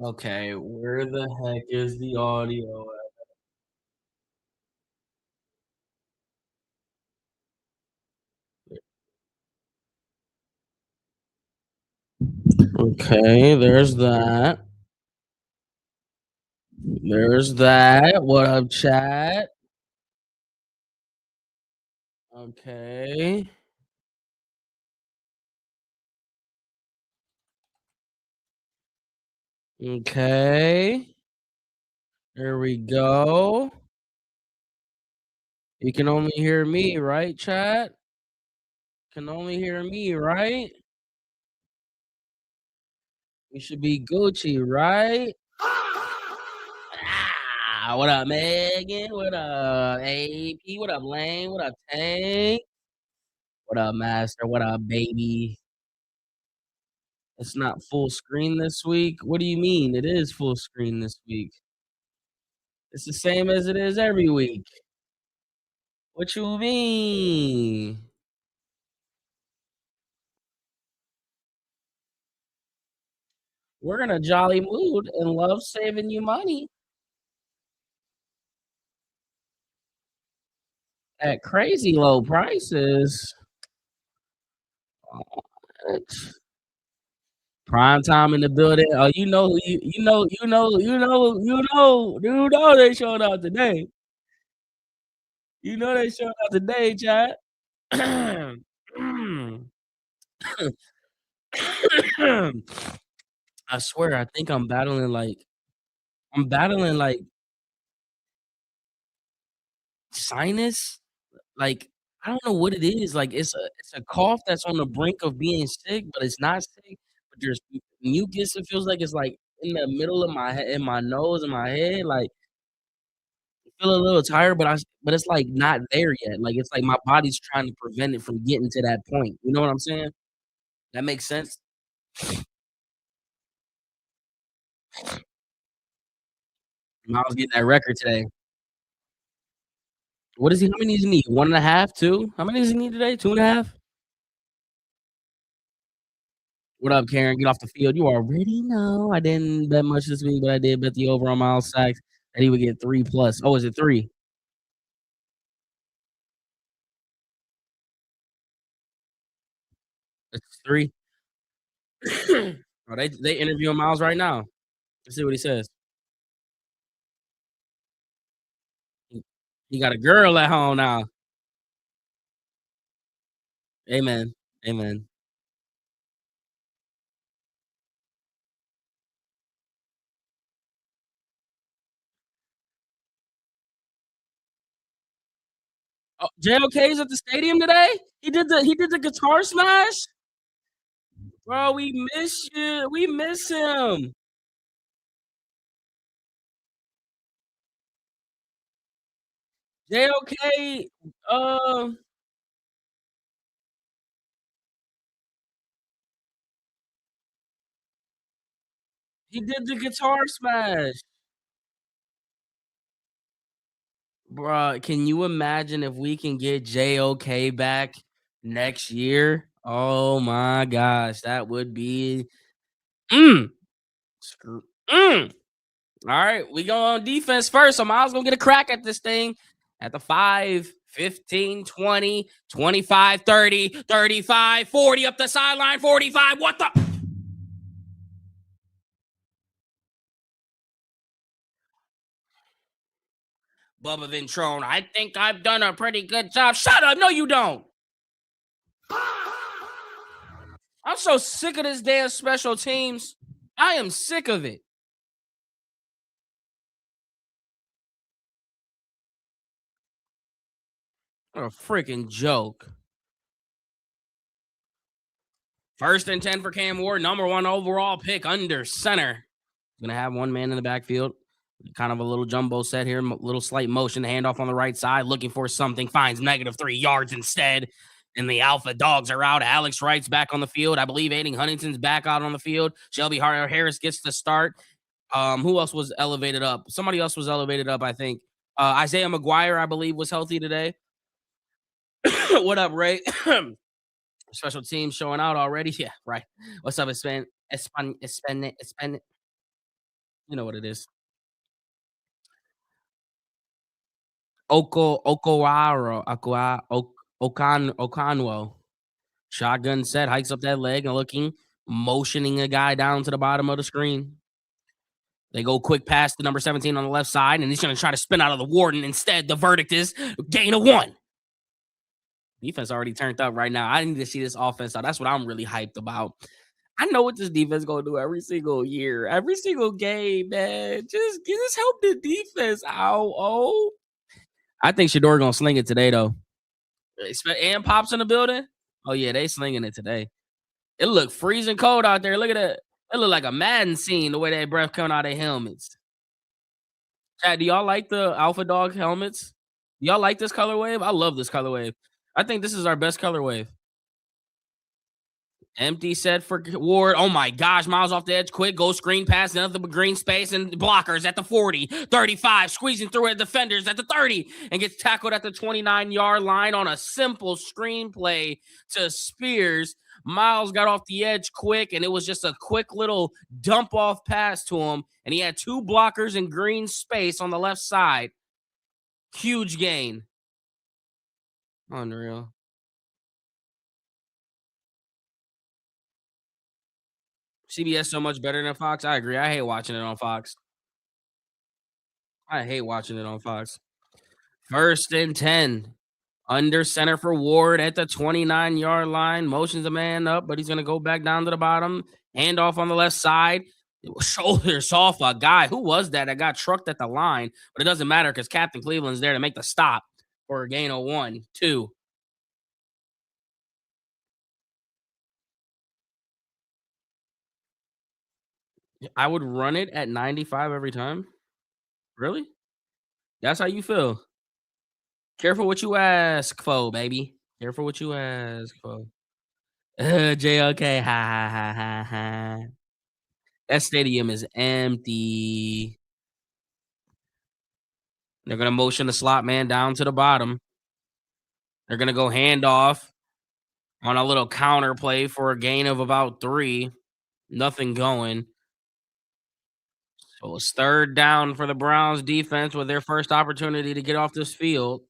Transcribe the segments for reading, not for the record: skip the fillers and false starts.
Okay, where the heck is the audio at? Okay, there's that. There's that. What up, chat? Okay. Okay. There we go. You can only hear me, right, chat? Can only hear me, right? We should be Gucci, right? What up, Megan? What up, AP? What up, Lane? What up, Tank? What up, Master? What up, baby? It's not full screen this week. What do you mean? It is full screen this week. It's the same as it is every week. What you mean? We're in a jolly mood and love saving you money at crazy low prices. Prime time in the building. Oh, you know, you know they showing out today. You know they showing out today, chat. I swear, I think I'm battling like sinus. Like I don't know what it is. Like it's a cough that's on the brink of being sick, but it's not sick. But there's mucus. It feels like it's like in the middle of my head, in my nose, and my head. Like I feel a little tired, but it's like not there yet. Like it's like my body's trying to prevent it from getting to that point. You know what I'm saying? That makes sense. Miles getting that record today. What is he? How many does he need? 1.5, 2? How many does he need today? 2.5. What up, Karen? Get off the field. You already know. I didn't bet much this week, but I did bet the over on Miles sacks that he would get 3 plus. Oh, is it 3? It's 3. Oh, they interviewing Miles right now. Let's see what he says. He got a girl at home now. Amen. Amen. Oh, JOK's at the stadium today. He did the guitar smash. Bro, we miss you. We miss him. JOK. Uh, he did the guitar smash. Bruh, can you imagine if we can get JOK back next year? Oh my gosh, that would be mm, screw- mm. All right, we go on defense first. So Miles gonna get a crack at this thing at the 5, 15, 20, 25, 30, 35, 40 up the sideline, 45. What the? Bubba Ventrone, I think I've done a pretty good job. Shut up. No, you don't. I'm so sick of this damn special teams. I am sick of it. What a freaking joke. First and 10 for Cam Ward, number one overall pick under center. Gonna have one man in the backfield. Kind of a little jumbo set here, little slight motion, handoff on the right side, looking for something, finds -3 yards instead. And the Alpha Dogs are out. Alex Wright's back on the field. I believe Aiden Huntington's back out on the field. Shelby Harris gets the start. Who else was elevated up? Somebody else was elevated up, I think. Isaiah McGuire, I believe, was healthy today. What up, Ray? Special teams showing out already. Yeah, right. What's up, Espan? You know what it is. Okanwo. Shotgun set, hikes up that leg and looking, motioning a guy down to the bottom of the screen. They go quick pass to number 17 on the left side, and he's going to try to spin out of the Warden. Instead, the verdict is gain of 1. Defense already turned up right now. I need to see this offense. So that's what I'm really hyped about. I know what this defense gonna do every single year, every single game, man. Just help the defense out. Oh, I think Shedeur gonna sling it today, though. And Pops in the building. Oh yeah, they slinging it today. It looked freezing cold out there. Look at that. It looked like a Madden scene the way that breath coming out of their helmets. Chat, do y'all like the Alpha Dog helmets? Do y'all like this color wave? I love this color wave. I think this is our best color wave. Empty set for Ward. Oh my gosh, Myles off the edge, quick, go screen pass, nothing but green space and blockers at the 40, 35, squeezing through at defenders at the 30, and gets tackled at the 29-yard line on a simple screenplay to Spears. Myles got off the edge quick, and it was just a quick little dump off pass to him, and he had 2 blockers in green space on the left side. Huge gain. Unreal. CBS so much better than Fox. I agree. I hate watching it on Fox. I hate watching it on Fox. 1st and 10. Under center for Ward at the 29-yard line. Motions a man up, but he's going to go back down to the bottom. Handoff on the left side. Shoulders off a guy. Who was that got trucked at the line? But it doesn't matter because Captain Cleveland's there to make the stop for a gain of 1, 2. I would run it at 95 every time. Really? That's how you feel? Careful what you ask for, baby. Careful what you ask for. JOK. Ha ha ha ha ha. That stadium is empty. They're gonna motion the slot man down to the bottom. They're gonna go handoff on a little counter play for a gain of about 3. Nothing going. So it's 3rd down for the Browns defense with their first opportunity to get off this field.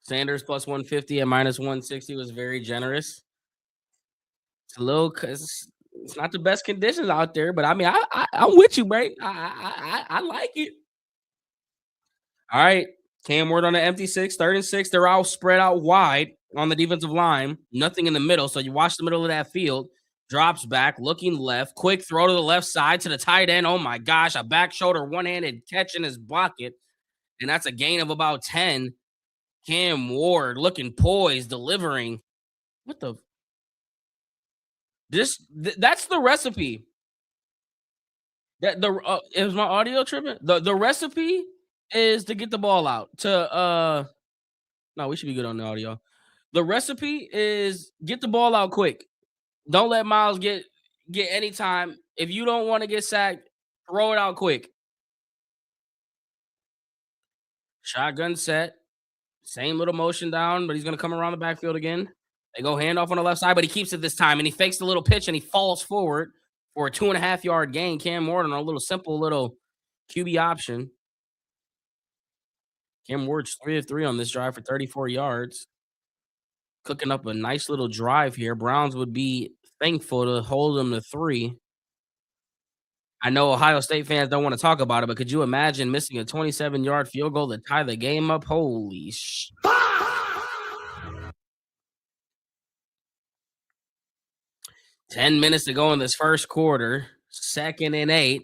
Sanders plus 150 and minus 160 was very generous. It's a little, it's not the best conditions out there, but I mean, I'm with you, bro. I like it. All right, Cam Ward on the empty 6, 3rd and 6. They're all spread out wide on the defensive line. Nothing in the middle. So you watch the middle of that field. Drops back, looking left. Quick throw to the left side to the tight end. Oh my gosh, a back shoulder, one-handed catch in his pocket, and that's a gain of about 10. Cam Ward looking poised, delivering. What the? That's the recipe. That the is my audio tripping? The recipe is to get the ball out. No, we should be good on the audio. The recipe is get the ball out quick. Don't let Myles get any time. If you don't want to get sacked, throw it out quick. Shotgun set. Same little motion down, but he's gonna come around the backfield again. They go handoff on the left side, but he keeps it this time, and he fakes the little pitch, and he falls forward for a 2.5-yard gain. Cam Ward on a little simple little QB option. Cam Ward's 3 of 3 on this drive for 34 yards. Cooking up a nice little drive here. Browns would be thankful to hold them to 3. I know Ohio State fans don't want to talk about it, but could you imagine missing a 27-yard field goal to tie the game up? Holy 10 minutes to go in this first quarter. 2nd and 8.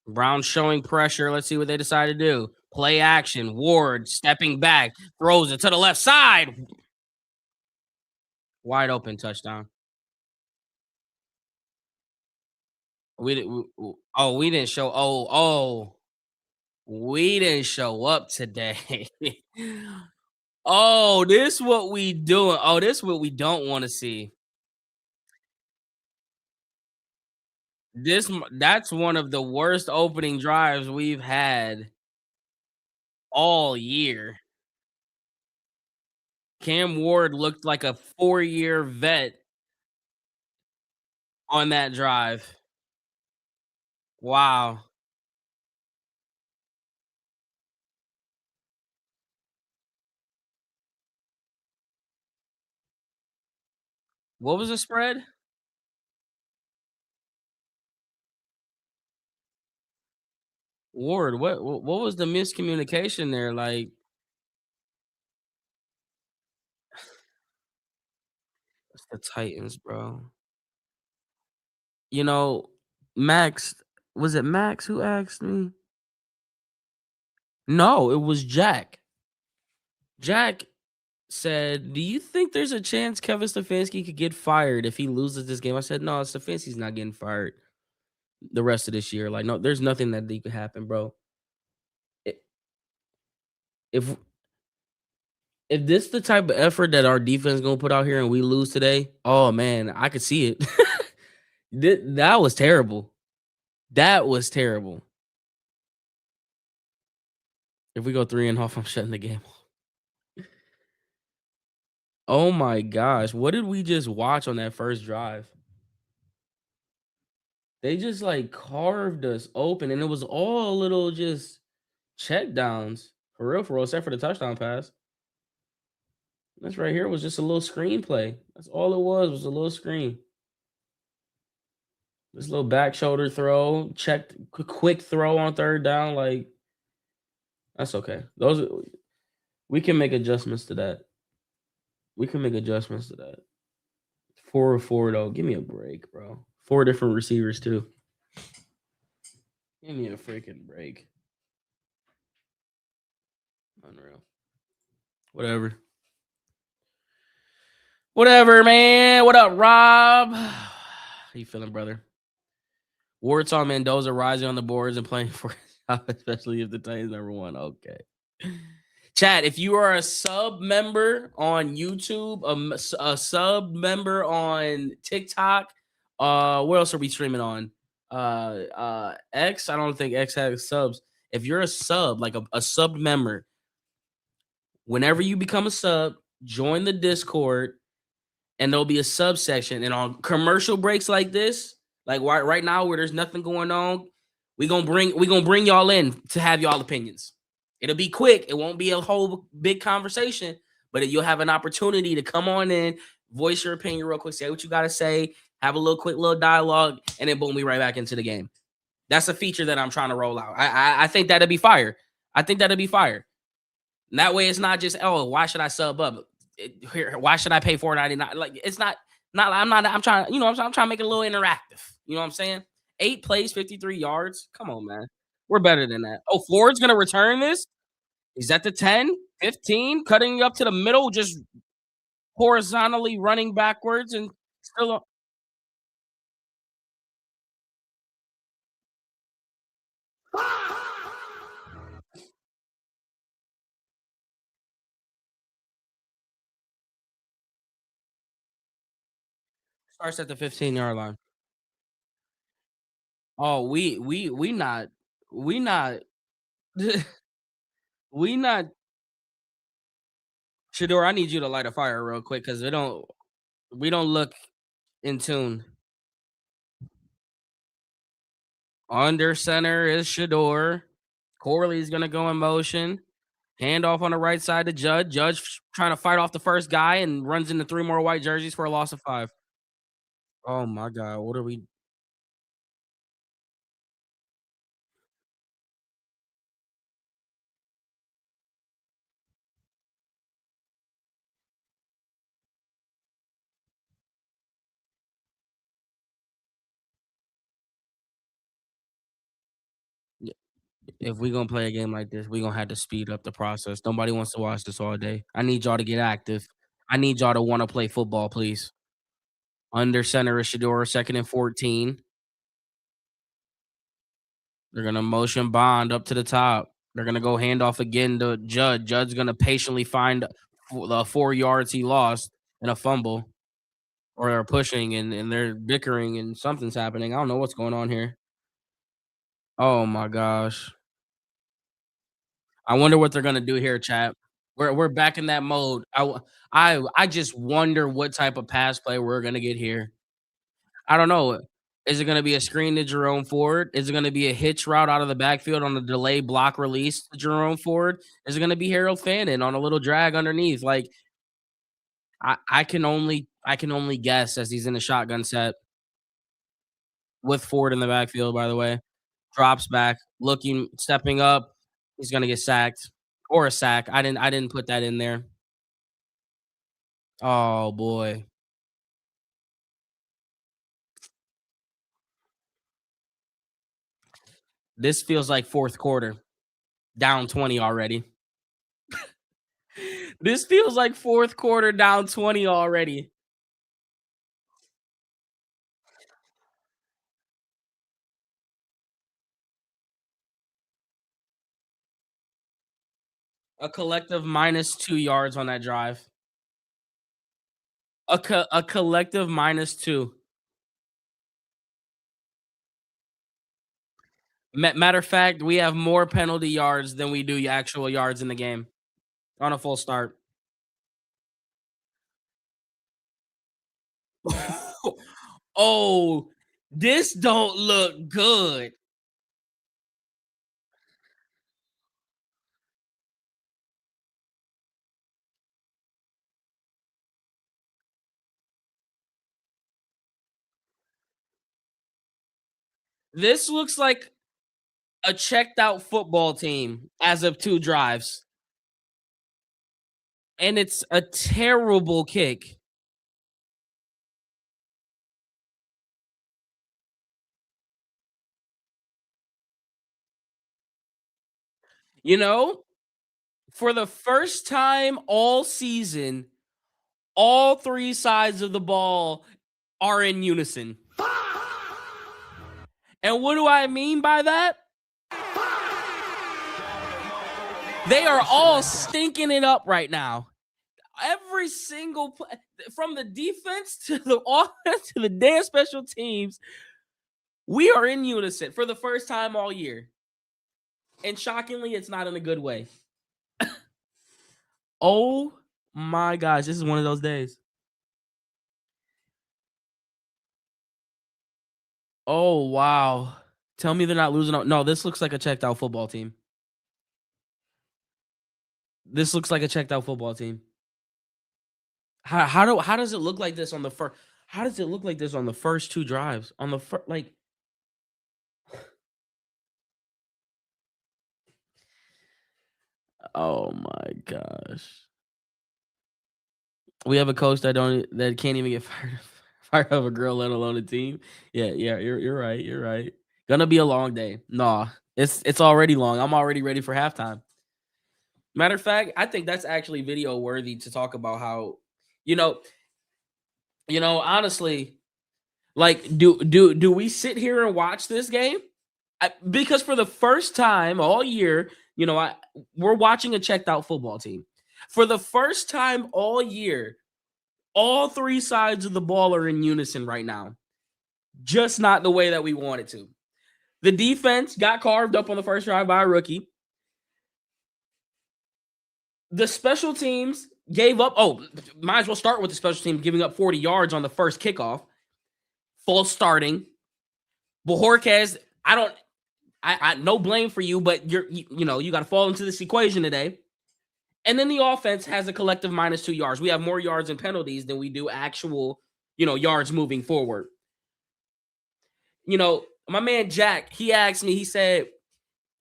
Browns showing pressure. Let's see what they decide to do. Play action. Ward stepping back, throws it to the left side. Wide open touchdown. We didn't show. We didn't show up today. Oh, this what we doing. Oh, this what we don't want to see. That's one of the worst opening drives we've had. all year. Cam Ward looked like a 4-year vet on that drive. Wow. What was the spread? Ward, what was the miscommunication there? Like, it's the Titans, bro. You know, Max, was it Max who asked me? No, it was Jack. Jack said, "Do you think there's a chance Kevin Stefanski could get fired if he loses this game?" I said, "No, Stefanski's not getting fired the rest of this year. Like, no, there's nothing that could happen, bro. I- If if this the type of effort that our defense gonna put out here and we lose today, oh man, I could see it. That was terrible. That was terrible. If we go 3-and-off, I'm shutting the game off. Oh my gosh, what did we just watch on that first drive? They just like carved us open, and it was all little just check downs for real, except for the touchdown pass. This right here was just a little screenplay. That's all it was a little screen. This little back shoulder throw, checked quick throw on third down. Like, that's okay. We can make adjustments to that. We can make adjustments to that. 4 or 4 though. Give me a break, bro. 4 different receivers too. Give me a freaking break. Unreal. Whatever. Whatever, man. What up, Rob? How you feeling, brother? Warts Mendoza rising on the boards and playing for especially if the Titans #1. Okay. Chat, if you are a sub member on YouTube, a sub member on TikTok, what else are we streaming on? X. I don't think X has subs. If you're a sub, like a sub member, whenever you become a sub, join the Discord and there'll be a subsection. And on commercial breaks like this, like right now where there's nothing going on, we gonna bring y'all in to have y'all opinions. It'll be quick. It won't be a whole big conversation, but you'll have an opportunity to come on in, voice your opinion real quick, say what you gotta say, have a little quick little dialogue, and then boom, we right back into the game. That's a feature that I'm trying to roll out. I think that'd be fire. I think that'd be fire. And that way, it's not just, oh, why should I sub up? Why should I pay $4.99? Like, it's not. I'm not. I'm trying. I'm trying to make it a little interactive. You know what I'm saying? 8 plays, 53 yards. Come on, man. We're better than that. Oh, Ford's gonna return this. Is that the 10, 15, cutting up to the middle, just horizontally running backwards and still starts at the 15-yard line. Oh, we not we not Shedeur, I need you to light a fire real quick because we don't look in tune. Under center is Shedeur. Corley's gonna go in motion. Handoff on the right side to Judd. Judge trying to fight off the first guy and runs into 3 more white jerseys for a loss of 5. Oh my god, what are we? If we gonna play a game like this, we gonna have to speed up the process. Nobody wants to watch this all day. I need y'all to get active. I need y'all to want to play football, please. Under center is Shedeur, 2nd and 14. They're gonna motion Bond up to the top. They're gonna go handoff again to Judd. Judd's gonna patiently find the 4 yards he lost in a fumble, or they're pushing and they're bickering and something's happening. I don't know what's going on here. Oh my gosh. I wonder what they're gonna do here, chat. We're back in that mode. I just wonder what type of pass play we're gonna get here. I don't know. Is it gonna be a screen to Jerome Ford? Is it gonna be a hitch route out of the backfield on the delay block release to Jerome Ford? Is it gonna be Harold Fannin on a little drag underneath? Like I can only guess as he's in the shotgun set with Ford in the backfield. By the way, drops back, looking, stepping up. He's gonna get sacked or a sack. I didn't put that in there. Oh boy, this feels like fourth quarter, down 20 already. This feels like fourth quarter, down 20 already. A collective minus 2 yards on that drive. A collective minus two. Matter of fact, we have more penalty yards than we do actual yards in the game on a full start. Oh, this don't look good. This looks like a checked out football team as of 2 drives, and it's a terrible kick. You know, for the first time all season, all 3 sides of the ball are in unison. And what do I mean by that? They are all stinking it up right now. Every single play, from the defense to the offense to the damn special teams, we are in unison for the first time all year. And shockingly, it's not in a good way. Oh my gosh, this is one of those days. Oh wow. Tell me they're not losing out. No, this looks like a checked out football team. This looks like a checked out football team. How does it look like this on the first? How does it look like this on the first 2 drives? On the first, like, oh my gosh. We have a coach that can't even get fired of a girl, let alone a team. Yeah, yeah, you're right. You're right. Gonna be a long day. Nah, it's already long. I'm already ready for halftime. Matter of fact, I think that's actually video worthy to talk about how, you know, honestly, like, do we sit here and watch this game? Because for the first time all year, we're watching a checked out football team. For the first time all year, all 3 sides of the ball are in unison right now. Just not the way that we want it to. The defense got carved up on the first drive by a rookie. The special teams gave up. Oh, might as well start with the special team giving up 40 yards on the first kickoff. False starting. Bojorquez, I no blame for you, but you got to fall into this equation today. And then the offense has a collective minus 2 yards. We have more yards and penalties than we do actual, yards moving forward. My man Jack, he asked me, he said,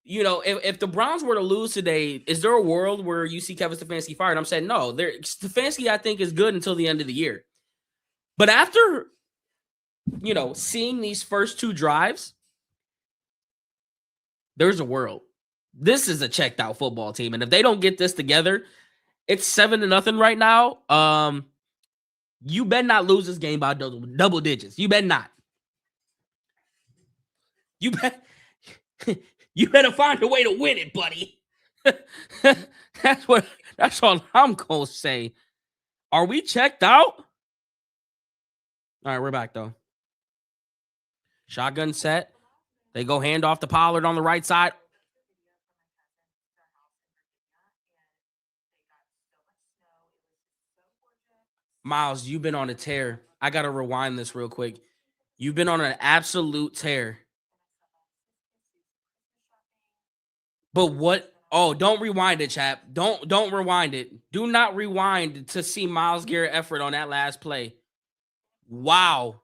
if the Browns were to lose today, is there a world where you see Kevin Stefanski fired? I'm saying no. Stefanski, I think, is good until the end of the year. But after, seeing these first 2 drives, there's a world. This is a checked out football team. And if they don't get this together, it's 7-0 right now. You better not lose this game by double digits. You better not. You bet. You better find a way to win it, buddy. That's all I'm gonna say. Are we checked out? All right, we're back though. Shotgun set. They go hand off to Pollard on the right side. Miles, you've been on a tear. I gotta rewind this real quick. You've been on an absolute tear. But what? Oh, don't rewind it, chap. Don't rewind it. Do not rewind to see Myles Garrett effort on that last play. Wow.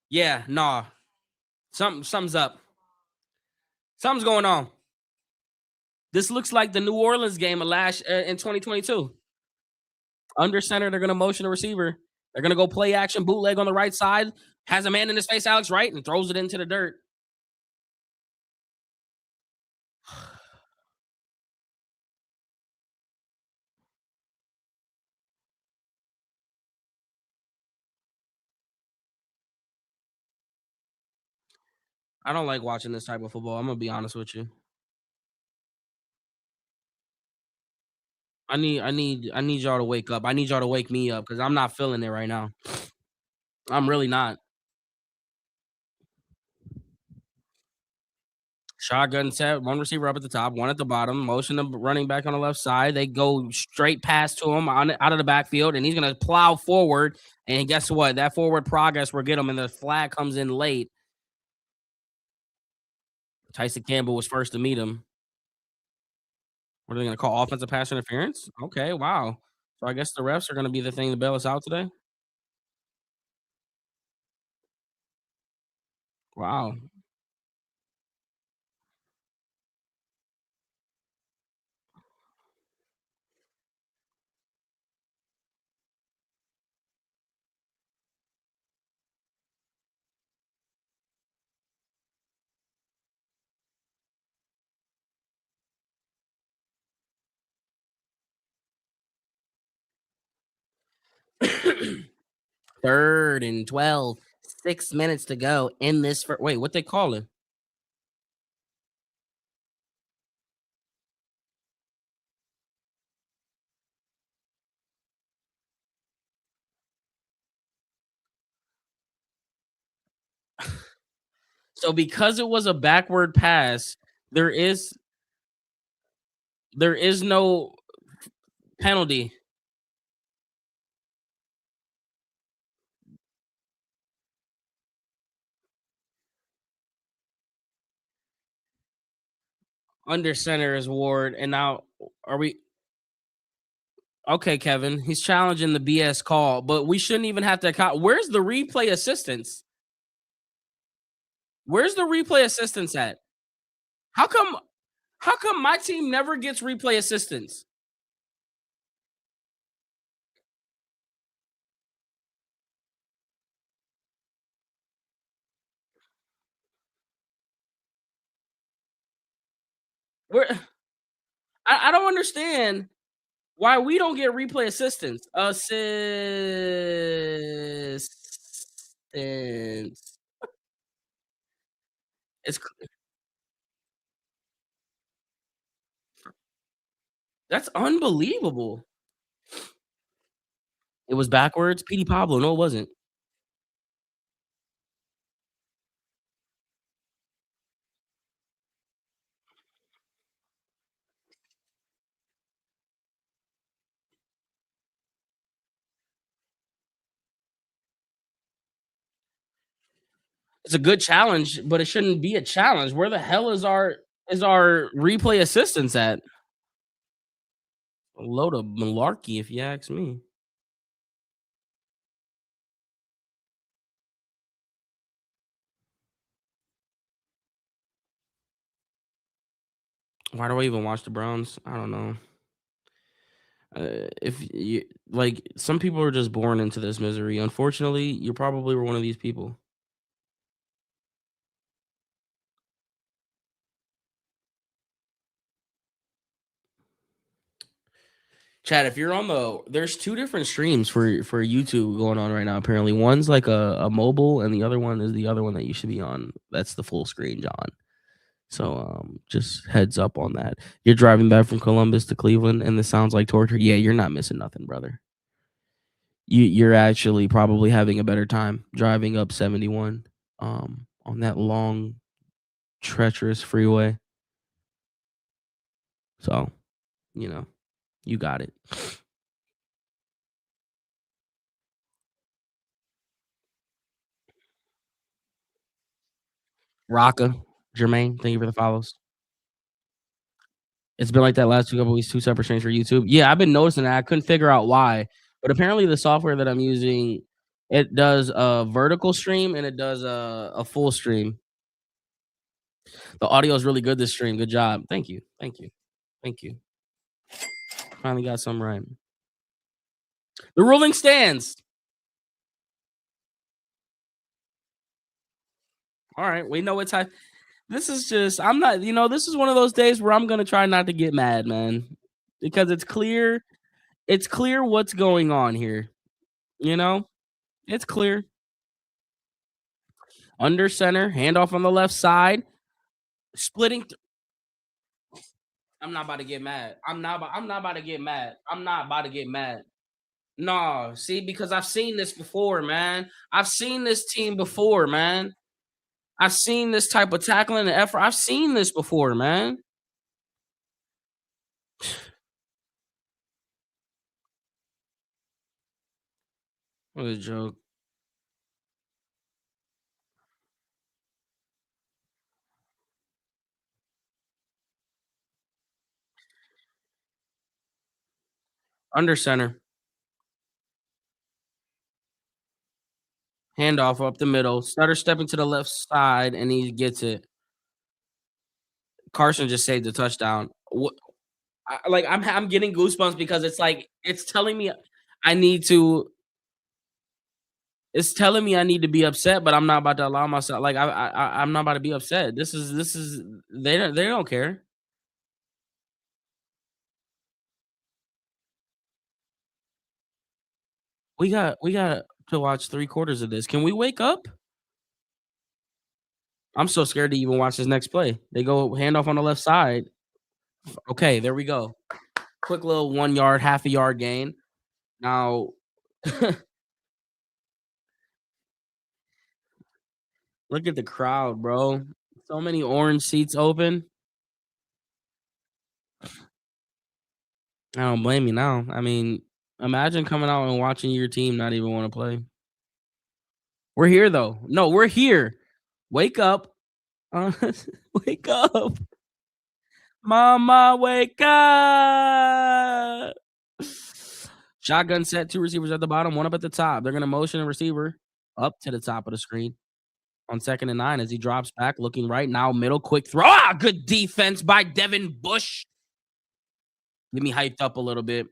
Yeah, nah. Something's up. Something's going on. This looks like the New Orleans game of last in 2022. Under center, they're gonna motion the receiver. They're gonna go play action bootleg on the right side. Has a man in his face, Alex Wright, and throws it into the dirt. I don't like watching this type of football. I'm gonna be honest with you. I need y'all to wake up. I need y'all to wake me up because I'm not feeling it right now. I'm really not. Shotgun set, one receiver up at the top, one at the bottom. Motion the running back on the left side. They go straight past to him out of the backfield, and he's gonna plow forward. And guess what? That forward progress will get him, and the flag comes in late. Tyson Campbell was first to meet him. What are they gonna call offensive pass interference? Okay, wow. So I guess the refs are gonna be the thing to bail us out today. Wow. 3rd and 12. 6 minutes to go in this. Wait, what they calling? So because it was a backward pass, there is there is no penalty. Under center is Ward, and now are we okay, Kevin? He's challenging the BS call, but we shouldn't even have to account. Where's the replay assistance? Where's the replay assistance at? How come how come my team never gets replay assistance? Where I don't understand why we don't get replay assistance. Assistance. It's that's unbelievable. It was backwards. Petey Pablo. No, it wasn't. It's a good challenge, but it shouldn't be a challenge. Where the hell is our replay assistance at? A load of malarkey, if you ask me. Why do I even watch the Browns? I don't know. If you like, some people are just born into this misery. Unfortunately, you probably were one of these people. Chad, if you're on there's two different streams for YouTube going on right now. Apparently, one's like a mobile, and the other one is the other one that you should be on. That's the full screen, John. So just heads up on that. You're driving back from Columbus to Cleveland, and this sounds like torture. Yeah, you're not missing nothing, brother. You're actually probably having a better time driving up 71 on that long, treacherous freeway. So you know you got it. Raka, Jermaine, thank you for the follows. It's been like that last 2 couple weeks, 2 separate streams for YouTube. Yeah, I've been noticing that. I couldn't figure out why, but apparently the software that I'm using, it does a vertical stream and it does a full stream. The audio is really good this stream. Good job. Thank you. Thank you. Thank you. Finally got some right. The ruling stands. All right, we know what time. This is just I'm not, this is one of those days where I'm gonna try not to get mad, man. Because it's clear what's going on here. You know? It's clear. Under center, handoff on the left side, splitting. I'm not about to get mad. I'm not about to get mad. I'm not about to get mad. No, see, because I've seen this before, man. I've seen this team before, man. I've seen this type of tackling and effort. I've seen this before, man. What a joke. Under center. Handoff up the middle. Stutter stepping to the left side, and he gets it. Carson just saved the touchdown. I'm getting goosebumps because it's like it's telling me I need to. It's telling me I need to be upset, but I'm not about to allow myself. Like I'm not about to be upset. This is they don't care. We got to watch 3 quarters of this. Can we wake up? I'm so scared to even watch this next play. They go handoff on the left side. Okay, there we go. Quick little 1 yard, half a yard gain. Now, look at the crowd, bro. So many orange seats open. I don't blame you now. I mean, imagine coming out and watching your team not even want to play. We're here though. No, we're here. Wake up. Wake up. Mama, wake up. Shotgun set, 2 receivers at the bottom, 1 up at the top. They're going to motion a receiver up to the top of the screen on 2nd and 9 as he drops back, looking right now, middle, quick throw. Good defense by Devin Bush. Get me hyped up a little bit.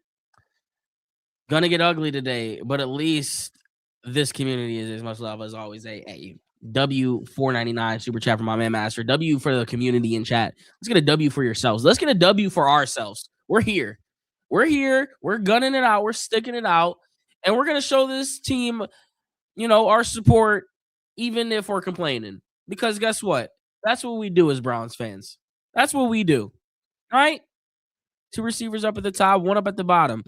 Gonna get ugly today, but at least this community is as much love as always. A W499 super chat from my man Master. W for the community in chat. Let's get a W for yourselves. Let's get a W for ourselves. We're here. We're here. We're gunning it out. We're sticking it out. And we're gonna show this team, our support, even if we're complaining. Because guess what? That's what we do as Browns fans. That's what we do. All right? 2 receivers up at the top, 1 up at the bottom.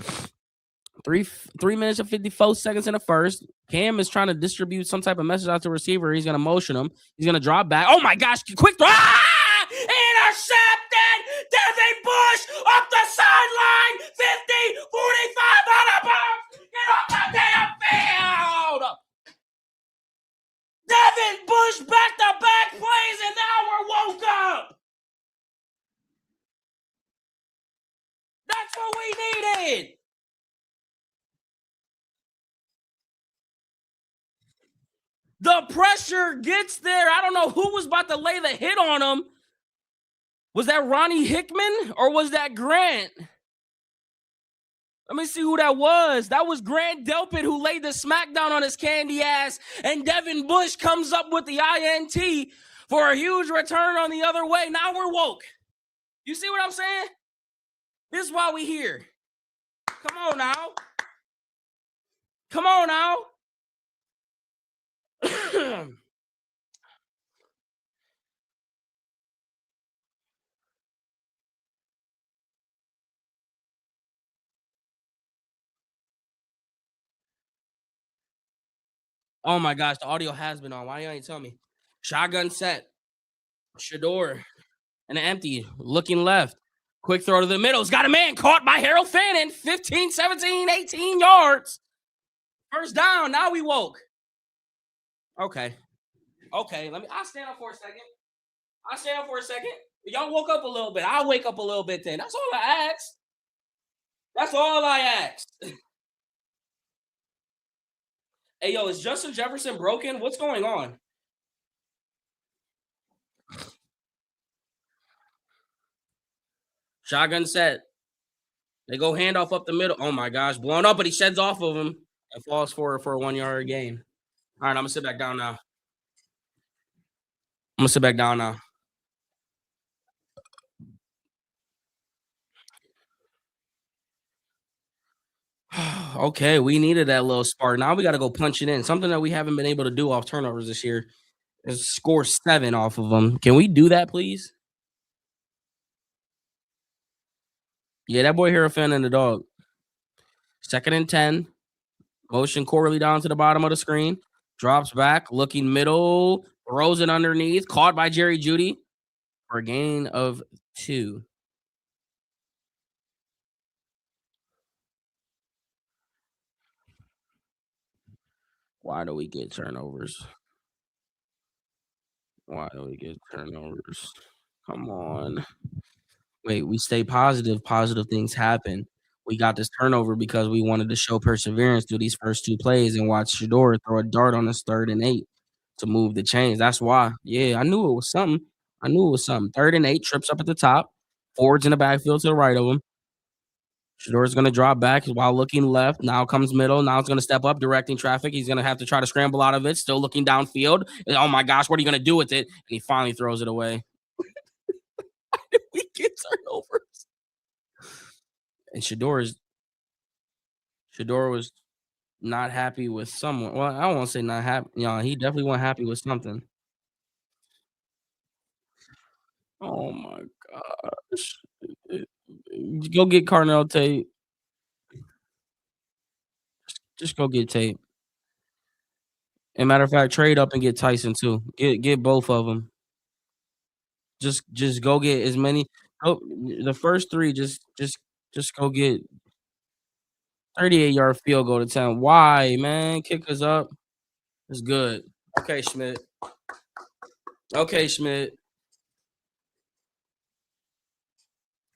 3 minutes and 54 seconds in the first. Cam is trying to distribute some type of message out to the receiver. He's going to motion him. He's going to drop back. Oh, my gosh. Quick throw. Intercepted. Devin Bush up the sideline. 50, 45 on the bounce. Get off the damn field. Devin Bush back-to-back plays, and now we're woke up. That's what we needed. The pressure gets there. I don't know who was about to lay the hit on him. Was that Ronnie Hickman or was that Grant? Let me see who that was. That was Grant Delpit who laid the smackdown on his candy ass, and Devin Bush comes up with the INT for a huge return on the other way. Now we're woke. You see what I'm saying? This is why we here. Come on now. Come on now. Oh my gosh, the audio has been on. Why you ain't tell me? Shotgun set. Shedeur. And empty. Looking left. Quick throw to the middle. He's got a man caught by Harold Fannin. 15, 17, 18 yards. First down. Now we woke. Okay. I'll stand up for a second. I stay up for a second. Y'all woke up a little bit. I'll wake up a little bit then. That's all I asked. That's all I asked. Hey, yo, is Justin Jefferson broken? What's going on? Shotgun set. They go handoff up the middle. Oh my gosh, blown up, but he sheds off of him and falls for a 1 yard gain. All right, I'm gonna sit back down now. I'm gonna sit back down now. Okay, we needed that little spark. Now we got to go punch it in. Something that we haven't been able to do off turnovers this year is score 7 off of them. Can we do that, please? Yeah, that boy here a fan and the dog. 2nd and 10. Motion Corley down to the bottom of the screen. Drops back, looking middle, throws it underneath. Caught by Jerry Judy for a gain of 2. Why do we get turnovers? Why do we get turnovers? Come on. Wait, we stay positive. Positive things happen. We got this turnover because we wanted to show perseverance through these first 2 plays and watch Shedeur throw a dart on us 3rd and 8 to move the chains. That's why. Yeah, I knew it was something. I knew it was something. 3rd and 8, trips up at the top. Forwards in the backfield to the right of him. Shedeur's gonna drop back while looking left. Now comes middle. Now it's gonna step up, directing traffic. He's gonna have to try to scramble out of it. Still looking downfield. And, oh my gosh, what are you gonna do with it? And he finally throws it away. We get turnovers. And Shedeur was not happy with someone. Well, I won't say not happy. He definitely wasn't happy with something. Oh my gosh. Go get Carnell Tate. Just go get Tate. And matter of fact, trade up and get Tyson too. Get both of them. Just go get as many. Oh, the first 3. Just go get 38-yard field goal to 10. Why, man? Kick us up. It's good. Okay, Schmidt. Okay, Schmidt.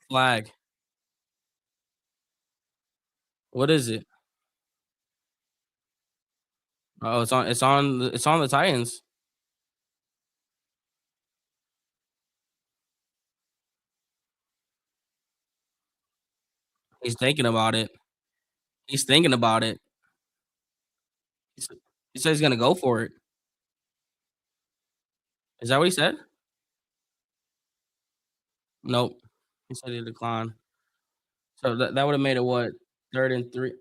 Flag. What is it? Oh, it's on the Titans. He's thinking about it. He's thinking about it. He said he said he's gonna go for it. Is that what he said? Nope. He said he declined. So that would have made it what? 3rd and 3.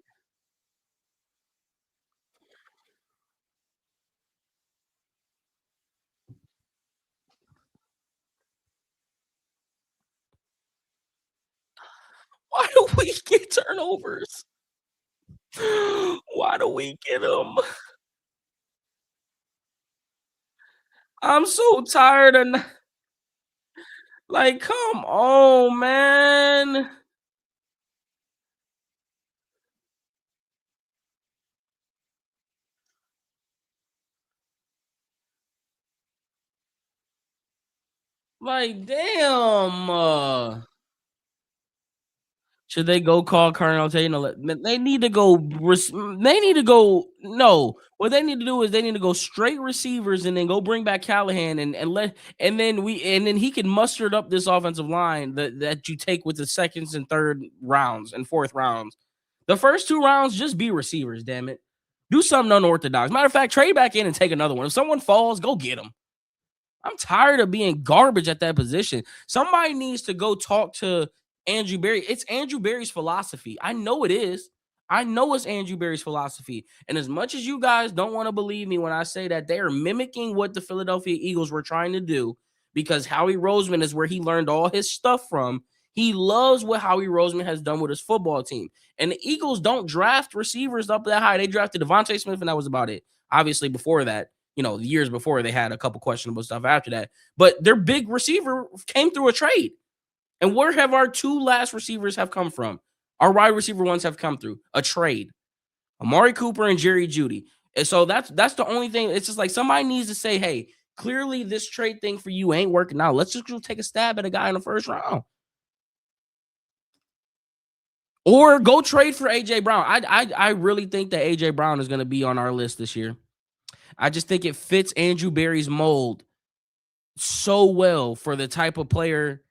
Why do we get turnovers? Why do we get them? I'm so tired and like, come on, man. Like, damn. Should they go call Colonel Tate? They need to go. They need to go. No, what they need to do is they need to go straight receivers and then go bring back Callahan and then he can muster up this offensive line that you take with the seconds and 3rd rounds and 4th rounds. The first 2 rounds just be receivers. Damn it, do something unorthodox. Matter of fact, trade back in and take another one. If someone falls, go get them. I'm tired of being garbage at that position. Somebody needs to go talk to Andrew Berry. It's Andrew Berry's philosophy. I know it is. I know it's Andrew Berry's philosophy. And as much as you guys don't want to believe me when I say that they are mimicking what the Philadelphia Eagles were trying to do, because Howie Roseman is where he learned all his stuff from. He loves what Howie Roseman has done with his football team. And the Eagles don't draft receivers up that high. They drafted Devontae Smith, and that was about it. Obviously, before that, the years before they had a couple questionable stuff after that. But their big receiver came through a trade. And where have our 2 last receivers have come from? Our wide receiver ones have come through a trade. Amari Cooper and Jerry Judy. And so that's the only thing. It's just like somebody needs to say, hey, Clearly, this trade thing for you ain't working out. Let's just go take a stab at a guy in the first round. Or go trade for AJ Brown. I really think that AJ Brown is going to be on our list this year. I just think it fits Andrew Berry's mold so well for the type of player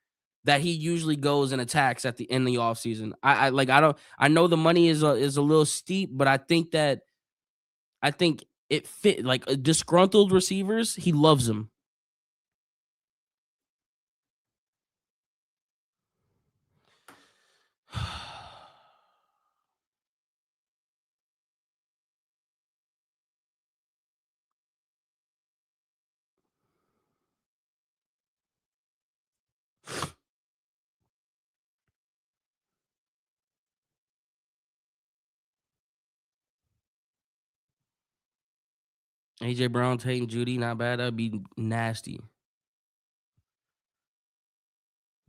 that he usually goes and attacks at the in the offseason. I know the money is a little steep, but I think it fit like disgruntled receivers. He loves them. AJ Brown, Tate Judy, not bad. That'd be nasty.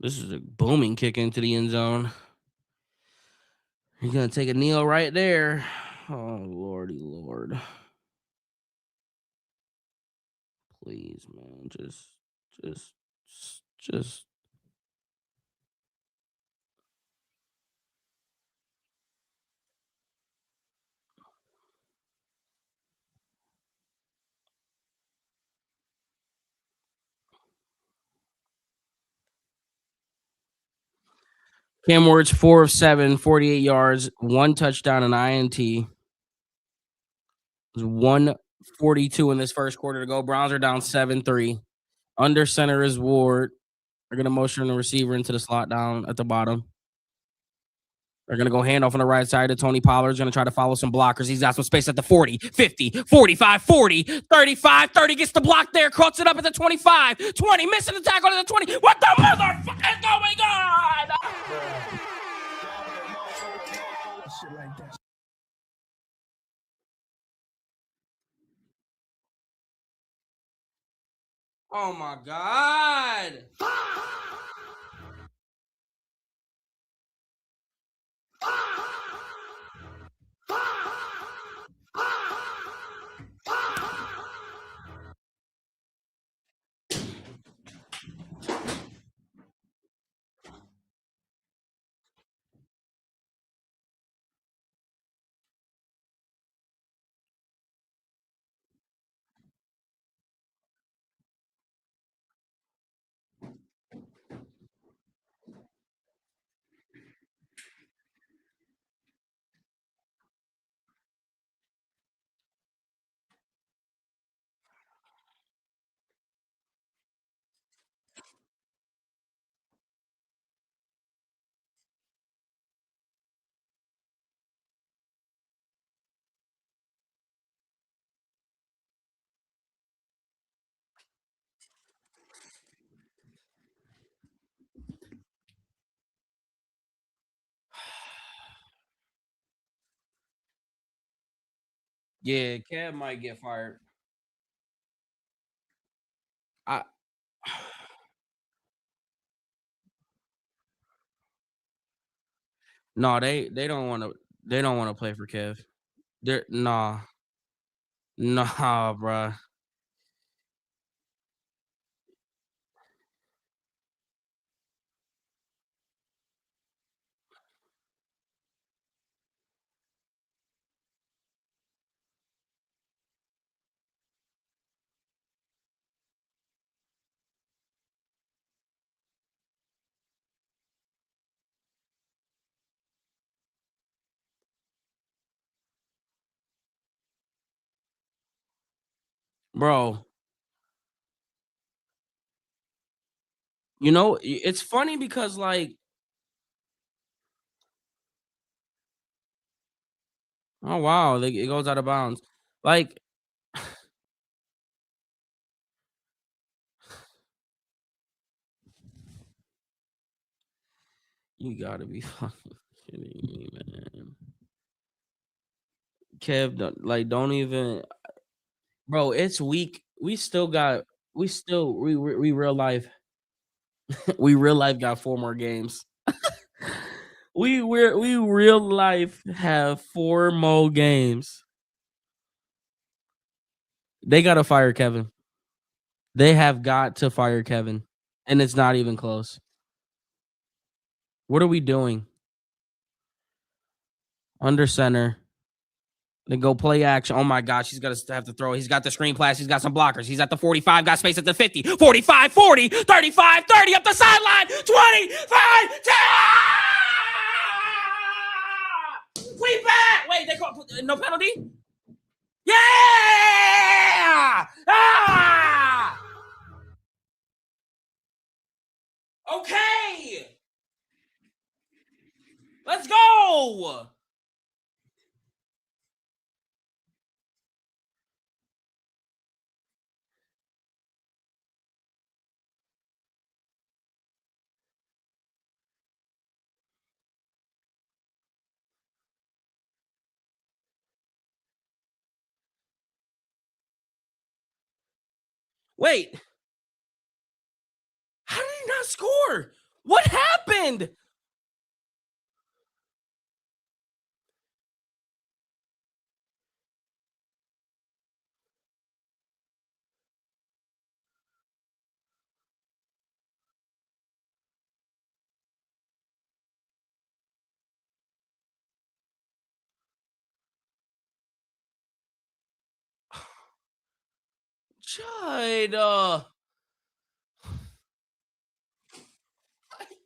This is a booming kick into the end zone. He's gonna take a kneel right there. Oh lordy lord. Please, man. Just Cam Ward's 4 of 7, 48 yards, 1 touchdown, and INT. There's 142 in this first quarter to go. Browns are down 7-3. Under center is Ward. They're gonna motion the receiver into the slot down at the bottom. They're going to go handoff on the right side to Tony Pollard's going to try to follow some blockers. He's got some space at the 40, 50, 45, 40, 35, 30. Gets the block there. Cuts it up at the 25, 20. Missing the tackle at the 20. What the motherfucker is going on? Oh, my God. Yeah, Kev might get fired. I No, they don't want to play for Kev. They're nah, bruh. Bro, it's funny because like, oh wow, it goes out of bounds. Like, you gotta be fucking kidding me, man. Kev, don't even, bro. It's weak. We real life, we real life got 4 more games. We real life have 4 more games. They gotta fire Kevin. They have got to fire Kevin, and it's not even close. What are we doing? Under center. Then go play action. Oh my gosh, he's going to have to throw. He's got the screen pass. He's got some blockers. He's at the 45, got space at the 50, 45, 40, 35, 30 up the sideline, 25, 10. We back. Wait, they call no penalty? Yeah! Ah! Okay. Let's go. Wait. How did he not score? What happened? Judd. My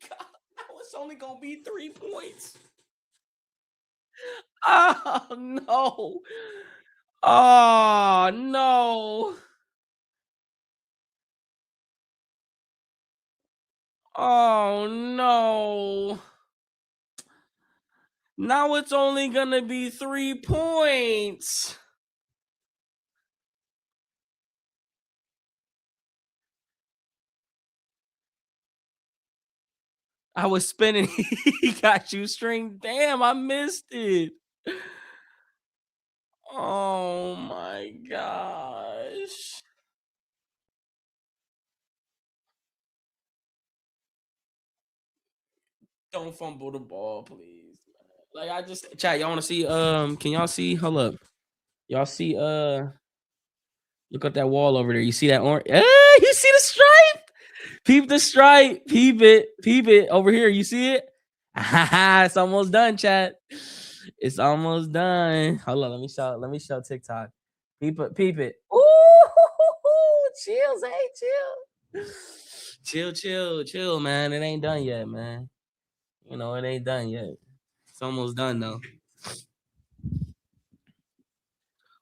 God, that was only gonna be 3 points. Oh no. Oh no. Oh no. Now it's only gonna be 3 points. I was spinning. He got you string. Damn, I missed it. Oh my gosh. Don't fumble the ball, please. Like I just chat, y'all wanna see can y'all see? Hold up. Y'all see look at that wall over there. You see that orange? Hey, you see the stripe? Peep the stripe. Peep it. Peep it. Over here. You see it? It's almost done, chat. It's almost done. Hold on. Let me show TikTok. Peep it. Peep it. Ooh, chills. Hey, chill. Chill, man. It ain't done yet, man. You know, it ain't done yet. It's almost done though.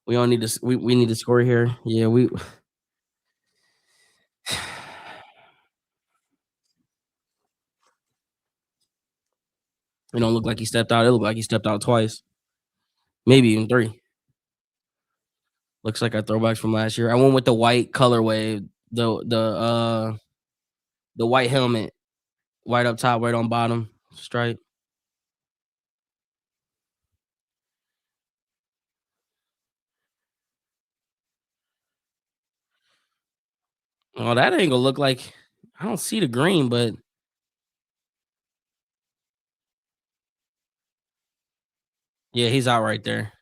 We don't need to we need to score here. Yeah, we it don't look like he stepped out. It looked like he stepped out twice. Maybe even 3. Looks like our throwbacks from last year. I went with the white colorway, the white helmet, white up top, white on bottom, stripe. Oh, that ain't gonna look like I don't see the green, but yeah, he's out right there.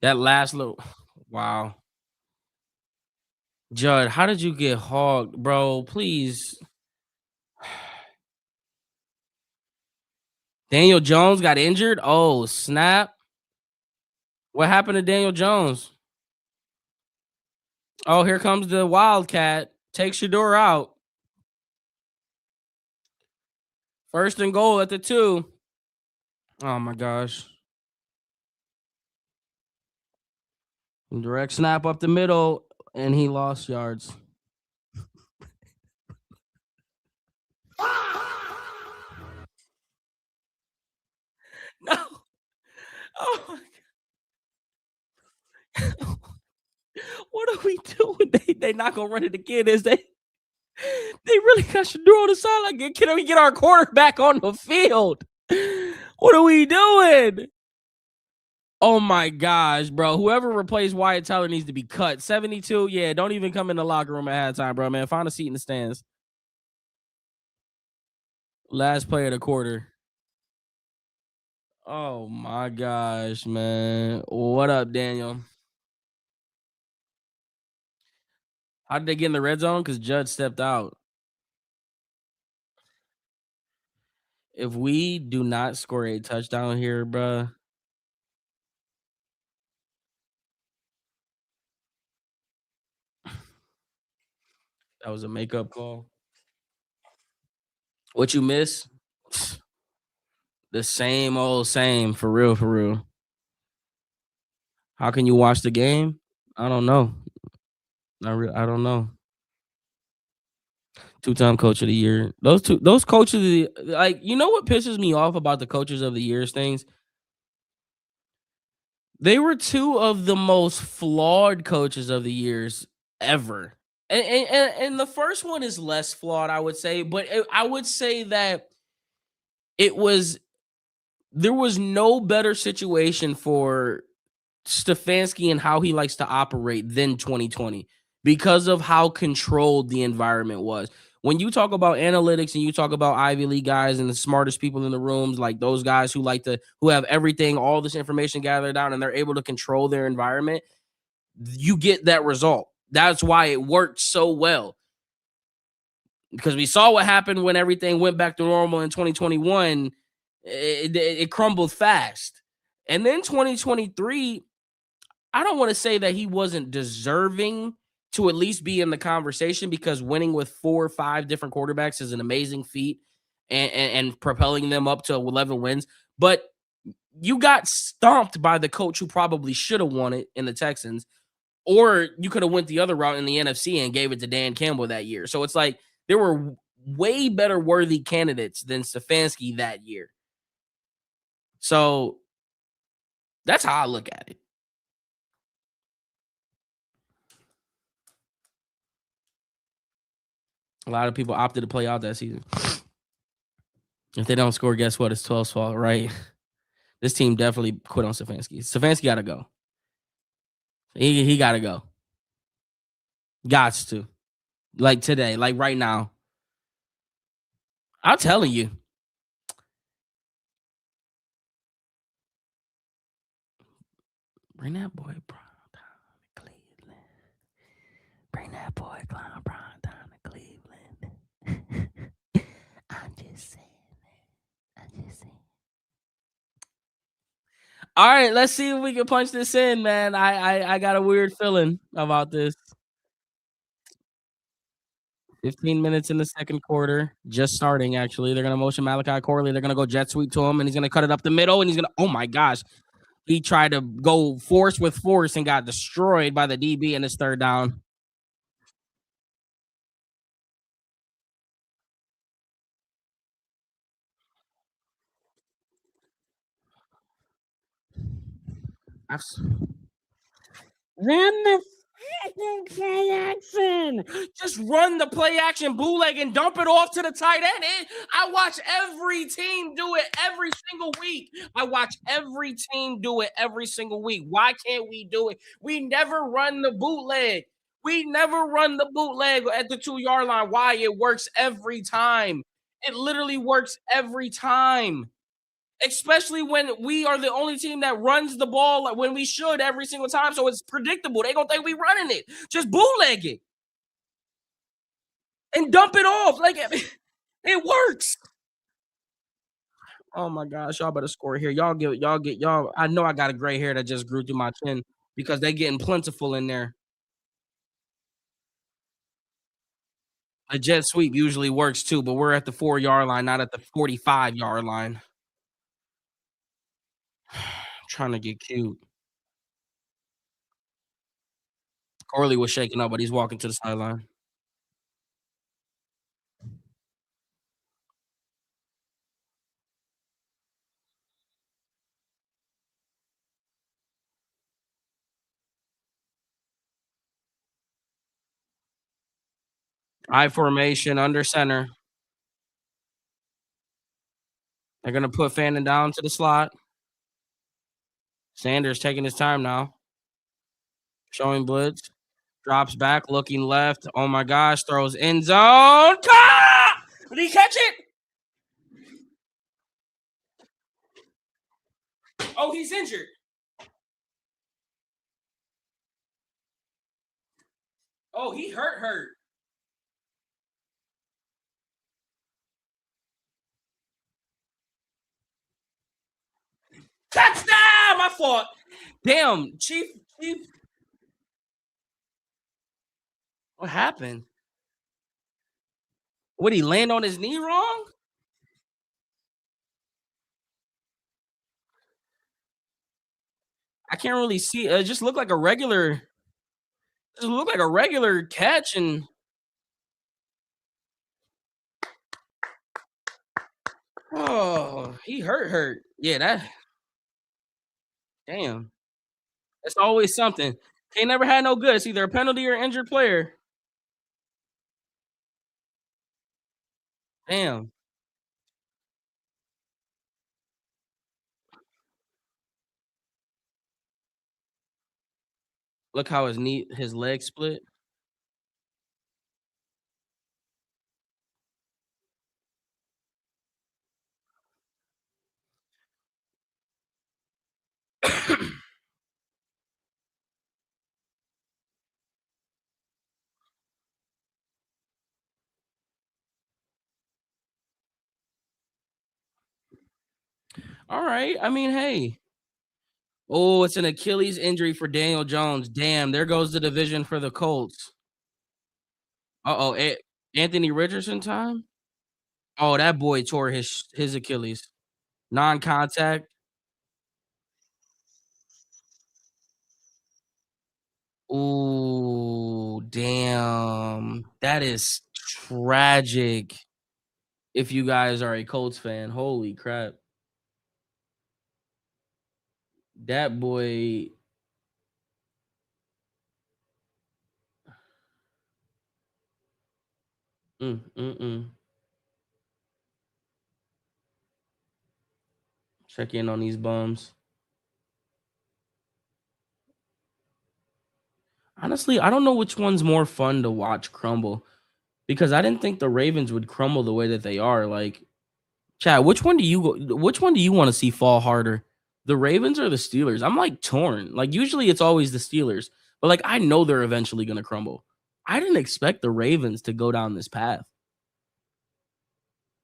That last little wow. Judd, how did you get hogged, bro? Please. Daniel Jones got injured. Oh, snap. What happened to Daniel Jones? Oh, here comes the Wildcat. Take Shedeur out. First and goal at the 2. Oh my gosh. Direct snap up the middle, and he lost yards. No. Oh my God. What are we doing? They not gonna run it again, is they? They really got Shedeur on the sideline. Can we get our quarterback on the field? What are we doing? Oh my gosh, bro. Whoever replaced Wyatt Teller needs to be cut. 72. Yeah, don't even come in the locker room at halftime, bro, man. Find a seat in the stands. Last play of the quarter. Oh my gosh, man. What up, Daniel? How did they get in the red zone? Because Judge stepped out. If we do not score a touchdown here, bruh, that was a makeup call. What you miss? The same old same, for real, for real. How can you watch the game? I don't know. I don't know. Two-time coach of the year. Those coaches of the like, you know what pisses me off about the coaches of the years things? They were two of the most flawed coaches of the years ever. And the first one is less flawed, I would say, but I would say that it was there was no better situation for Stefanski and how he likes to operate than 2020 because of how controlled the environment was. When you talk about analytics and you talk about Ivy League guys and the smartest people in the rooms, like those guys who have everything, all this information gathered down, and they're able to control their environment, you get that result. That's why it worked so well. Because we saw what happened when everything went back to normal in 2021. It crumbled fast. And then 2023, I don't want to say that he wasn't deserving to at least be in the conversation because winning with 4 or 5 different quarterbacks is an amazing feat and propelling them up to 11 wins. But you got stomped by the coach who probably should have won it in the Texans, or you could have went the other route in the NFC and gave it to Dan Campbell that year. So it's like there were way better worthy candidates than Stefanski that year. So that's how I look at it. A lot of people opted to play out that season. If they don't score, guess what? It's 12's fault, right? This team definitely quit on Stefanski. Stefanski got to go. He got to go. Gots to. Like today, like right now. I'm telling you. Bring that boy Brown down to Cleveland. Bring that boy Brown down to Cleveland. I'm just saying. I'm just saying. All right, let's see if we can punch this in, man. I got a weird feeling about this. 15 minutes in the second quarter, just starting. Actually, they're gonna motion Malachi Corley. They're gonna go jet sweep to him, and he's gonna cut it up the middle. And he's gonna, oh my gosh, he tried to go force with force and got destroyed by the DB in his third down. Run the play action. Just run the play action bootleg and dump it off to the tight end. I watch every team do it every single week. I watch every team do it every single week. Why can't we do it? We never run the bootleg. We never run the bootleg at the 2-yard line. Why? It works every time. It literally works every time. Especially when we are the only team that runs the ball when we should every single time. So it's predictable. They gonna think we running it. Just bootleg it and dump it off. Like it works. Oh my gosh, y'all better score here. Y'all. I know I got a gray hair that just grew through my chin because they getting plentiful in there. A jet sweep usually works too, but we're at the 4-yard line, not at the 45-yard line. Trying to get cute. Corley was shaking up, but he's walking to the sideline. I formation under center. They're gonna put Fannin down to the slot. Sanders taking his time now, showing blitz, drops back, looking left. Oh my gosh, throws end zone. Ah! Did he catch it? Oh, he's injured. Oh, he hurt. Touchdown! My fault. Damn, Chief. What happened? Would he land on his knee wrong? I can't really see. It just looked like a regular. Just looked like a regular catch, and oh, he hurt. Yeah, that. Damn, it's always something. He never had no good. It's either a penalty or injured player. Damn. Look how his leg split. All right. I mean, hey. Oh, it's an Achilles injury for Daniel Jones. Damn, there goes the division for the Colts. Uh-oh, Anthony Richardson time? Oh, that boy tore his Achilles. Non-contact. Ooh, damn. That is tragic if you guys are a Colts fan. Holy crap. That boy. Mm. Check in on these bums. Honestly, I don't know which one's more fun to watch crumble because I didn't think the Ravens would crumble the way that they are. Like, Chad, which one do you want to see fall harder? The Ravens or the Steelers? I'm like torn. Like usually it's always the Steelers, but like I know they're eventually going to crumble. I didn't expect the Ravens to go down this path.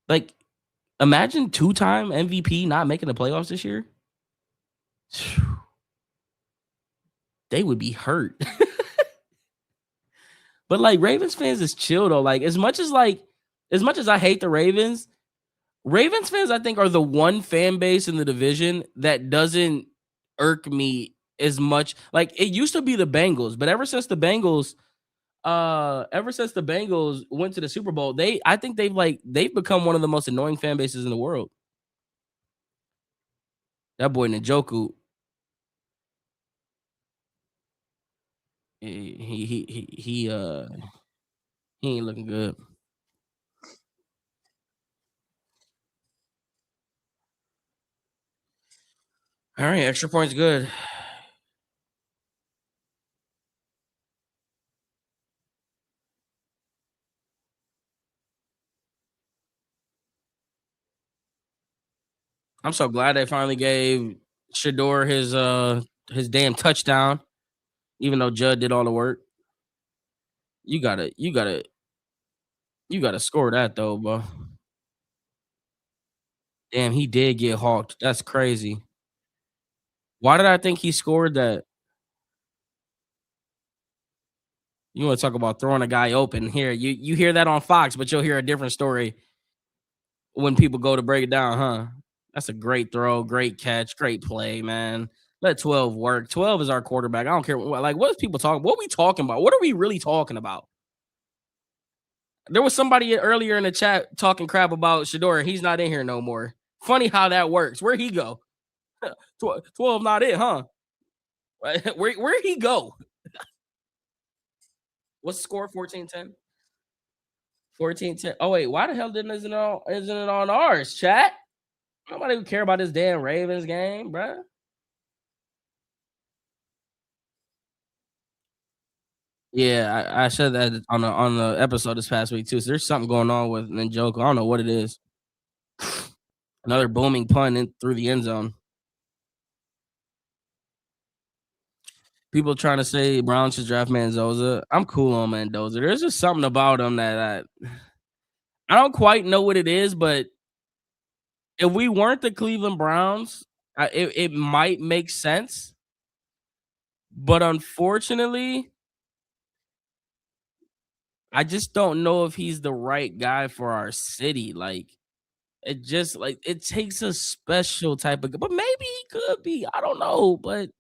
Like imagine two-time MVP not making the playoffs this year. They would be hurt. But like Ravens fans is chill though. Like as much as I hate the Ravens, Ravens fans I think are the one fan base in the division that doesn't irk me as much. Like it used to be the Bengals, but ever since the Bengals went to the Super Bowl, I think they've become one of the most annoying fan bases in the world. That boy Njoku, he ain't looking good. All right, extra points good. I'm so glad they finally gave Shedeur his damn touchdown, even though Judd did all the work. You gotta you gotta you gotta score that though, bro. Damn, he did get hawked. That's crazy. Why did I think he scored that? You want to talk about throwing a guy open here? You hear that on Fox, but you'll hear a different story when people go to break it down, huh? That's a great throw, great catch, great play, man. Let 12 work. 12 is our quarterback. I don't care. Like, what is people talking? What are we talking about? What are we really talking about? There was somebody earlier in the chat talking crap about Shedeur. He's not in here no more. Funny how that works. Where'd he go? 12 not it, huh? Where'd he go? What's the score? 14-10? 14-10. Oh, wait. Why the hell isn't it on ours, chat? Nobody would care about this damn Ravens game, bruh. Yeah, I said that on the episode this past week too. So there's something going on with Njoku. I don't know what it is. Another booming pun in through the end zone. People trying to say Browns should draft Mendoza. I'm cool on Mendoza. There's just something about him that I don't quite know what it is, but if we weren't the Cleveland Browns, it might make sense. But unfortunately, I just don't know if he's the right guy for our city. Like it just like it takes a special type of but maybe he could be. I don't know, but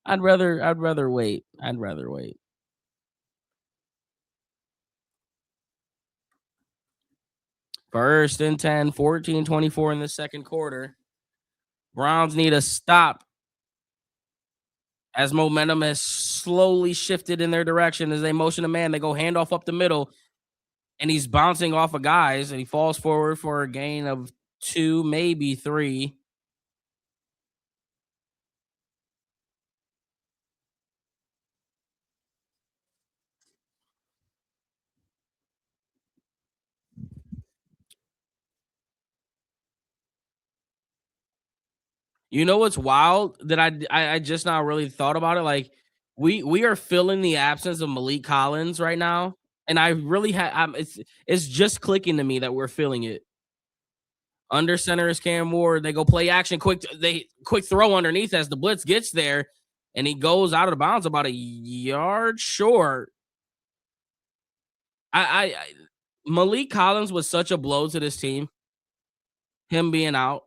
I'd rather wait. I'd rather wait. First and 10, 14-24 in the second quarter. Browns need a stop as momentum has slowly shifted in their direction as they motion a man. They go handoff up the middle, and he's bouncing off of guys, and he falls forward for a gain of two, maybe three. You know what's wild that I just now really thought about it. Like we are filling the absence of Malik Collins right now, and I really it's just clicking to me that we're filling it. Under center is Cam Ward. They go play action, quick throw underneath as the blitz gets there, and he goes out of the bounds about a yard short. I Malik Collins was such a blow to this team. Him being out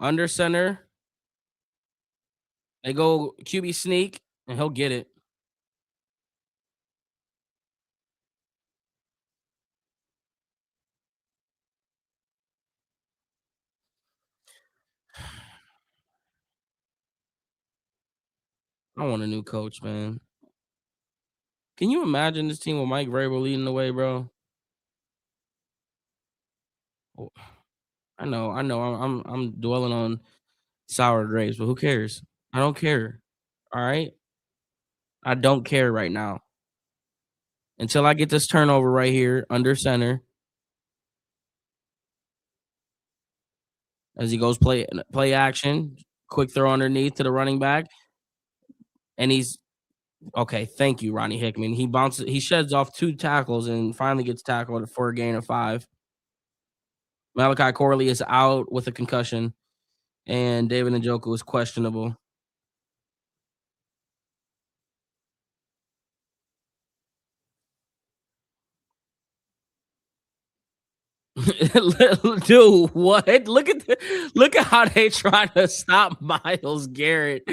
under center, they go QB sneak, and he'll get it. I want a new coach, man. Can you imagine this team with Mike Vrabel leading the way, bro? Oh, I know. I'm dwelling on sour grapes, but who cares? I don't care. All right, I don't care right now until I get this turnover right here under center as he goes play action, quick throw underneath to the running back, and he's okay. Thank you, Ronnie Hickman. He sheds off two tackles and finally gets tackled for a gain of five. Malachi Corley is out with a concussion, and David Njoku is questionable. Dude, what? Look at how they try to stop Myles Garrett.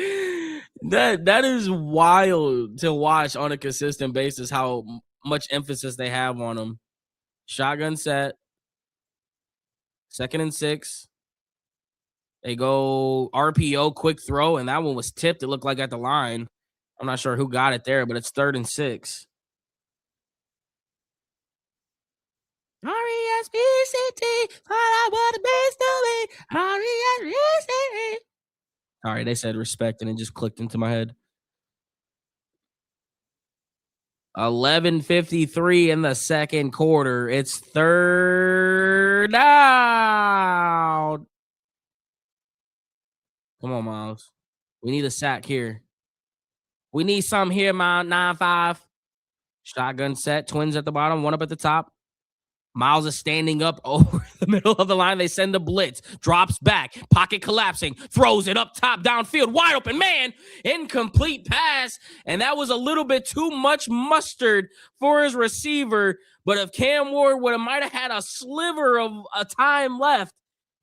That is wild to watch on a consistent basis. How much emphasis they have on him. Shotgun set, second and six. They go RPO, quick throw, and that one was tipped. It looked like at the line. I'm not sure who got it there, but it's third and six. R-E-S-P-C-T, I want the best of me. R-E-S-P-C-T. Sorry, they said respect, and it just clicked into my head. 11:53 in the second quarter. It's third down. Come on, Miles. We need a sack here. We need some here, Miles. 9-5. Shotgun set. Twins at the bottom, one up at the top. Miles is standing up over the middle of the line. They send the blitz, drops back, pocket collapsing, throws it up top, downfield, wide open man, incomplete pass. And that was a little bit too much mustard for his receiver. But if Cam Ward might have had a sliver of a time left,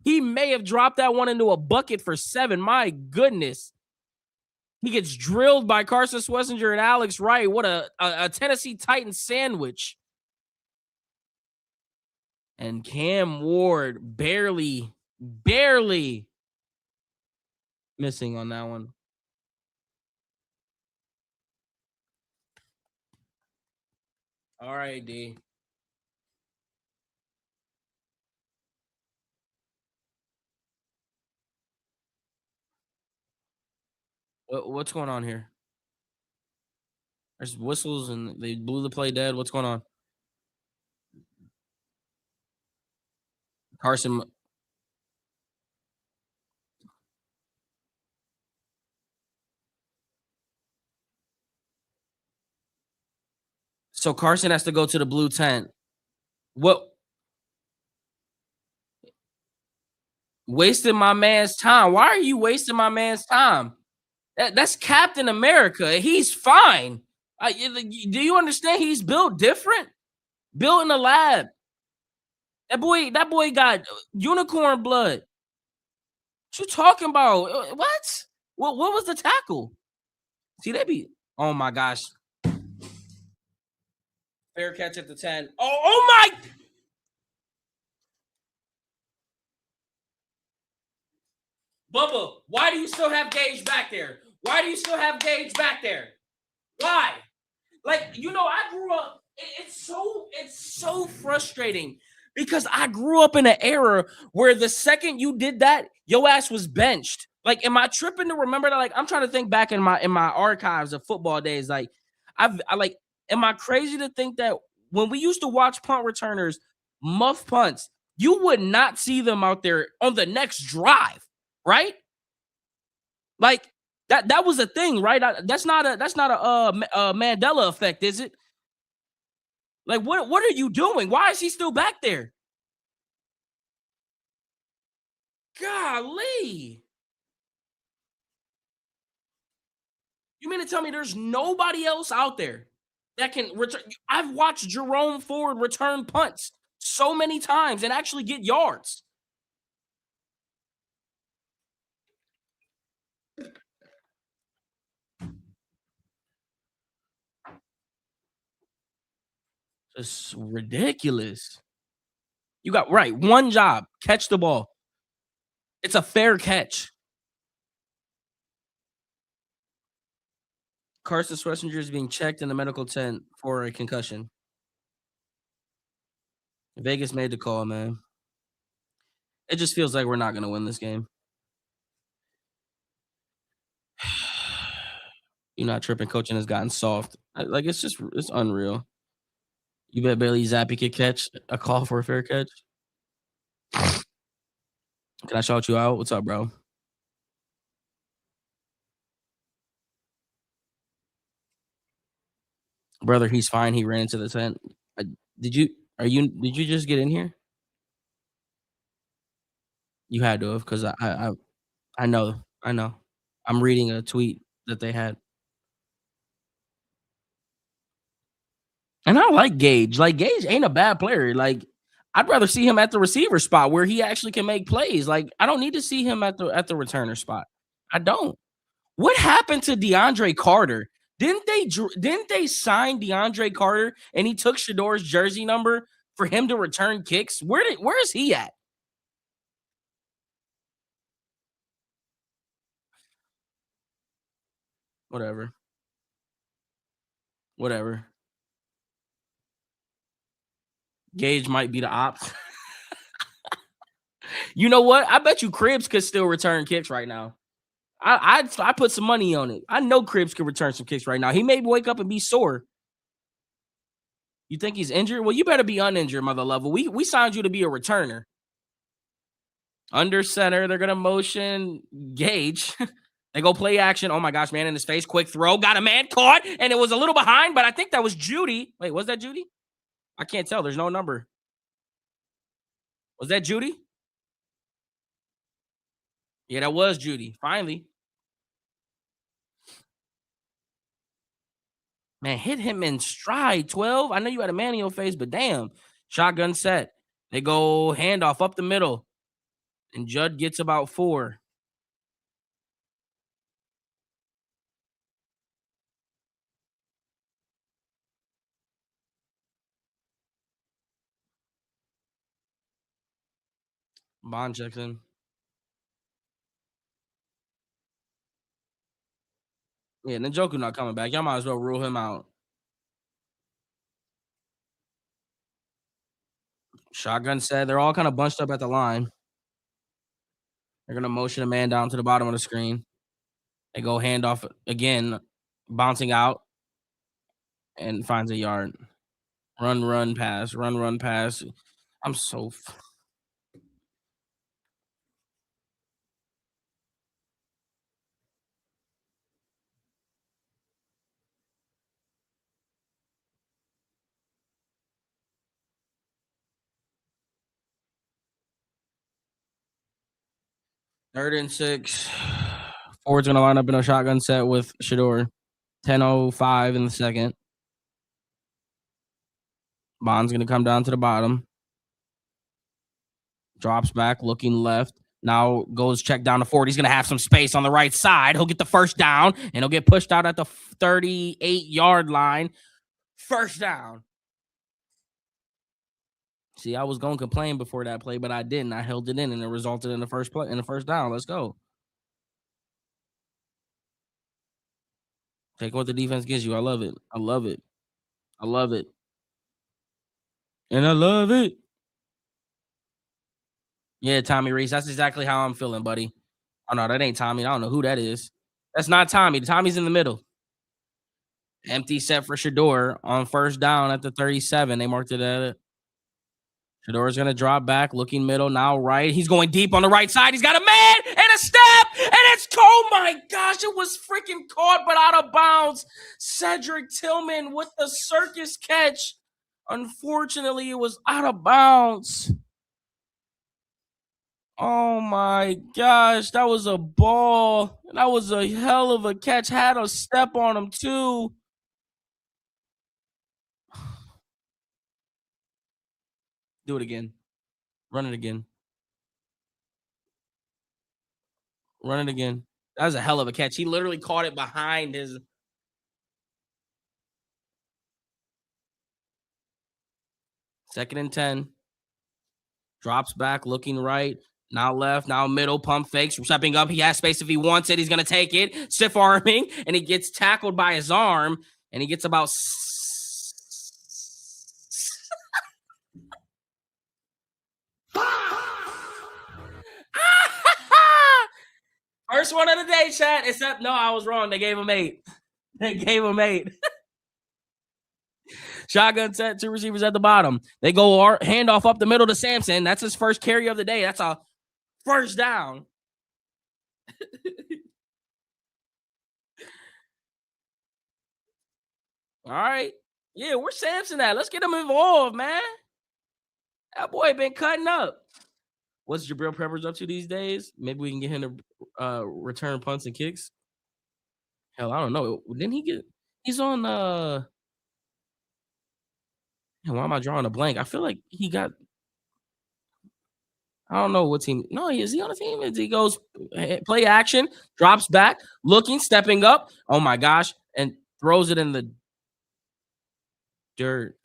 he may have dropped that one into a bucket for 7. My goodness. He gets drilled by Carson Swessinger and Alex Wright. What a Tennessee Titans sandwich. And Cam Ward barely missing on that one. All right, D. What's going on here? There's whistles and they blew the play dead. What's going on? Carson. So Carson has to go to the blue tent. What wasting my man's time? Why are you wasting my man's time? That's Captain America. He's fine. Do you understand? He's built different. Built in the lab. That boy got unicorn blood. What you talking about? What? What was the tackle? See, they be. Oh my gosh. Fair catch at the 10. Oh my. Bubba, why do you still have Gage back there? Why do you still have Gage back there? Why? Like, I grew up. It's so frustrating because I grew up in an era where the second you did that, your ass was benched. Like, am I tripping to remember that? Like, I'm trying to think back in my archives of football days. Like, am I crazy to think that when we used to watch punt returners muff punts, you would not see them out there on the next drive, right? Like that was a thing, right? That's not a Mandela effect, is it? Like what are you doing? Why is he still back there? Golly. You mean to tell me there's nobody else out there that can return? I've watched Jerome Ford return punts so many times and actually get yards. It's ridiculous. You got right, one job, catch the ball. It's a fair catch. Carson Schlesinger is being checked in the medical tent for a concussion. Vegas made the call, man. It just feels like we're not gonna win this game. You're not tripping. Coaching has gotten soft. Like it's unreal. You bet Bailey Zappi could catch a call for a fair catch. Can I shout you out? What's up, bro? Brother, he's fine. He ran into the tent. Uh, did you? Did you just get in here? You had to have because I know. I know. I'm reading a tweet that they had. And I like Gage. Like Gage ain't a bad player. Like I'd rather see him at the receiver spot where he actually can make plays. Like I don't need to see him at the returner spot. I don't. What happened to DeAndre Carter? Didn't they sign DeAndre Carter and he took Shedor's jersey number for him to return kicks? Where is he at? Whatever. Whatever. Gage might be the ops. You know what? I bet you Cribs could still return kicks right now. I put some money on it. I know Cribs could return some kicks right now. He may wake up and be sore. You think he's injured? Well, you better be uninjured, mother level. We signed you to be a returner. Under center, they're gonna motion Gage. They go play action. Oh my gosh, man in his face. Quick throw. Got a man caught, and it was a little behind, but I think that was Judy. Wait, was that Judy? I can't tell. There's no number. Was that Judy? Yeah, that was Judy. Finally. Man, hit him in stride. 12. I know you had a man in your face, but damn. Shotgun set. They go handoff up the middle. And Judd gets about 4. Bond checks in. Yeah, Njoku not coming back. Y'all might as well rule him out. Shotgun said they're all kind of bunched up at the line. They're gonna motion a man down to the bottom of the screen. They go handoff again, bouncing out and finds a yard. Run, run, pass. Run, run, pass. I'm so. 3rd and 6. Ford's gonna line up in a shotgun set with Shedeur. 10:05 in the second. Bond's gonna come down to the bottom. Drops back, looking left. Now goes check down to Ford. He's gonna have some space on the right side. He'll get the first down, and he'll get pushed out at the 38-yard line. First down. See, I was gonna complain before that play, but I didn't. I held it in, and it resulted in the first play in the first down. Let's go. Take what the defense gives you. I love it. I love it. I love it. And I love it. Yeah, Tommy Reese. That's exactly how I'm feeling, buddy. Oh no, that ain't Tommy. I don't know who that is. That's not Tommy. Tommy's in the middle. Empty set for Shedeur on first down at the 37. They marked it at it. Shedeur's gonna drop back, looking middle, now right. He's going deep on the right side. He's got a man and a step, and it's oh my gosh, it was freaking caught, but out of bounds. Cedric Tillman with the circus catch. Unfortunately, it was out of bounds. Oh my gosh, that was a ball. That was a hell of a catch. Had a step on him too. Do it again. Run it again. Run it again. That was a hell of a catch. He literally caught it behind his. 2nd and 10. Drops back, looking right. Now left, now middle, pump fakes, stepping up. He has space if he wants it. He's going to take it. Stiff arming, and he gets tackled by his arm, and he gets about. First one of the day, chat. Except, no, I was wrong. They gave him 8. They gave him 8. Shotgun set, 2 receivers at the bottom. They go handoff up the middle to Sampson. That's his first carry of the day. That's a first down. All right. Yeah, where's Sampson at? Let's get him involved, man. That boy been cutting up. What's Jabril Peppers up to these days? Maybe we can get him to return punts and kicks. Hell, I don't know. Didn't he get? He's on. Why am I drawing a blank? I feel like he got. I don't know what team. No, is he on the team? He goes play action, drops back, looking, stepping up. Oh my gosh, and throws it in the dirt.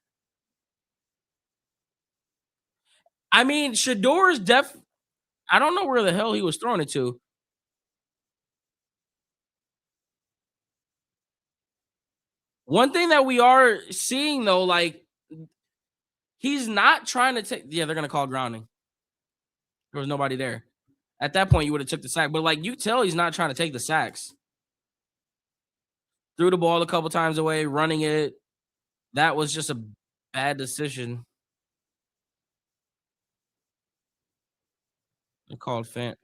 I mean, Shedeur's I don't know where the hell he was throwing it to. One thing that we are seeing though, like he's not trying to take. Yeah, they're gonna call grounding. There was nobody there. At that point, you would have took the sack, but like you tell, he's not trying to take the sacks. Threw the ball a couple times away, running it. That was just a bad decision. They called fan.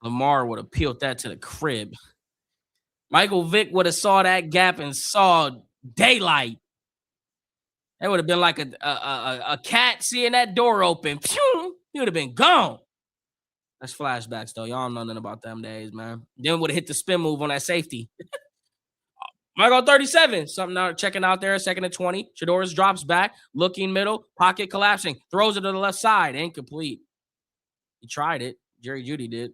Lamar would have peeled that to the crib. Michael Vick would have saw that gap and saw daylight. That would have been like a cat seeing that door open. Pew! He would have been gone. That's flashbacks though. Y'all know nothing about them days, man. Then would have hit the spin move on that safety. Michael 37. Something out checking out there. 2nd and 20. Shedeur drops back, looking middle, pocket collapsing, throws it to the left side. Incomplete. He tried it. Jerry Jeudy did.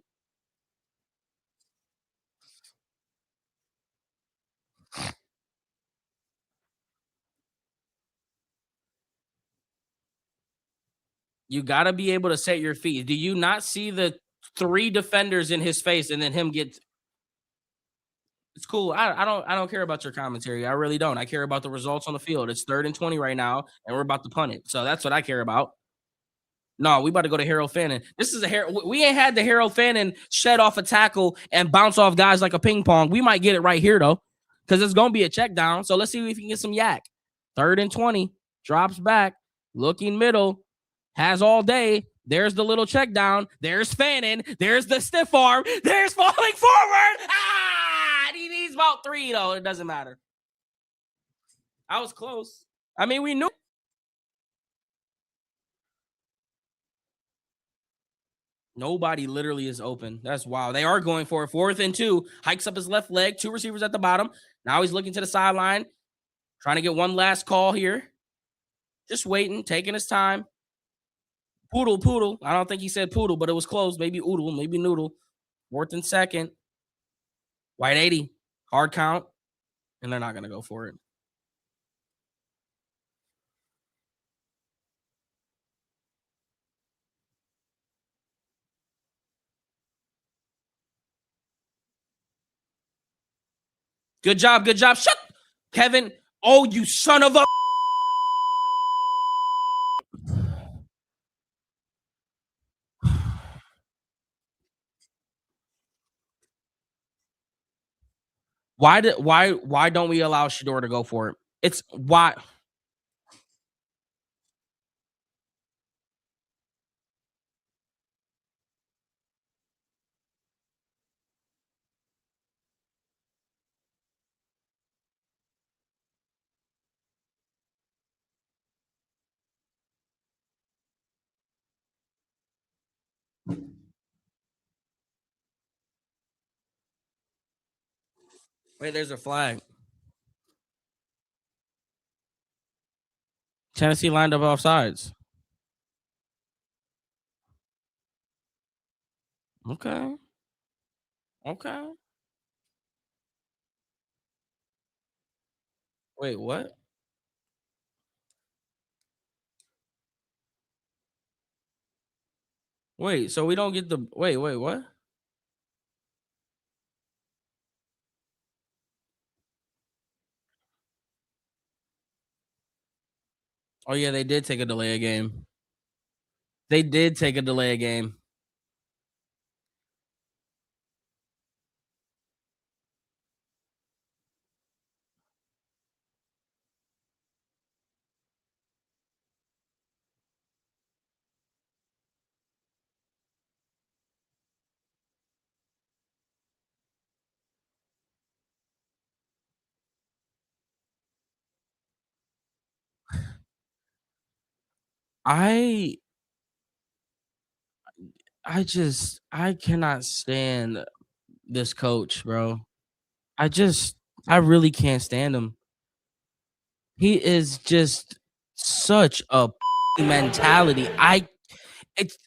You got to be able to set your feet. Do you not see the 3 defenders in his face and then him get? It's cool. I don't care about your commentary. I really don't. I care about the results on the field. It's 3rd and 20 right now, and we're about to punt it. So that's what I care about. No, we about to go to Harold Fannin. This is we ain't had the Harold Fannin shed off a tackle and bounce off guys like a ping pong. We might get it right here though, because it's gonna be a check down. So let's see if we can get some yak. 3rd and 20. Drops back, looking middle, has all day. There's the little check down. There's Fannin. There's the stiff arm. There's falling forward. He needs about 3 though. It doesn't matter. I was close. I mean, we knew. Nobody literally is open. That's wild. They are going for it. 4th and 2. Hikes up his left leg. 2 receivers at the bottom. Now he's looking to the sideline, trying to get one last call here. Just waiting, taking his time. Poodle. I don't think he said poodle, but it was close. Maybe oodle, maybe noodle. 4th and 2nd. White 80. Hard count. And they're not going to go for it. Good job. Shut, Kevin. Oh, you son of a. Why don't we allow Shedeur to go for it? It's why. Wait, there's a flag. Tennessee lined up off sides. Okay. Wait, what? Wait, so we don't get the wait, what? Oh yeah, they did take a delay a game. They did take a delay a game. I I cannot stand this coach, bro. I really can't stand him. He is just such a mentality. It's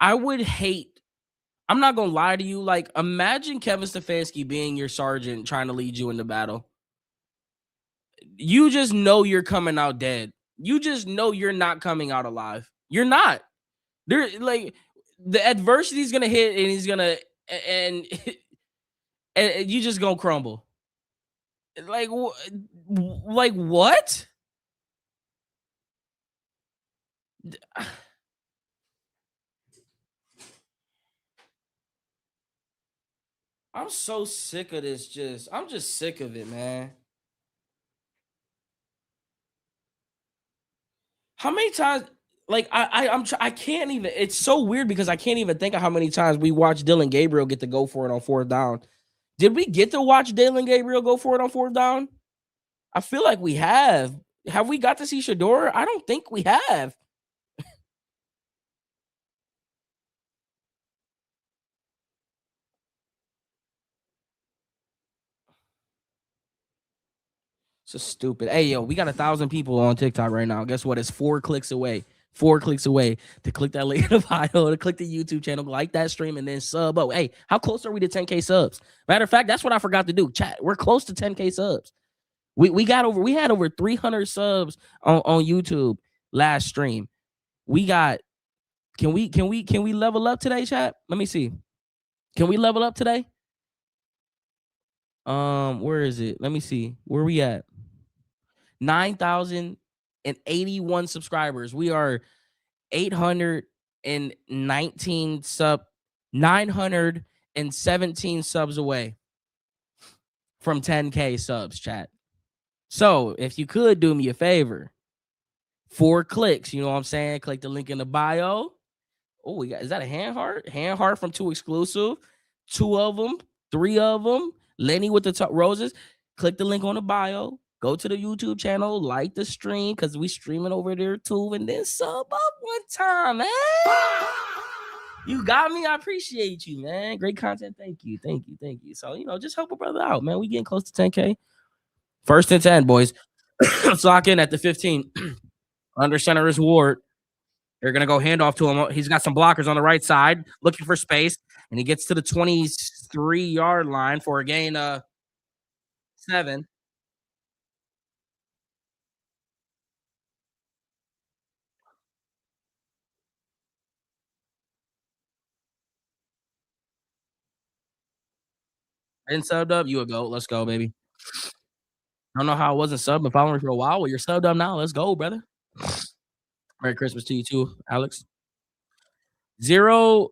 I would hate. I'm not gonna lie to you. Like, imagine Kevin Stefanski being your sergeant trying to lead you into battle. You just know you're coming out dead. You just know you're not coming out alive. You're not. There, like, the adversity is gonna hit, and he's gonna and and you just gonna crumble. Like, like what? I'm so sick of this. I'm just sick of it, man. How many times? Like I can't even. It's so weird because I can't even think of how many times we watched Dylan Gabriel get to go for it on 4th down. Did we get to watch Dylan Gabriel go for it on 4th down? I feel like we have. Have we got to see Shedeur? I don't think we have. So stupid. Hey, yo, we got 1,000 people on TikTok right now. Guess what? It's 4 clicks away. 4 clicks away to click that link in the bio, to click the YouTube channel, like that stream, and then sub. Oh, hey, how close are we to 10K subs? Matter of fact, that's what I forgot to do. Chat, we're close to 10K subs. We had over 300 subs on YouTube last stream. We got. Can we level up today, chat? Let me see. Can we level up today? Where is it? Let me see. Where we at? 9,081 subscribers. We are 917 subs away from 10K subs, chat. So if you could do me a favor, 4 clicks, you know what I'm saying? Click the link in the bio. Oh, we got, is that a hand heart? Hand heart from 2 exclusive. 2 of them, 3 of them. Lenny with the roses. Click the link on the bio. go to the YouTube channel, like the stream because we streaming over there too, and then sub up one time, man. You got me. I appreciate you, man. Great content. Thank you. Thank you. Thank you. So, just help a brother out, man. We getting close to 10K. First and 10, boys. Let's lock in at the 15. Under center is Ward. They're going to go handoff to him. He's got some blockers on the right side, looking for space, and he gets to the 23-yard line for a gain of 7. And subbed up, you a go. Let's go, baby. I don't know how I wasn't subbed, but following me for a while. Well, you're subbed up now. Let's go, brother. Merry Christmas to you too, Alex. 0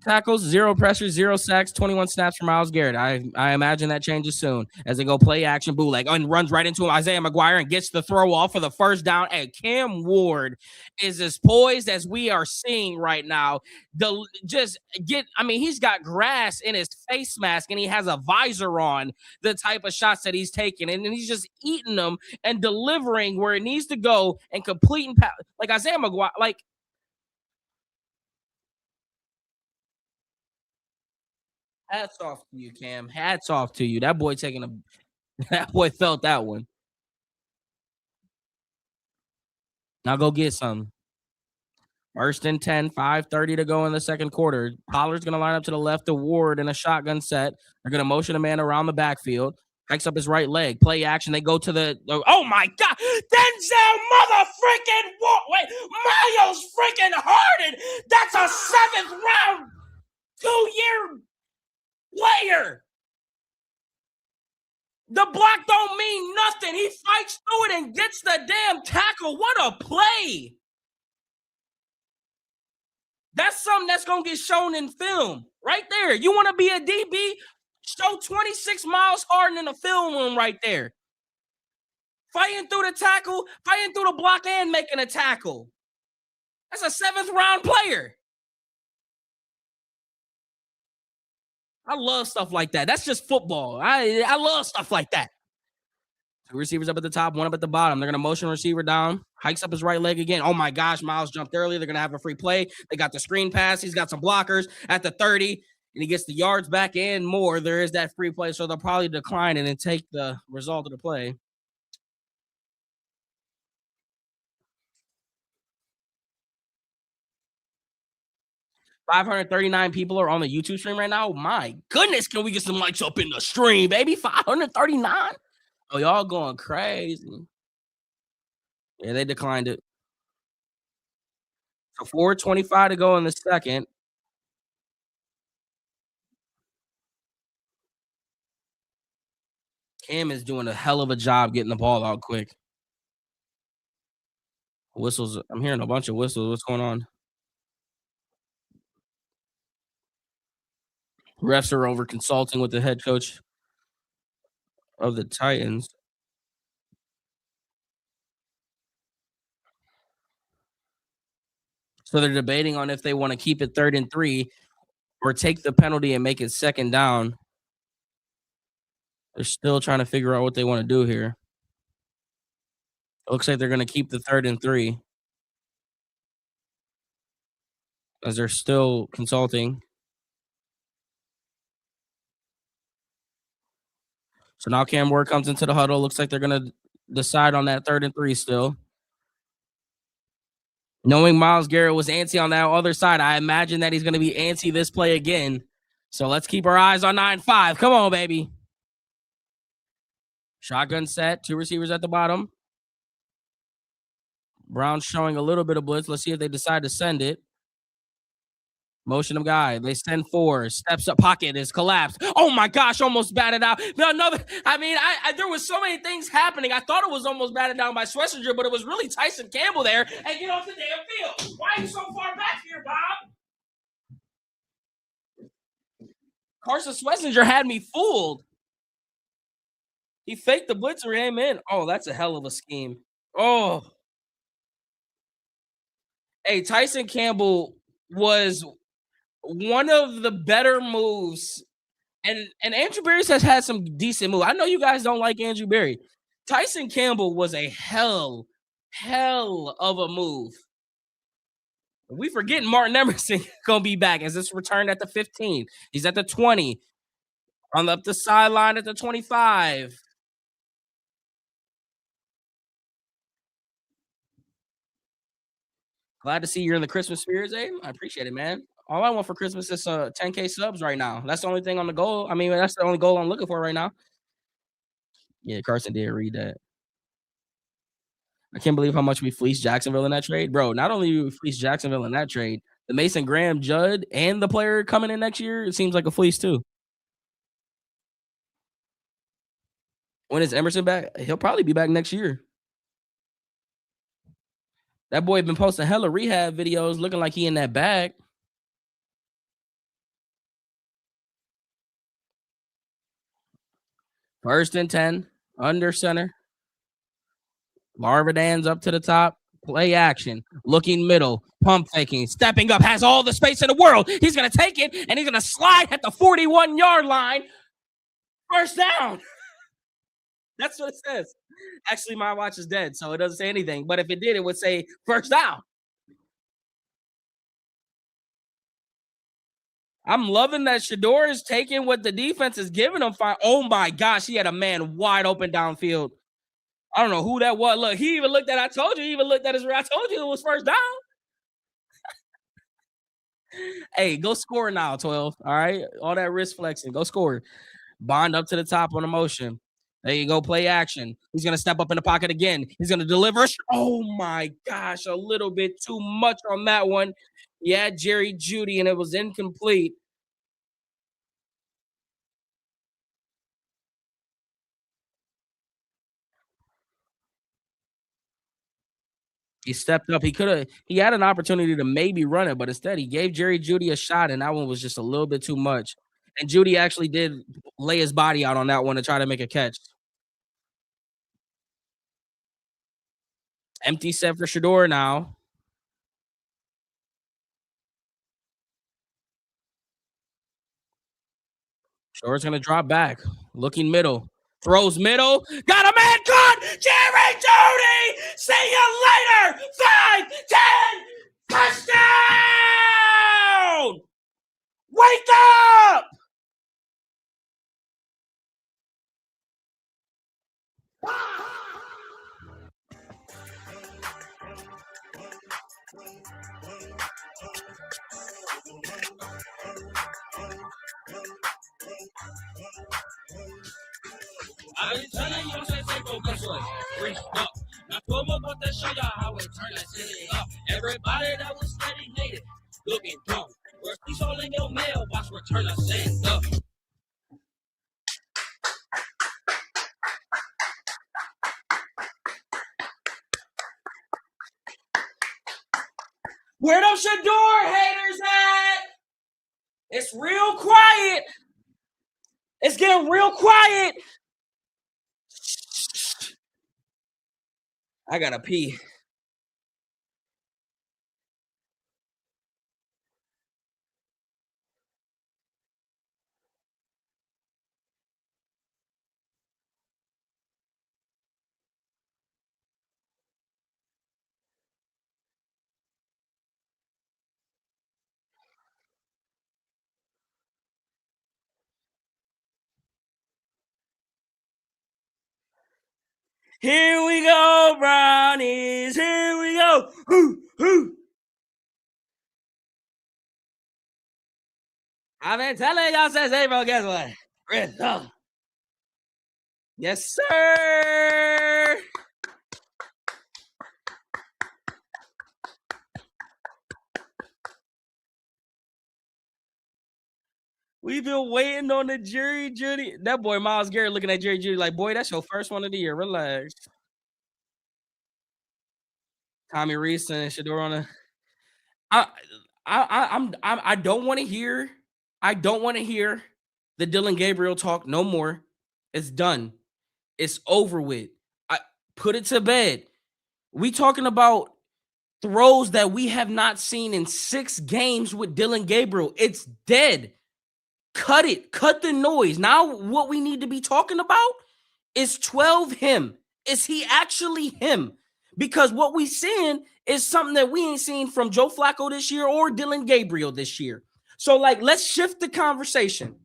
tackles, 0 pressures, 0 sacks, 21 snaps for Myles Garrett. I imagine that changes soon as they go play action bootleg and runs right into him, Isaiah McGuire, and gets the throw off for the first down. And Cam Ward is as poised as we are seeing right now. He's got grass in his face mask and he has a visor on, the type of shots that he's taking, and then he's just eating them and delivering where it needs to go and completing like Isaiah McGuire, like. Hats off to you, Cam. Hats off to you. That boy that boy felt that one. Now go get some. First and 10, 5:30 to go in the second quarter. Pollard's going to line up to the left of Ward in a shotgun set. They're going to motion a man around the backfield. Hikes up his right leg. Play action. They go to oh my God. Denzel mother freaking Ward. Wait, Myles freaking Harden. That's a 7th round 2-year player. The block don't mean nothing. He fights through it and gets the damn tackle. What a play. That's something that's going to get shown in film right there. You want to be a DB? Show 26 Myles Harden in the film room right there. Fighting through the tackle, fighting through the block and making a tackle. That's a 7th round player. I love stuff like that. That's just football. I love stuff like that. 2 receivers up at the top, 1 up at the bottom. They're going to motion receiver down. Hikes up his right leg again. Oh, my gosh. Myles jumped early. They're going to have a free play. They got the screen pass. He's got some blockers at the 30, and he gets the yards back and more. There is that free play, so they'll probably decline it and take the result of the play. $539 people are on the YouTube stream right now. My goodness, can we get some likes up in the stream, baby? 539? Oh, y'all going crazy. Yeah, they declined it. So 4:25 to go in the second. Cam is doing a hell of a job getting the ball out quick. Whistles. I'm hearing a bunch of whistles. What's going on? Refs are over consulting with the head coach of the Titans. So they're debating on if they want to keep it 3rd and 3 or take the penalty and make it 2nd down. They're still trying to figure out what they want to do here. It looks like they're going to keep the 3rd and 3 as they're still consulting. So now Cam Ward comes into the huddle. Looks like they're going to decide on that 3rd and 3 still. Knowing Myles Garrett was antsy on that other side, I imagine that he's going to be antsy this play again. So let's keep our eyes on 9-5. Come on, baby. Shotgun set. 2 receivers at the bottom. Brown's showing a little bit of blitz. Let's see if they decide to send it. Motion of guy. They send 4. Steps up. Pocket is collapsed. Oh my gosh! Almost batted out. There was so many things happening. I thought it was almost batted down by Schlesinger, but it was really Tyson Campbell there. And get off the damn field. Why are you so far back here, Bob? Carson Schlesinger had me fooled. He faked the blitzer, aim in. Oh, that's a hell of a scheme. Oh. Hey, Tyson Campbell was one of the better moves. And Andrew Berry has had some decent moves. I know you guys don't like Andrew Berry. Tyson Campbell was a hell of a move. We forgetting Martin Emerson gonna be back as this returned at the 15. He's at the 20. On the up the sideline at the 25. Glad to see you're in the Christmas spirits, Abe. I appreciate it, man. All I want for Christmas is 10K subs right now. That's the only thing on the goal. I mean, that's the only goal I'm looking for right now. Yeah, Carson did read that. I can't believe how much we fleeced Jacksonville in that trade. Bro, not only we fleeced Jacksonville in that trade, the Mason Graham, Judd, and the player coming in next year, it seems like a fleece too. When is Emerson back? He'll probably be back next year. That boy been posting hella rehab videos looking like he in that bag. First and 10, under center. Marvadan's up to the top. Play action. Looking middle. Pump faking. Stepping up. Has all the space in the world. He's going to take it, and he's going to slide at the 41-yard line. First down. That's what it says. Actually, my watch is dead, so it doesn't say anything. But if it did, it would say first down. I'm loving that Shedeur is taking what the defense is giving him. Oh, my gosh. He had a man wide open downfield. I don't know who that was. Look, he even looked at, I told you, he even looked at his, I told you it was first down. Hey, go score now, 12. All right. All that wrist flexing. Go score. Bond up to the top on a motion. There you go. Play action. He's going to step up in the pocket again. He's going to deliver. Oh, my gosh. A little bit too much on that one. Yeah, Jerry Jeudy, and it was incomplete. He stepped up. He had an opportunity to maybe run it, but instead he gave Jerry Jeudy a shot, and that one was just a little bit too much. And Jeudy actually did lay his body out on that one to try to make a catch. Empty set for Shedeur now. Shedeur's going to drop back. Looking middle. Throws middle. Got a man caught. Jerry Jeudy. See you later. 5, 10. Touchdown. Wake up. I been telling y'all since April, guess what? Fresh up. Now 12 more about to show y'all how it turn that city up. Everybody that was steady made it. Looking dumb. Where's these all in your mailbox? Return a send up. Where those Shedeur haters at? It's real quiet. It's getting real quiet. I gotta pee. Here we go, brownies. Here we go. Hoo, hoo. I've been telling y'all since April, guess what? Red up. Yes, sir. We've been waiting on the Jerry Jeudy. That boy Myles Garrett looking at Jerry Jeudy like, boy, that's your first one of the year. Relax. Tommy Reese and Shedeur on the. I don't want to hear. I don't want to hear the Dylan Gabriel talk no more. It's done. It's over with. I put it to bed. We talking about throws that we have not seen in 6 games with Dylan Gabriel. It's dead. Cut it. Cut the noise. Now what we need to be talking about is 12 him Is he actually him? Because what we seeing is something that we ain't seen from Joe Flacco this year or Dylan Gabriel this year. So, like, let's shift the conversation.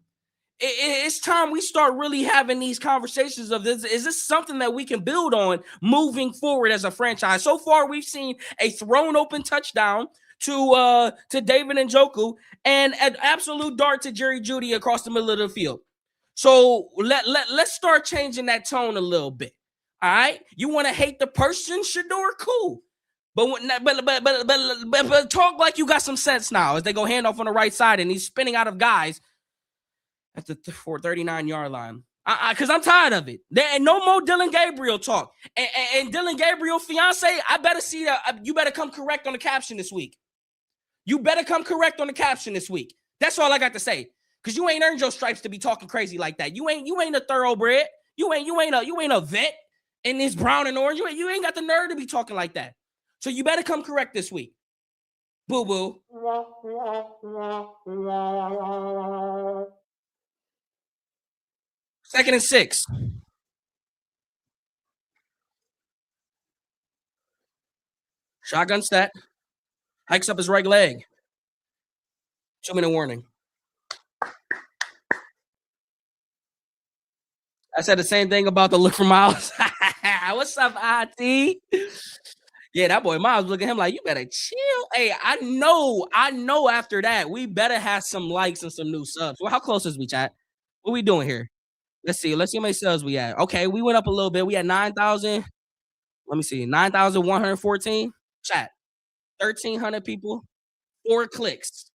It's time we start really having these conversations of this. Is this something that we can build on moving forward as a franchise? So far, we've seen a thrown open touchdown to David Njoku and an absolute dart to Jerry Jeudy across the middle of the field. So let's start changing that tone a little bit. All right, you want to hate the person, Shedeur? Cool. But talk like you got some sense now as they go handoff on the right side and he's spinning out of guys at the 39-yard line. Because I'm tired of it. There ain't no more Dylan Gabriel talk. And Dylan Gabriel, fiance, I better see that. You better come correct on the caption this week. You better come correct on the caption this week. That's all I got to say. Because you ain't earned your stripes to be talking crazy like that. You ain't a thoroughbred. You ain't a vet in this brown and orange. You ain't got the nerve to be talking like that. So you better come correct this week. Boo boo. Second and 6. Shotgun stat. Hikes up his right leg. 2-minute warning. I said the same thing about the look from Myles. What's up, IT? Yeah, that boy Myles looking at him like, you better chill. Hey, I know after that, we better have some likes and some new subs. Well, how close is we, chat? What we doing here? Let's see how many subs we had. Okay, we went up a little bit. We had 9,000. Let me see, 9,114. Chat, 1,300 people, 4 clicks.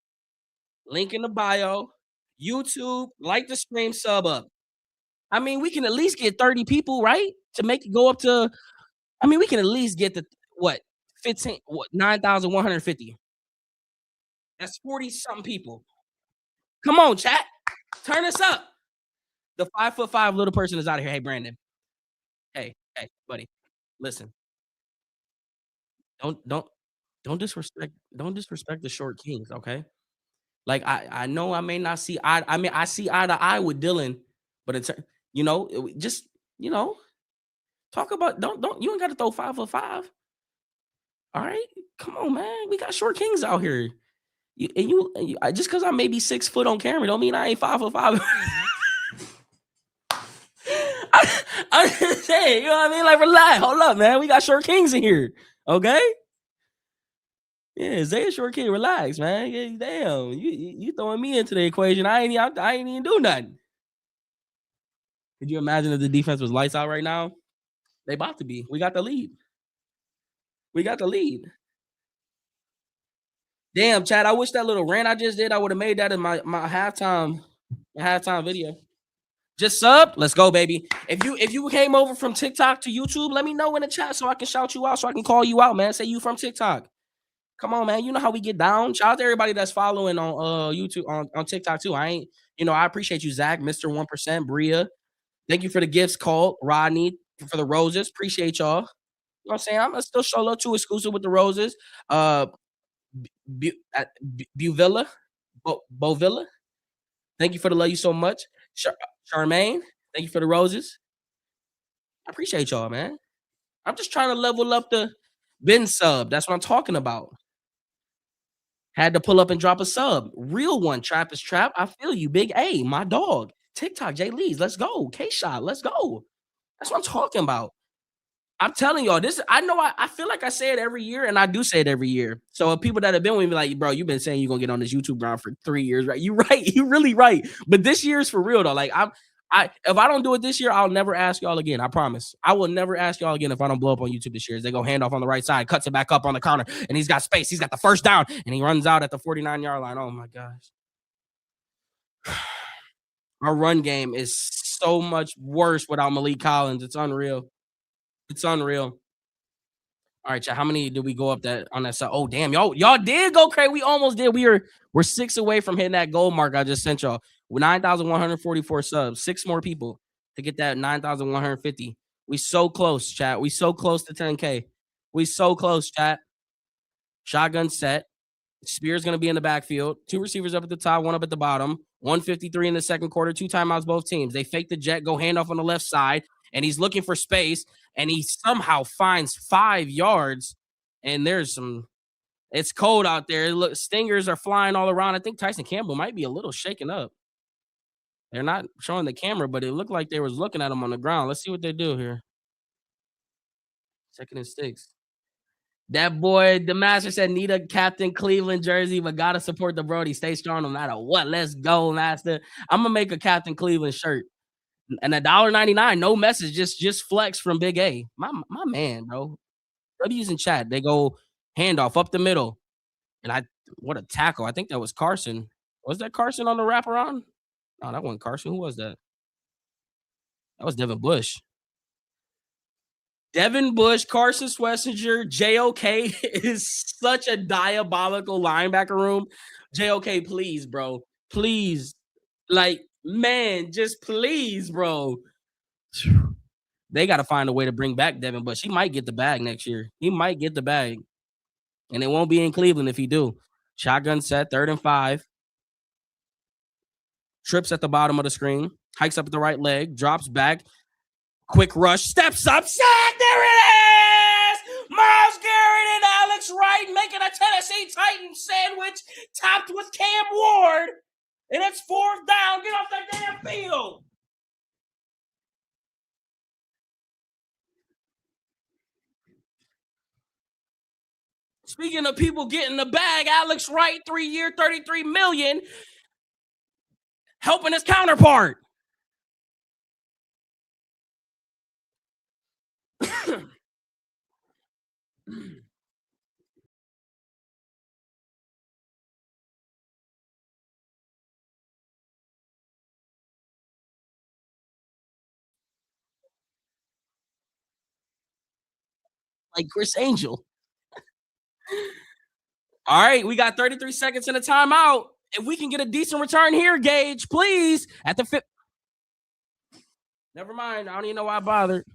Link in the bio. YouTube, like the stream, sub up. I mean, we can at least get 30 people, right? To make it go up to, I mean, we can at least get the, 9,150. That's 40-something people. Come on, chat. Turn us up. The 5'5" little person is out of here. Hey, Brandon. Hey, buddy. Listen. Don't disrespect the short kings, okay? Like I know I may not see I see eye to eye with Dylan, but it's just talk about don't you ain't got to throw 5 for 5. All right, come on, man. We got short kings out here. Just because I may be 6 foot on camera don't mean I ain't 5 for 5. I'm just saying, you know what I mean? Like, relax. Hold up, man. We got short kings in here. Okay. Yeah, Zay a short king. Relax, man. Yeah, damn, you throwing me into the equation. I ain't even do nothing. Could you imagine if the defense was lights out right now? They about to be. We got the lead. Damn, Chad. I wish that little rant I just did, I would have made that in my halftime video. Just sub. Let's go, baby. If you came over from TikTok to YouTube, let me know in the chat so I can shout you out, so I can call you out, man. Say you from TikTok. Come on, man. You know how we get down. Shout out to everybody that's following on YouTube, on TikTok too. I appreciate you, Zach, Mr. 1%, Bria. Thank you for the gifts, Colt, Rodney, for the roses. Appreciate y'all. You know what I'm saying? I'm gonna still show love to exclusive with the roses. Buvilla, Bovilla. Thank you for the love you so much. Charmaine, thank you for the roses. I appreciate y'all, man. I'm just trying to level up the Ben sub. That's what I'm talking about. Had to pull up and drop a sub. Real one. Trap is trap. I feel you. Big A, my dog. TikTok, Jay Lees. Let's go. K-Shot. Let's go. That's what I'm talking about. I'm telling y'all, this. I know I feel like I say it every year, and I do say it every year. So people that have been with me, like, bro, you've been saying you're gonna get on this YouTube ground for 3 years, right? You right. You really right. But this year is for real though. Like if I don't do it this year, I'll never ask y'all again. I promise. I will never ask y'all again if I don't blow up on YouTube this year. As they go handoff on the right side, cuts it back up on the counter, and he's got space. He's got the first down, and he runs out at the 49-yard line. Oh my gosh. Our run game is so much worse without Malik Collins. It's unreal. It's unreal. All right, chat. How many did we go up that on that side? Oh, damn, y'all did go crazy. We almost did. We're 6 away from hitting that goal mark I just sent y'all. 9,144 subs. 6 more people to get that 9,150. We so close, chat. We so close to 10K. We so close, chat. Shotgun set. Spear's going to be in the backfield. 2 receivers up at the top, 1 up at the bottom. 153 in the second quarter. 2 timeouts, both teams. They fake the jet, go handoff on the left side, and he's looking for space. and he somehow finds 5 yards. And there's some. It's cold out there. Look, stingers are flying all around. I think Tyson Campbell might be a little shaken up. They're not showing the camera, but it looked like they was looking at him on the ground. Let's see what they do here. 2nd and 6. That boy, the master said, need a Captain Cleveland jersey, but gotta support the Brody. Stay strong no matter what. Let's go, master. I'm gonna make a Captain Cleveland shirt. And $1.99, no message, just flex from Big A. My man, bro. W's in chat. They go handoff up the middle. And what a tackle. I think that was Carson. Was that Carson on the wraparound? No, that wasn't Carson. Who was that? That was Devin Bush. Devin Bush, Carson Swessinger, JOK is such a diabolical linebacker room. JOK, please, bro. Please. Like, man, just please, bro. They got to find a way to bring back Devin Bush. He might get the bag next year. He might get the bag. And it won't be in Cleveland if he do. Shotgun set, 3rd and 5. Trips at the bottom of the screen. Hikes up at the right leg. Drops back. Quick rush. Steps up. Sack. There it is. Myles Garrett and Alex Wright making a Tennessee Titans sandwich topped with Cam Ward. And it's 4th down. Get off that damn field. Speaking of people getting the bag, Alex Wright, 3-year, $33 million, helping his counterpart. Like Chris Angel. All right, we got 33 seconds in a timeout. If we can get a decent return here, Gage, please. At the 5th. Never mind. I don't even know why I bothered.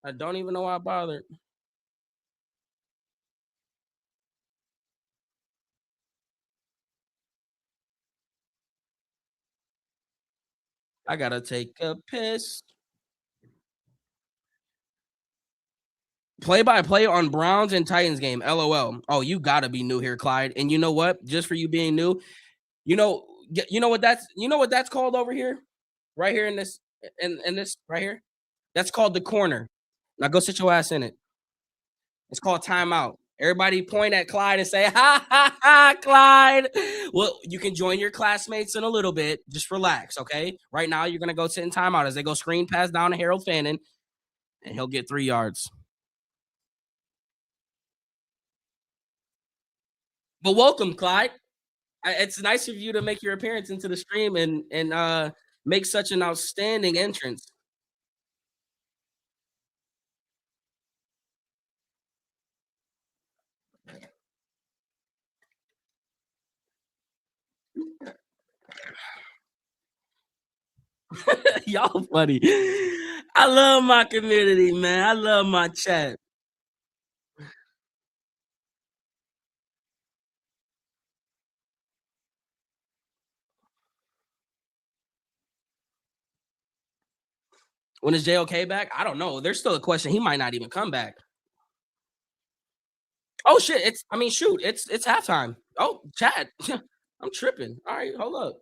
I don't even know why I bothered. I gotta take a piss. Play-by-play on Browns and Titans game. LOL. Oh, you gotta be new here, Clyde. And you know what? Just for you being new, you know what that's called over here, right here in this right here. That's called the corner. Now go sit your ass in it. It's called timeout. Everybody point at Clyde and say, ha, ha, ha, Clyde. Well, you can join your classmates in a little bit. Just relax, okay? Right now, you're going to go sit in timeout as they go screen pass down to Harold Fannin, and he'll get 3 yards. But welcome, Clyde. It's nice of you to make your appearance into the stream and make such an outstanding entrance. Y'all funny. I love my community, man. I love my chat. When is JOK back? I don't know. There's still a question. He might not even come back. Oh shit! Shoot! It's halftime. Oh, chat. I'm tripping. All right, hold up.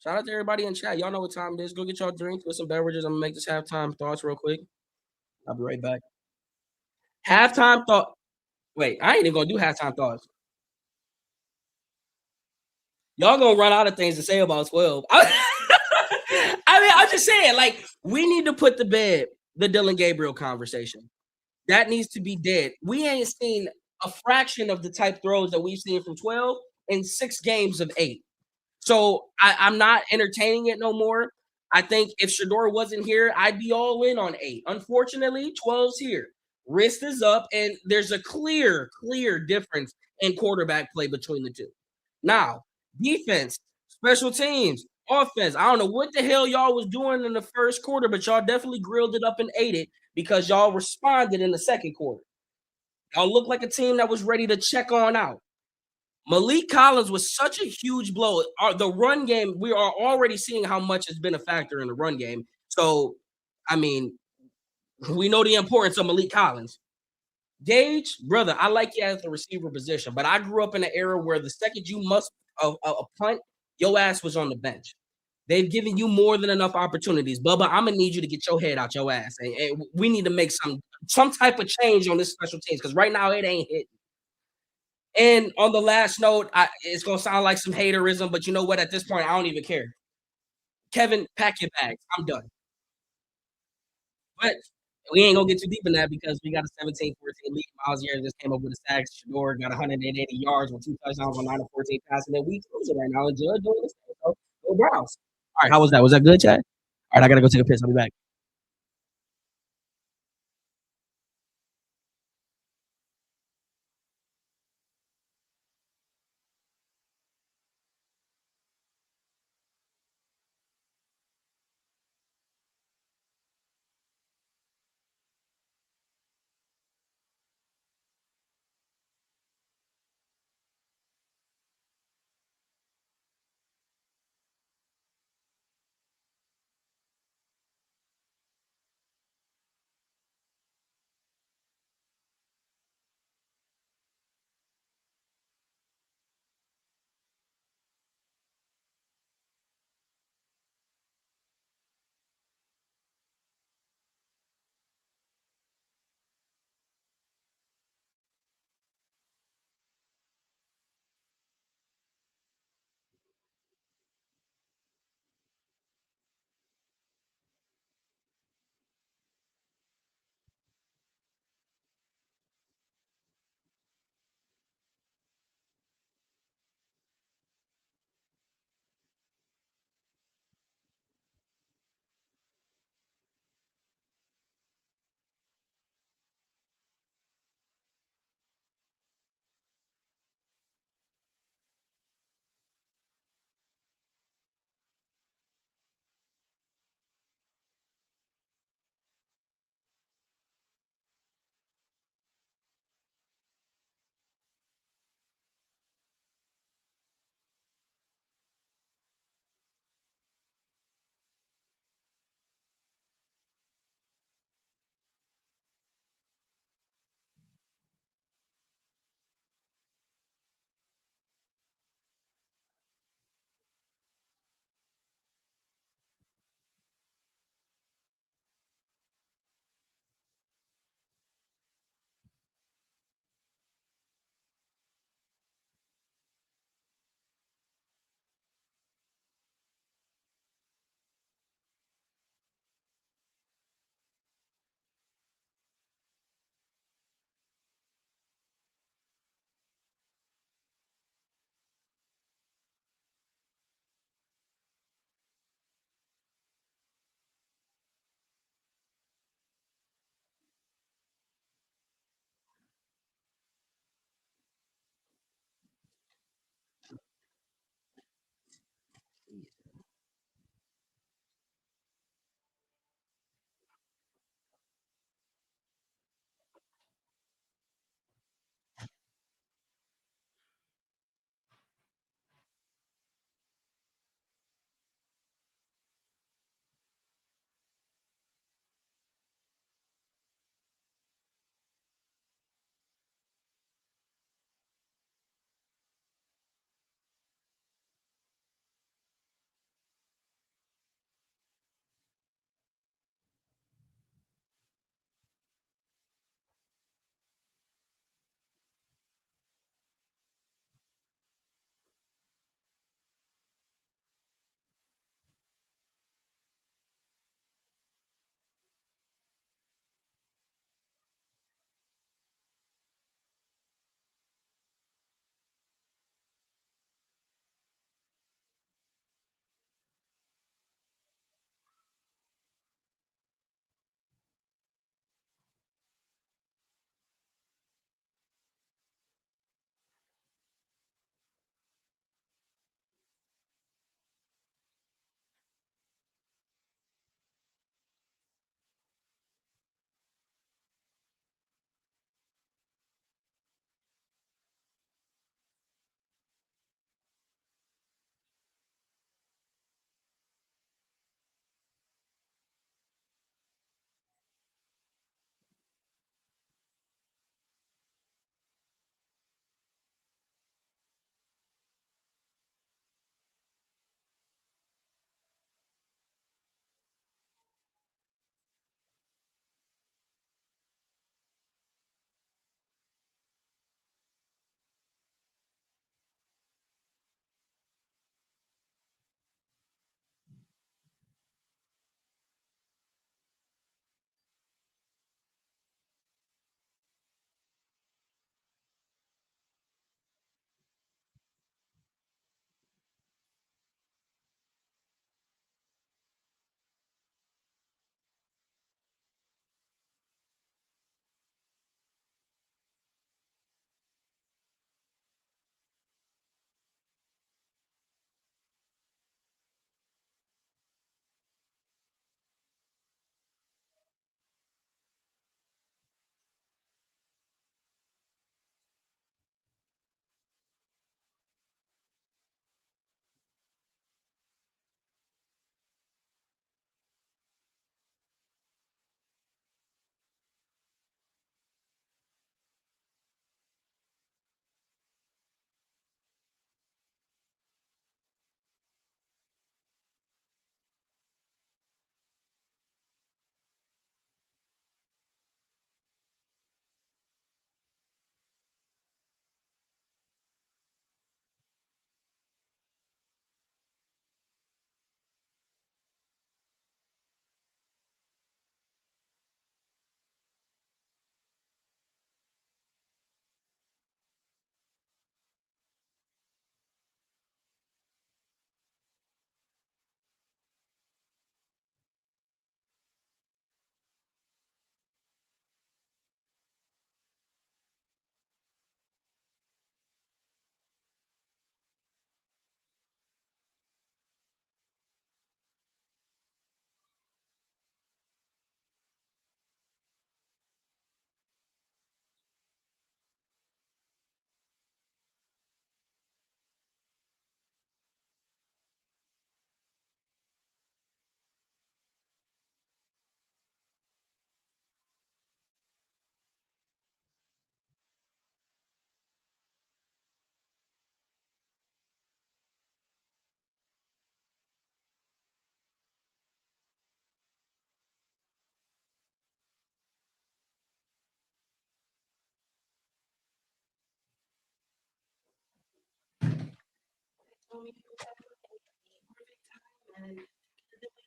Shout out to everybody in chat. Y'all know what time it is. Go get y'all drinks with some beverages. I'm gonna make this halftime thoughts real quick. I'll be right back. Halftime thought. Wait, I ain't even gonna do halftime thoughts. Y'all gonna run out of things to say about 12. I'm just saying, like, we need to put to bed the Dylan Gabriel conversation. That needs to be dead. We ain't seen a fraction of the type throws that we've seen from 12 in 6 games of 8. So I'm not entertaining it no more. I think if Shedeur wasn't here, I'd be all in on 8. Unfortunately, 12's here. Wrist is up, and there's a clear difference in quarterback play between the two. Now, defense, special teams, offense. I don't know what the hell y'all was doing in the first quarter, but y'all definitely grilled it up and ate it because y'all responded in the second quarter. Y'all looked like a team that was ready to check on out. Malik Collins was such a huge blow. The run game, we are already seeing how much has been a factor in the run game. So, I mean, We know the importance of Malik Collins. Gage, brother, I like you as the receiver position, but I grew up in an era where the second you must a punt, your ass was on the bench. They've given you more than enough opportunities. Bubba, I'm gonna need you to get your head out your ass. And we need to make some type of change on this special teams because right now it ain't hit. And on the last note, it's gonna sound like some haterism, but you know what? At this point, I don't even care. Kevin, pack your bags. I'm done. But we ain't gonna get too deep in that because we got a 17-14 lead. Myles Garrett just came up with a sack. Shedeur got 180 yards with 2 touchdowns on 9 of 14 passes. And we closing right now. And Judge doing this thing. So go Browns. All right, how was that? Was that good, Chad? All right, I gotta go take a piss. I'll be back.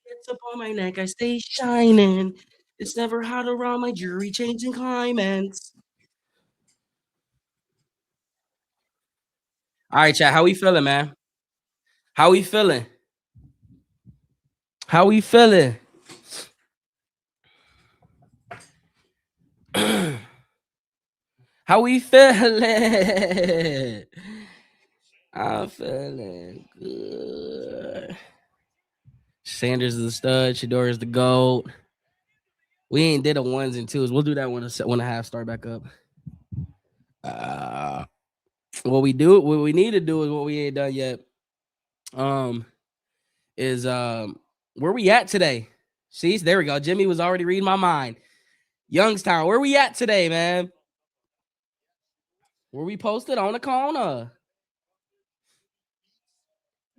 It's up on my neck, I stay shining. It's never hot around my jury changing climates. All right, chat. How we feeling, man? How we feeling? How we feeling? How we feeling? I'm feeling good. Sanders is the stud. Shedeur is the gold. We ain't did a ones and twos. We'll do that when the half start back up. What we need to do is what we ain't done yet. Is where we at today? See, there we go. Jimmy was already reading my mind. Youngstown, where we at today, man? Where we posted on the corner.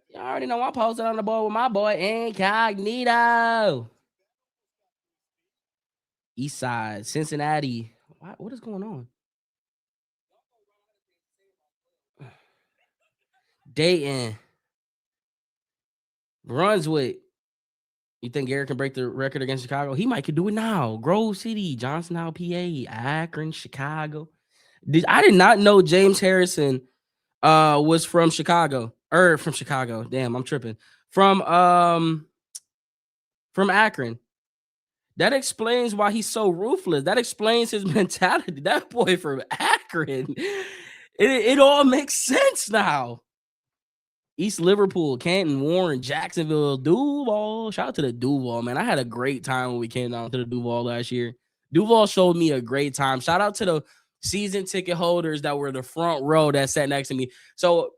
You already know I posted on the board with my boy Incognito. East Side, Cincinnati. What is going on? Dayton, Brunswick. You think Garrett can break the record against Chicago? He might could do it now. Grove City, Johnstown, PA, Akron, Chicago. I did not know James Harrison was from Chicago. From Chicago. Damn, I'm tripping. From Akron. That explains why he's so ruthless. That explains his mentality. That boy from Akron. It all makes sense now. East Liverpool, Canton, Warren, Jacksonville, Duval. Shout out to the Duval, man. I had a great time when we came down to the Duval last year. Duval showed me a great time. Shout out to the season ticket holders that were the front row that sat next to me. So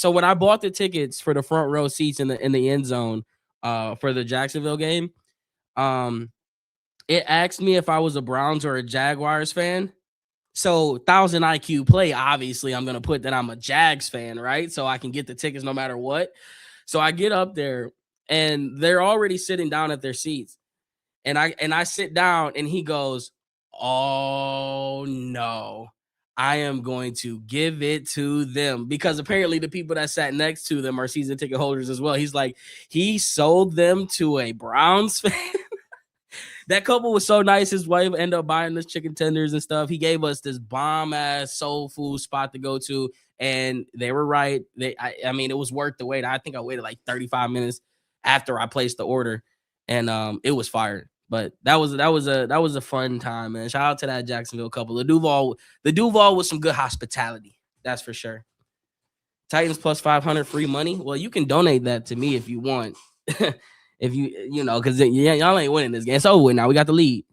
when I bought the tickets for the front row seats in the end zone for the Jacksonville game, it asked me if I was a Browns or a Jaguars fan. So 1,000 IQ play, obviously, I'm gonna put that I'm a Jags fan, right? So I can get the tickets no matter what. So I get up there and they're already sitting down at their seats. And I sit down and he goes, "Oh no, I am going to give it to them." Because apparently the people that sat next to them are season ticket holders as well. He's like, he sold them to a Browns fan. That couple was so nice. His wife ended up buying us chicken tenders and stuff. He gave us this bomb ass soul food spot to go to, and they were right. I mean, it was worth the wait. I think I waited like 35 minutes after I placed the order, and it was fired. But that was a fun time, man. Shout out to that Jacksonville couple. The Duval was some good hospitality. That's for sure. Titans plus 500 free money. Well, you can donate that to me if you want. If you know, because y'all ain't winning this game. It's over with now. We got the lead.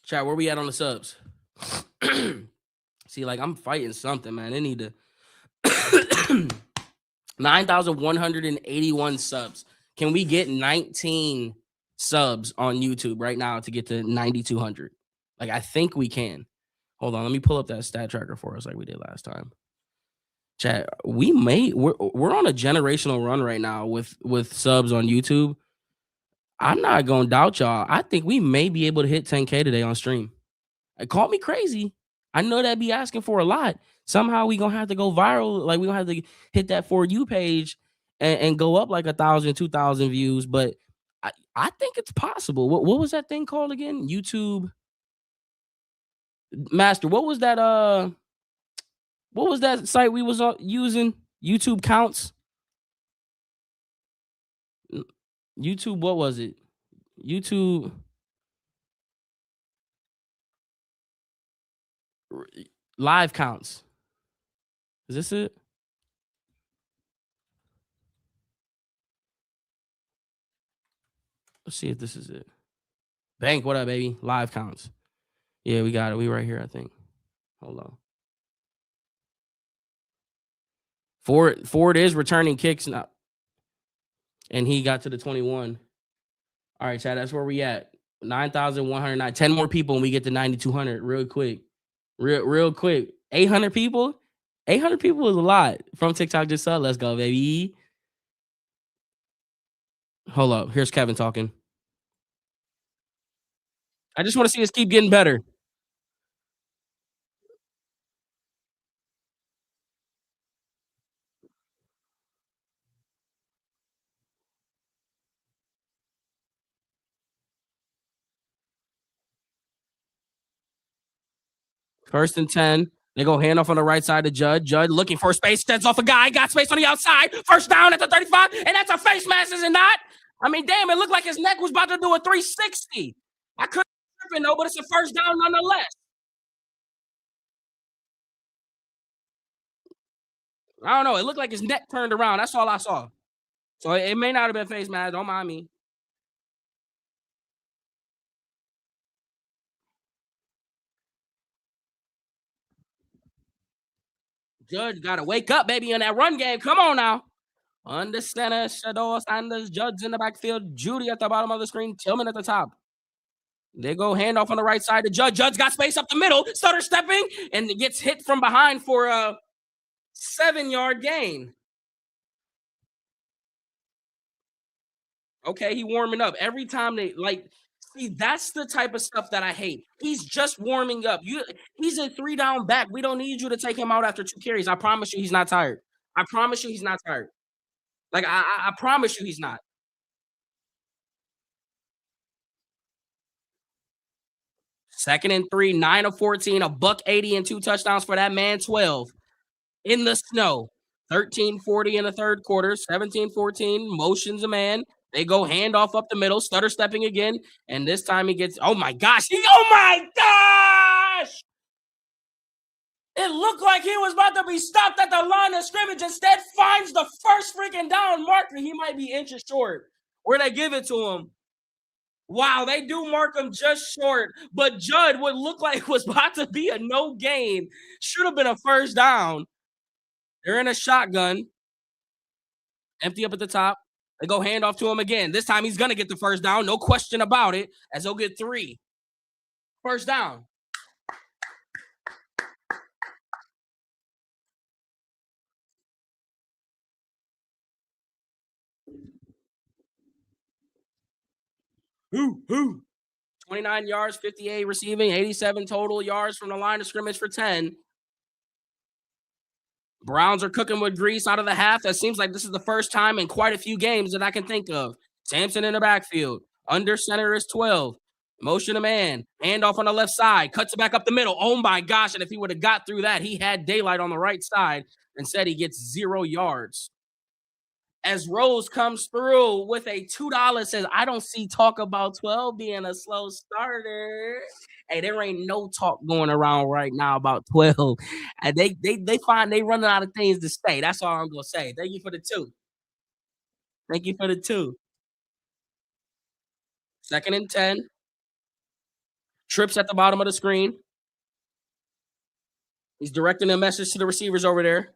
Chat, where we at on the subs? See, like I'm fighting something, man. They need to 9,181 subs. Can we get 19 subs on YouTube right now to get to 9,200? Like I think we can. Hold on, let me pull up that stat tracker for us like we did last time. Chat, we're on a generational run right now with subs on YouTube. I'm not gonna doubt y'all. I think we may be able to hit 10K today on stream. Call me crazy. I know that'd be asking for a lot. Somehow we gonna have to go viral. Like we gonna have to hit that For You page and go up like 1,000, 2,000 views. But I think it's possible. What was that thing called again? YouTube Master. What was that site we was using? YouTube counts. YouTube, what was it? YouTube live counts. Is this it? Let's see if this is it. Bank, what up, baby? Live counts. Yeah, we got it. We right here, I think. Hold on. Ford is returning kicks now. And he got to the 21. All right, Chad, that's where we at. 9,109. 10 more people and we get to 9,200 real quick. Real quick. 800 people? 800 people is a lot. From TikTok just saw. Let's go, baby. Hold up. Here's Kevin talking. I just want to see us keep getting better. First and 10. They go handoff on the right side to Judd. Judd looking for space, steps off a guy, got space on the outside. First down at the 35, and that's a face mask, is it not? I mean, damn, it looked like his neck was about to do a 360. I couldn't know, but it's a first down nonetheless. I don't know. It looked like his neck turned around. That's all I saw. So it may not have been face mask. Don't mind me. Judge got to wake up, baby, in that run game. Come on now. Under center, Shedeur Sanders, Judge in the backfield, Judy at the bottom of the screen, Tillman at the top. They go handoff on the right side to Judge. Judge got space up the middle, stutter stepping, and gets hit from behind for a 7-yard gain. Okay, he warming up. Every time they see, that's the type of stuff that I hate. He's just warming up. He's a 3-down back. We don't need you to take him out after 2 carries. I promise you he's not tired. I promise you he's not tired. Like I promise you he's not. 2nd and 3, 9 of 14, a buck 80 and 2 touchdowns for that man 12 in the snow. 13:40 in the third quarter, 17-14, motions a man. They go handoff up the middle, stutter stepping again, and this time he gets, oh my gosh, oh my gosh! It looked like he was about to be stopped at the line of scrimmage. Instead, finds the first freaking down marker. He might be inches short. Where they give it to him. Wow, they do mark him just short, but Judd would look like was about to be a no gain. Should have been a first down. They're in a shotgun. Empty up at the top. They go hand off to him again. This time he's going to get the first down. No question about it, as he'll get 3. First down. Who? 29 yards, 58 receiving, 87 total yards from the line of scrimmage for 10. Browns are cooking with grease out of the half. That seems like this is the first time in quite a few games that I can think of. Sampson in the backfield. Under center is 12. Motion a man. Handoff on the left side. Cuts it back up the middle. Oh my gosh. And if he would have got through that, he had daylight on the right side. Instead, he gets 0 yards. As Rose comes through with a $2, says, I don't see talk about 12 being a slow starter. Hey, there ain't no talk going around right now about 12. And they find they running out of things to say. That's all I'm gonna say. Thank you for the 2. Thank you for the 2. 2nd and 10. Trips at the bottom of the screen. He's directing a message to the receivers over there.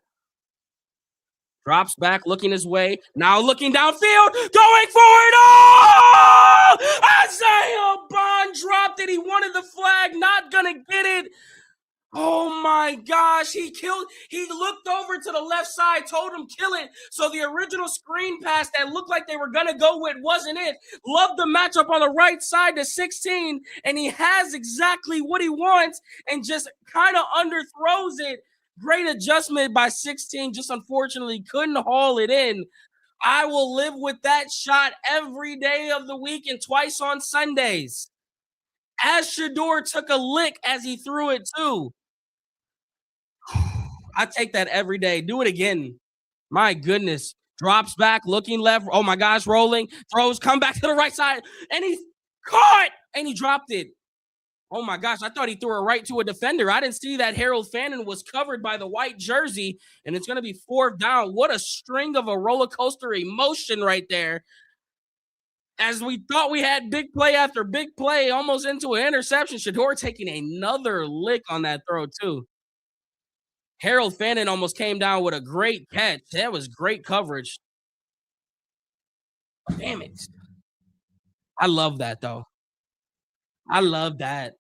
Drops back, looking his way. Now looking downfield, going for it. Oh! Isaiah Bond dropped it. He wanted the flag, not gonna get it. Oh my gosh, he looked over to the left side, told him kill it. So the original screen pass that looked like they were gonna go with wasn't it. Loved the matchup on the right side to 16, and he has exactly what he wants and just kind of underthrows it. Great adjustment by 16, just unfortunately couldn't haul it in. I will live with that shot every day of the week and twice on Sundays. As Shedeur took a lick as he threw it too. I take that every day. Do it again. My goodness. Drops back, looking left. Oh my gosh, rolling. Throws, come back to the right side. And he caught and he dropped it. Oh my gosh, I thought he threw it right to a defender. I didn't see that Harold Fannin was covered by the white jersey, and it's going to be 4th down. What a string of a roller coaster emotion right there. As we thought we had big play after big play, almost into an interception. Shedeur taking another lick on that throw too. Harold Fannin almost came down with a great catch. That was great coverage. Damn it. I love that though. I love that.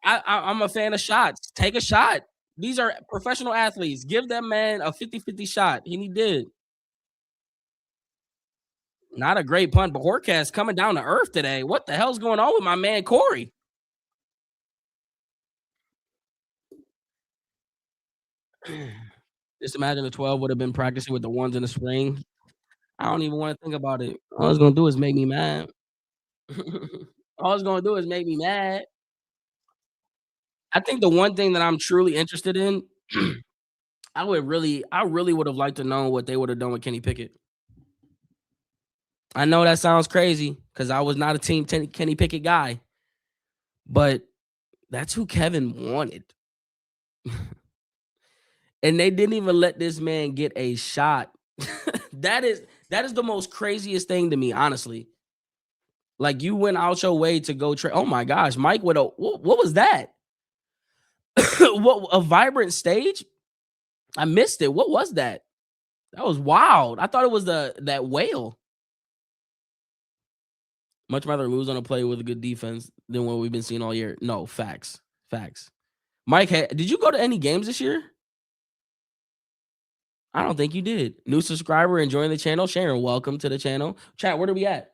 I'm a fan of shots. Take a shot. These are professional athletes. Give that man a 50-50 shot. And he did. Not a great punt, but Horcast coming down to earth today. What the hell's going on with my man Corey? Just imagine the 12 would have been practicing with the ones in the spring. I don't even want to think about it. All it's gonna do is make me mad. All it's gonna do is make me mad. I think the one thing that I'm truly interested in, I really would have liked to know what they would have done with Kenny Pickett. I know that sounds crazy because I was not a Kenny Pickett guy, but that's who Kevin wanted. And they didn't even let this man get a shot. that is that is the most craziest thing to me, honestly. Like you went out your way to go trade. Oh my gosh, Mike, what was that? What a vibrant stage? I missed it. What was that? That was wild. I thought it was that whale. Much rather lose on a play with a good defense than what we've been seeing all year. No, facts. Facts. Mike, did you go to any games this year? I don't think you did. New subscriber enjoying the channel. Sharon, welcome to the channel. Chat, where are we at?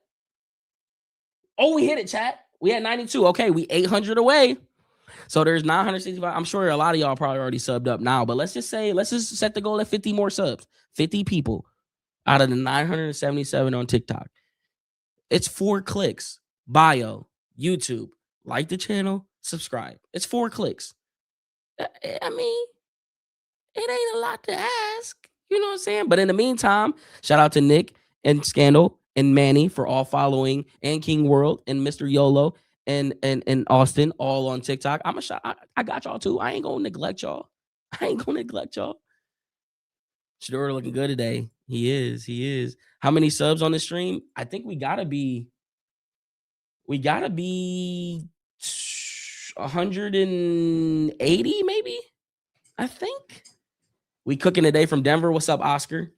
Oh, we hit it, chat. We at 92. Okay, we 800 away. So there's 965. I'm sure a lot of y'all probably already subbed up now, but let's just set the goal at 50 more subs. 50 people out of the 977 on TikTok. It's 4 clicks. Bio, YouTube, like the channel, subscribe. It's 4 clicks. I mean, it ain't a lot to ask. You know what I'm saying? But in the meantime, shout out to Nick and Scandal and Manny for all following, and King World and Mr. YOLO and Austin all on TikTok. I got y'all too. I ain't gonna neglect y'all. Shedeur looking good today. He is. How many subs on the stream? I think we gotta be 180 maybe. I think. We cooking today from Denver. What's up, Oscar?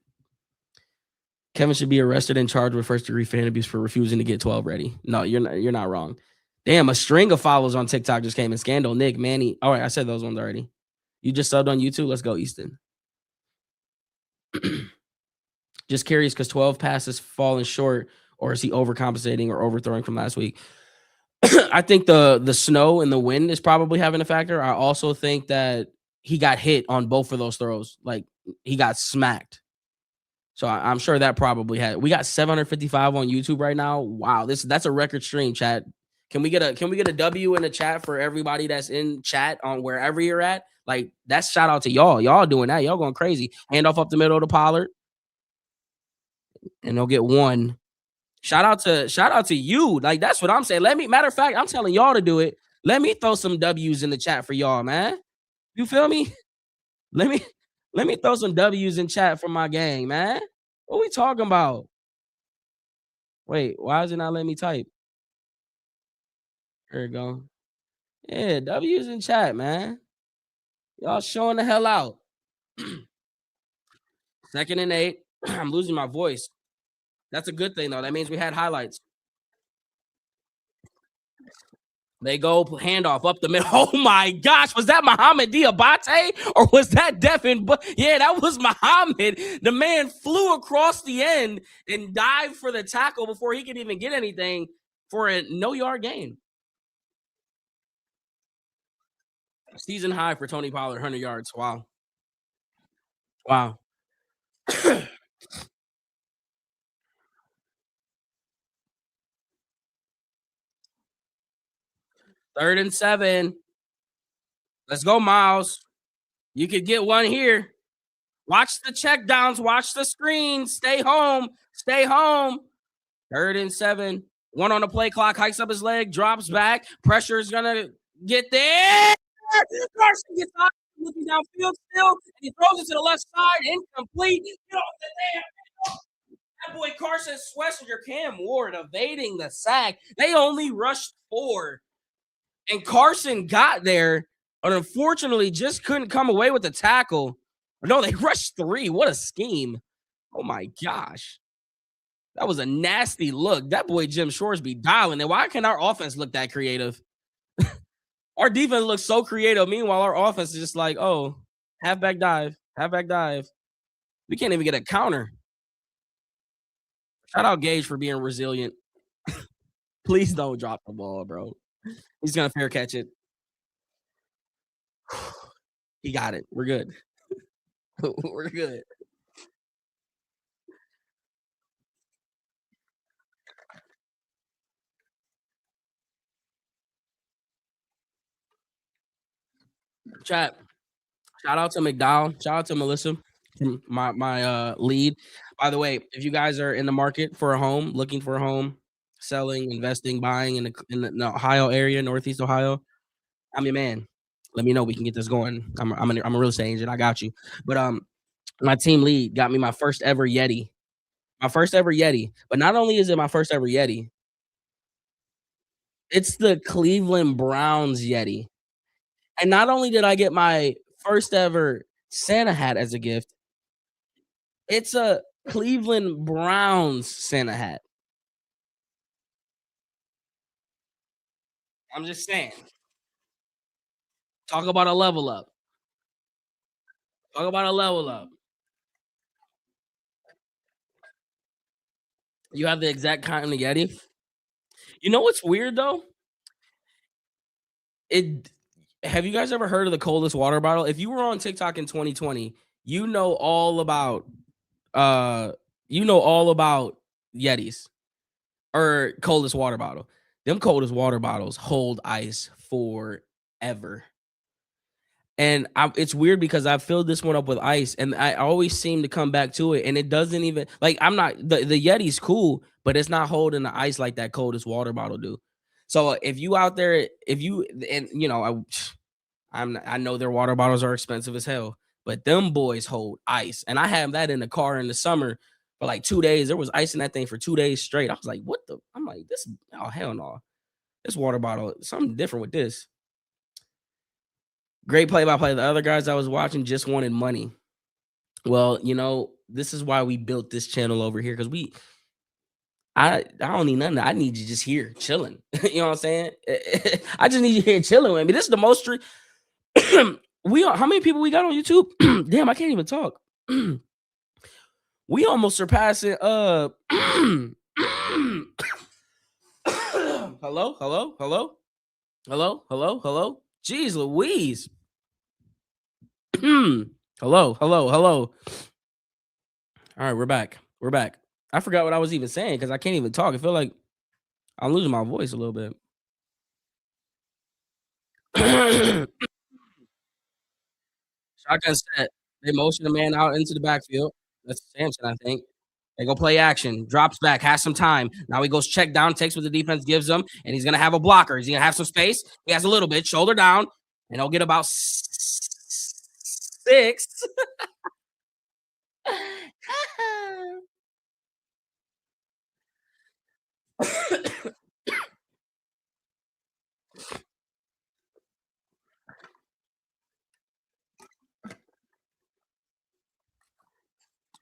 Kevin should be arrested and charged with first-degree fan abuse for refusing to get 12 ready. No, you're not wrong. Damn, a string of follows on TikTok just came in. Scandal, Nick, Manny. All right, I said those ones already. You just subbed on YouTube. Let's go, Easton. Just curious because 12 passes falling short, or is he overcompensating or overthrowing from last week? I think the snow and the wind is probably having a factor. I also think that he got hit on both of those throws. Like he got smacked. So I'm sure that probably had. We got 755 on YouTube right now. Wow, that's a record stream, chat. Can we get a W in the chat for everybody that's in chat on wherever you're at? Like that's shout out to y'all. Y'all doing that. Y'all going crazy. Hand off up the middle to Pollard. And they'll get one. Shout out to you. Like that's what I'm saying. Matter of fact, I'm telling y'all to do it. Let me throw some W's in the chat for y'all, man. You feel me? Let me throw some W's in chat for my gang, man. What we talking about? Wait, why is it not letting me type? There you go. Yeah, W's in chat, man. Y'all showing the hell out. 2nd and 8. I'm losing my voice. That's a good thing, though. That means we had highlights. They go handoff up the middle. Oh my gosh, was that Muhammad Diabate or was that Devin? Yeah, that was Muhammad. The man flew across the end and dived for the tackle before he could even get anything for a no-yard gain. Season high for Tony Pollard, 100 yards. Wow. 3rd and 7. Let's go, Myles. You could get one here. Watch the check downs. Watch the screen. Stay home. 3rd and 7. One on the play clock. Hikes up his leg. Drops back. Pressure is going to get there. Carson gets out. Looking downfield still. And he throws it to the left side. Incomplete. That boy Carson Swessinger, Cam Ward evading the sack. They only rushed 4. And Carson got there, but unfortunately just couldn't come away with the tackle. No, they rushed 3. What a scheme. Oh, my gosh. That was a nasty look. That boy Jim Shores be dialing it. Why can't our offense look that creative? Our defense looks so creative. Meanwhile, our offense is just like, oh, halfback dive, halfback dive. We can't even get a counter. Shout out Gage for being resilient. Please don't drop the ball, bro. He's gonna fair catch it. He got it. We're good. We're good. Chat. Shout out to McDowell. Shout out to Melissa, my lead. By the way, if you guys are in the market for a home, looking for a home, selling, investing, buying in the Ohio area, Northeast Ohio, I'm your man. Let me know. We can get this going. I'm a real estate agent. I got you. But my team lead got me my first ever Yeti. My first ever Yeti. But not only is it my first ever Yeti, it's the Cleveland Browns Yeti. And not only did I get my first ever Santa hat as a gift, it's a Cleveland Browns Santa hat. I'm just saying. Talk about a level up. Talk about a level up. You have the exact kind of Yeti. You know what's weird though? It Have you guys ever heard of the coldest water bottle? If you were on TikTok in 2020, you know all about uh Yetis or coldest water bottle. Them coldest water bottles hold ice forever. And it's weird because I filled this one up with ice, and I always seem to come back to it, and it doesn't even like I'm not the Yeti's cool, but it's not holding the ice like that coldest water bottle do. So if you out there, if you and you know, I know their water bottles are expensive as hell, but them boys hold ice, and I have that in the car in the summer for like 2 days. There was ice in that thing for 2 days straight. I was like, what the? I'm like, this. Oh hell no, this water bottle something different with this. Great play by play. The other guys I was watching just wanted money. Well, this is why we built this channel over here because I don't need nothing. I need you just here chilling. You know what I'm saying? I just need you here chilling with me. This is the most we are. How many people we got on YouTube? Damn, I can't even talk. We almost surpassing. Hello, hello, hello, hello, hello, hello. Jeez, Louise. Hello, hello, hello. All right, we're back. We're back. I forgot what I was even saying because I can't even talk. I feel like I'm losing my voice a little bit. Shotgun set. They motion the man out into the backfield. That's Samson, I think. They go play action. Drops back, has some time. Now he goes check down, takes what the defense gives him, and he's gonna have a blocker. He's gonna have some space. He has a little bit, shoulder down, and he'll get about 6.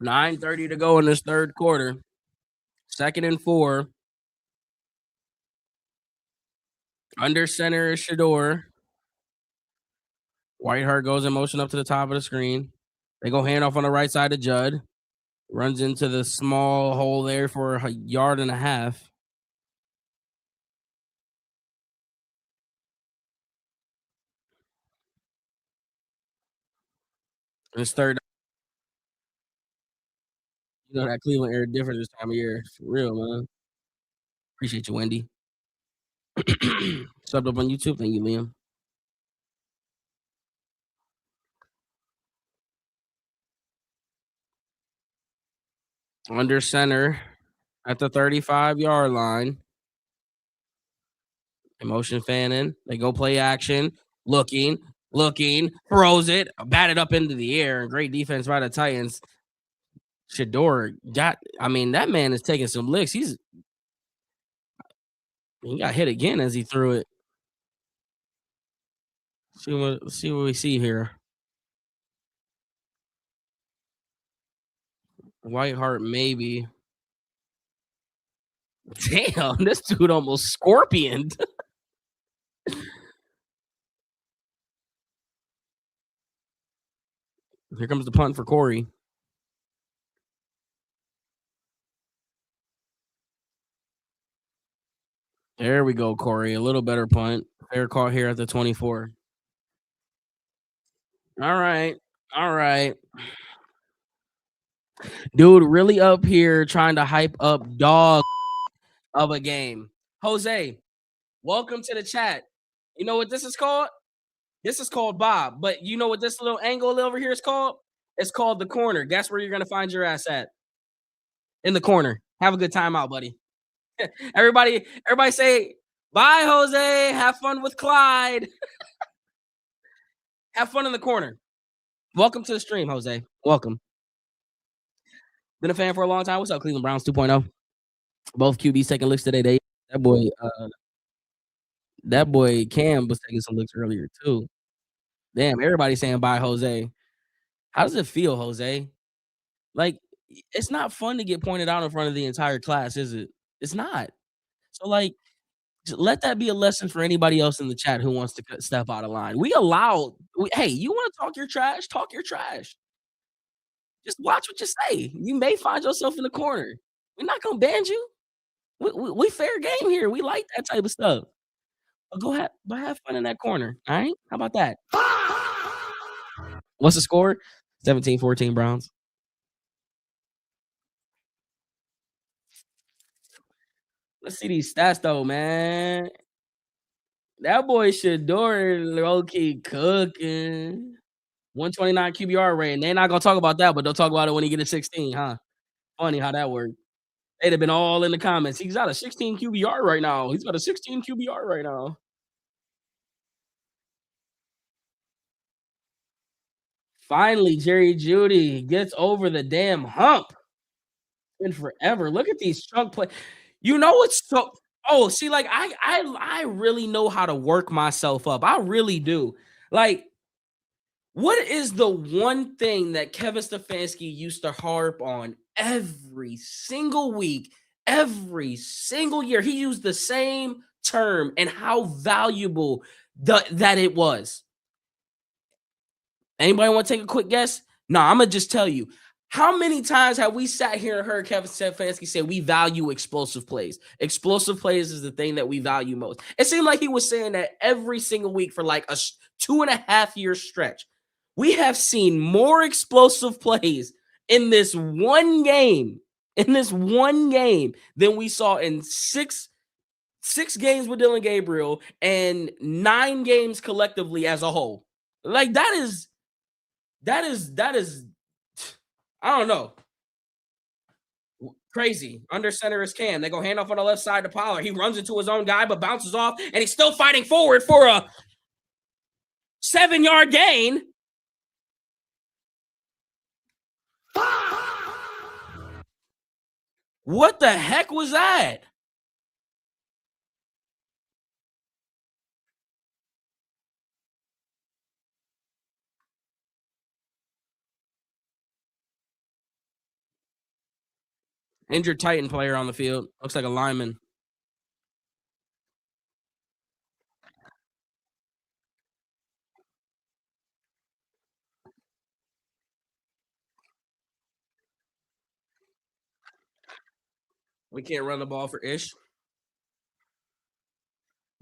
9:30 to go in this third quarter. 2nd and 4. Under center is Shedeur. Whiteheart goes in motion up to the top of the screen. They go handoff on the right side to Judd. Runs into the small hole there for a yard and a half. It's third. You know that Cleveland air different this time of year. For real, man. Appreciate you, Wendy. Subbed up on YouTube. Thank you, Liam. Under center at the 35-yard line. Emotion fanning. They go play action. Looking, throws it, batted up into the air. Great defense by the Titans. Shedeur that man is taking some licks. He got hit again as he threw it. See what we see here. Whiteheart maybe. Damn, this dude almost scorpioned. Here comes the punt for Corey. There we go, Corey. A little better punt. Fair call here at the 24. All right. All right. Dude, really up here trying to hype up dog of a game. Jose, welcome to the chat. You know what this is called? This is called Bob. But you know what this little angle over here is called? It's called the corner. Guess where you're gonna find your ass at? In the corner. Have a good time out, buddy. everybody say bye, Jose. Have fun with Clyde. Have fun in the corner. Welcome to the stream, Jose. Welcome. Been a fan for a long time. What's up, Cleveland Browns 2.0? Both QBs taking looks today. That boy Cam was taking some looks earlier too. Damn, everybody's saying bye, Jose. How does it feel, Jose? Like, it's not fun to get pointed out in front of the entire class, is it? It's not. So, like, let that be a lesson for anybody else in the chat who wants to step out of line. Hey, you want to talk your trash? Talk your trash. Just watch what you say. You may find yourself in the corner. We're not gonna ban you. We fair game here. We like that type of stuff. But go have fun in that corner. All right? How about that? What's the score? 17-14 Browns. Let's see these stats though, man. That boy Shedeur low-key cooking. 129 QBR rate. And they're not gonna talk about that, but they'll talk about it when he get a 16, huh? Funny how that worked. They'd have been all in the comments. He's got a 16 QBR right now. He's got a 16 QBR right now. Finally, Jerry Jeudy gets over the damn hump. Been forever. Look at these chunk play. You know what's so see, like I really know how to work myself up. I really do. Like, what is the one thing that Kevin Stefanski used to harp on every single week, every single year? He used the same term and how valuable that it was. Anybody want to take a quick guess? No, I'm gonna just tell you. How many times have we sat here and heard Kevin Stefanski say we value explosive plays? Explosive plays is the thing that we value most. It seemed like he was saying that every single week for like a 2.5-year stretch. We have seen more explosive plays in this one game, than we saw in six games with Dylan Gabriel and 9 games collectively as a whole. Like that is I don't know. Crazy. Under center is Cam. They go hand off on the left side to Pollard. He runs into his own guy, but bounces off, and he's still fighting forward for a 7-yard gain. What the heck was that? Injured Titan player on the field. Looks like a lineman. We can't run the ball for Ish.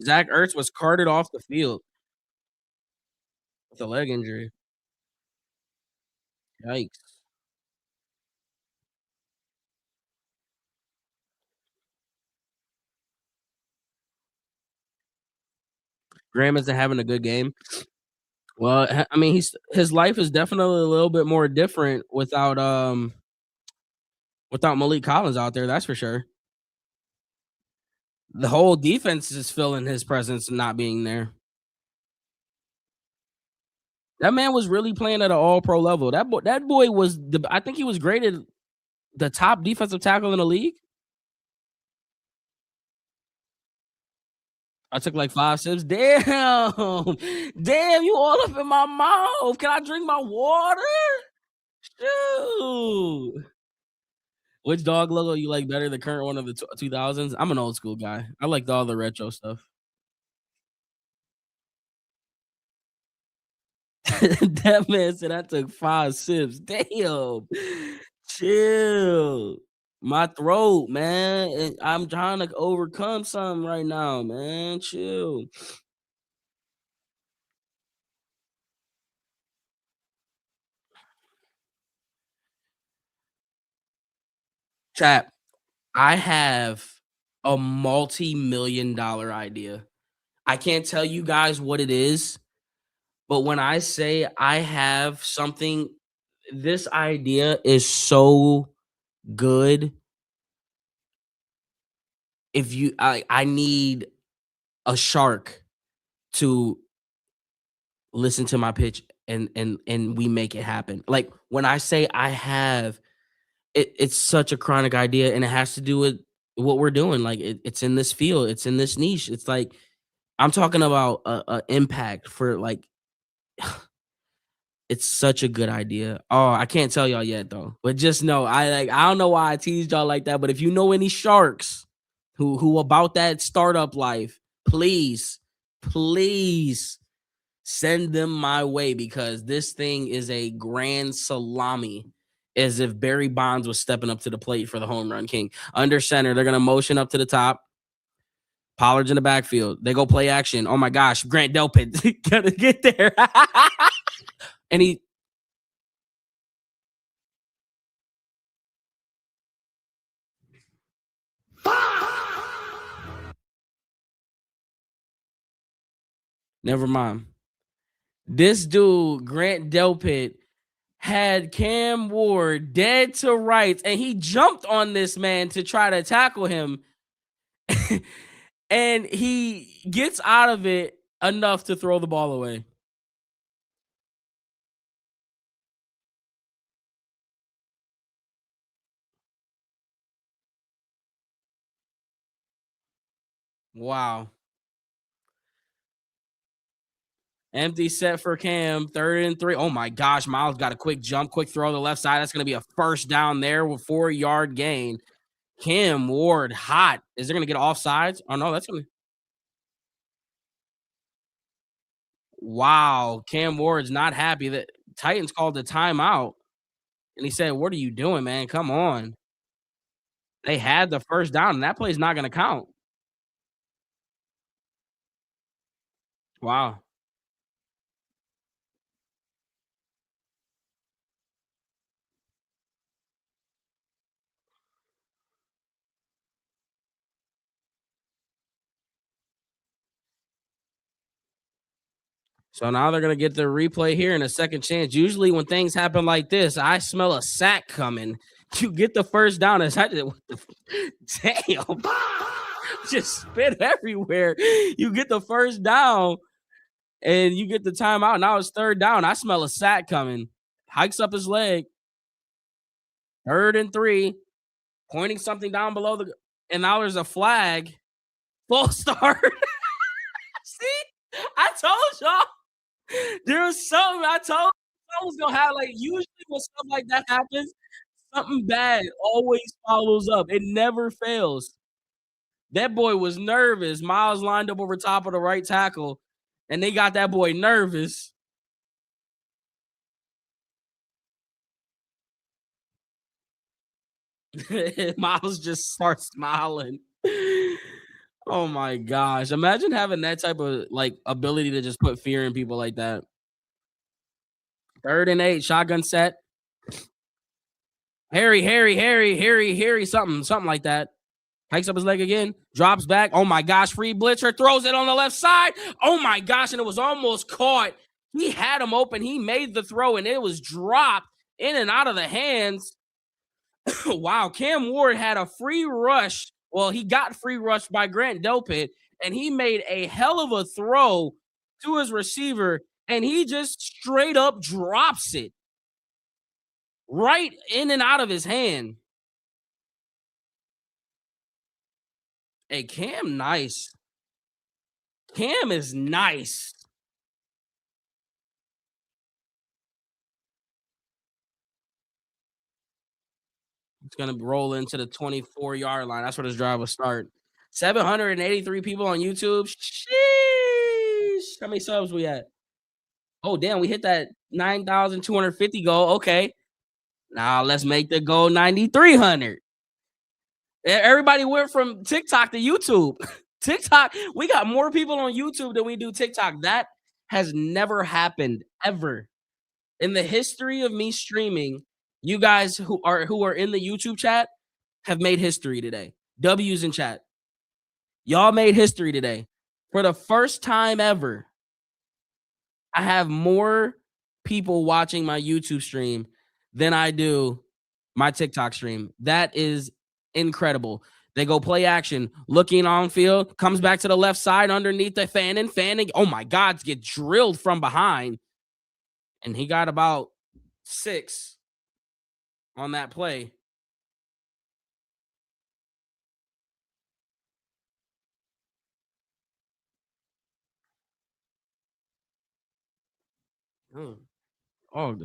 Zach Ertz was carted off the field with a leg injury. Yikes. Graham isn't having a good game. Well, I mean, his life is definitely a little bit more different without Malik Collins out there. That's for sure. The whole defense is feeling his presence not being there. That man was really playing at an all-pro level. That boy was I think he was graded the top defensive tackle in the league. I took like 5 sips. Damn, you all up in my mouth. Can I drink my water? Shoot. Which dog logo you like better, the current one of the 2000s? I'm an old school guy. I liked all the retro stuff. That man said I took 5 sips. Damn. Chill. My throat, man. And I'm trying to overcome something right now, man. Chill. Chat. I have a multi-million dollar idea. I can't tell you guys what it is, but when I say I have something, this idea is so good. If you I need a shark to listen to my pitch and we make it happen. Like when I say I have it's such a chronic idea and it has to do with what we're doing. Like it's in this field, it's in this niche. It's like I'm talking about a impact for like it's such a good idea. Oh, I can't tell y'all yet though. But just know I don't know why I teased y'all like that, but if you know any sharks who about that startup life, please, please send them my way because this thing is a grand salami. As if Barry Bonds was stepping up to the plate for the home run king. Under center, they're gonna motion up to the top. Pollard's in the backfield. They go play action. Oh my gosh, Grant Delpit gotta get there. And he never mind. This dude, Grant Delpit, had Cam Ward dead to rights, and he jumped on this man to try to tackle him. And he gets out of it enough to throw the ball away. Wow. Empty set for Cam, 3rd and 3. Oh my gosh, Myles got a quick jump, quick throw to the left side. That's going to be a first down there with 4-yard gain. Cam Ward hot. Is it going to get offsides? Oh no, that's going to Wow. Cam Ward's not happy that Titans called the timeout. And he said, "What are you doing, man? Come on." They had the first down, and that play's not going to count. Wow. So now they're gonna get the replay here in a second chance. Usually when things happen like this, I smell a sack coming. You get the first down. As I did, what the damn, just spit everywhere. You get the first down and you get the timeout. Now it's 3rd down. I smell a sack coming. Hikes up his leg. 3rd and 3, pointing something down below the and now there's a flag. Full start. See, I told y'all. There was something I told I was gonna have like usually when stuff like that happens, something bad always follows up. It never fails. That boy was nervous. Myles lined up over top of the right tackle, and they got that boy nervous. Myles just starts smiling. Oh my gosh. Imagine having that type of like ability to just put fear in people like that. 3rd and 8, shotgun set. Harry, something like that. Hikes up his leg again, drops back. Oh my gosh, free blitzer, throws it on the left side. Oh my gosh, and it was almost caught. He had him open. He made the throw, and it was dropped in and out of the hands. Wow, Cam Ward had a free rush. Well, he got free rushed by Grant Delpit, and he made a hell of a throw to his receiver, and he just straight up drops it right in and out of his hand. Hey, Cam, nice. Cam is nice. It's gonna roll into the 24-yard line. That's where this drive will start. 783 people on YouTube. Sheesh. How many subs we at? Oh, damn, we hit that 9,250 goal. Okay. Now let's make the goal 9,300. Everybody went from TikTok to YouTube. TikTok, we got more people on YouTube than we do TikTok. That has never happened ever in the history of me streaming. You guys who are in the YouTube chat have made history today. W's in chat. Y'all made history today. For the first time ever, I have more people watching my YouTube stream than I do my TikTok stream. That is incredible. They go play action, looking on field, comes back to the left side underneath the fanning. Oh my God, get drilled from behind. And he got about 6 on that play. Oh,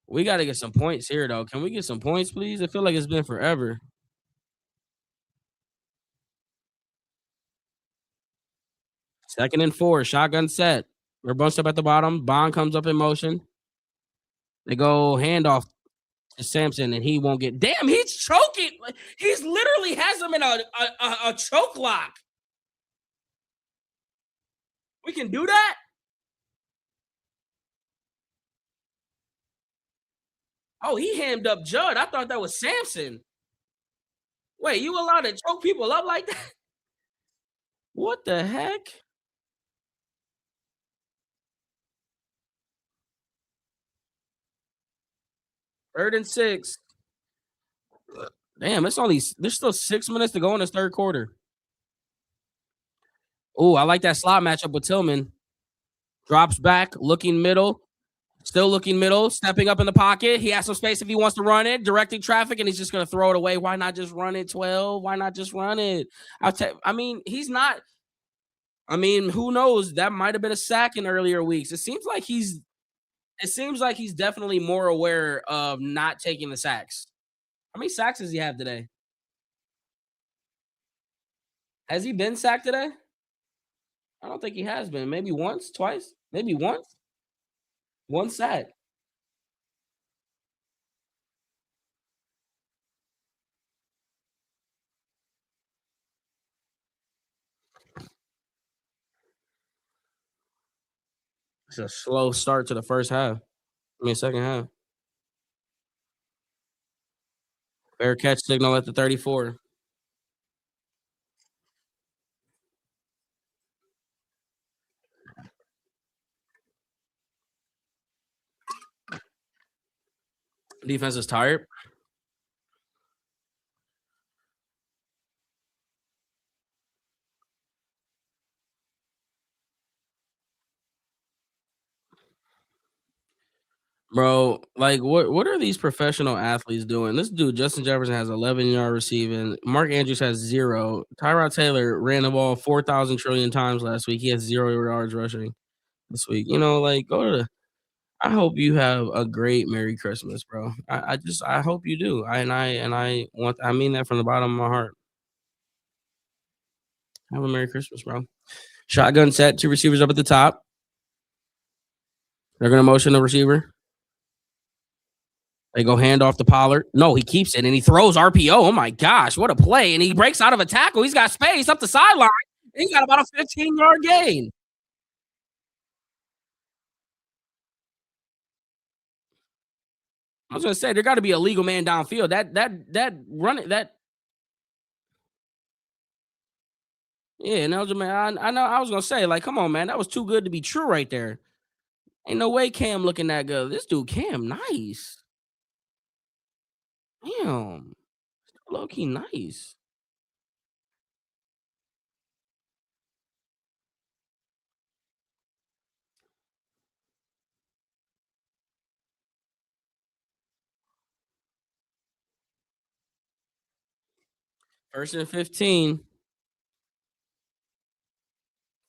we got to get some points here, though. Can we get some points, please? I feel like it's been forever. 2nd and 4, shotgun set. We're bunched up at the bottom. Bond comes up in motion. They go handoff to Sampson, and he won't get. Damn, he's choking. He's literally has him in a choke lock. We can do that. Oh, he hammed up Judd. I thought that was Sampson. Wait, you allowed to choke people up like that? What the heck? 3rd and 6. Damn, there's still 6 minutes to go in this 3rd quarter. Oh, I like that slot matchup with Tillman. Drops back, looking middle, still looking middle, stepping up in the pocket. He has some space if he wants to run it, directing traffic, and he's just going to throw it away. Why not just run it, 12? Why not just run it? I mean, he's not. I mean, who knows? That might have been a sack in earlier weeks. It seems like he's definitely more aware of not taking the sacks. How many sacks does he have today? Has he been sacked today? I don't think he has been. Maybe once, twice, maybe once. One sack. It's a slow start to the first half. I mean, second half. Fair catch signal at the 34. Defense is tired. Bro, like what are these professional athletes doing? This dude, Justin Jefferson, has 11-yard receiving. Mark Andrews has 0. Tyrod Taylor ran the ball 4,000 trillion times last week. He has 0 yards rushing this week. Like I hope you have a great Merry Christmas, bro. I hope you do. I mean that from the bottom of my heart. Have a Merry Christmas, bro. Shotgun set, 2 receivers up at the top. They're gonna motion the receiver. They go hand off to Pollard. No, he keeps it and he throws RPO. Oh my gosh, what a play. And he breaks out of a tackle. He's got space up the sideline. He's got about a 15-yard gain. I was gonna say there got to be a legal man downfield. That run it that yeah, and that was a man. I know I was gonna say, like, come on, man, that was too good to be true right there. Ain't no way Cam looking that good. This dude Cam nice. Damn. Low key nice. First and 15.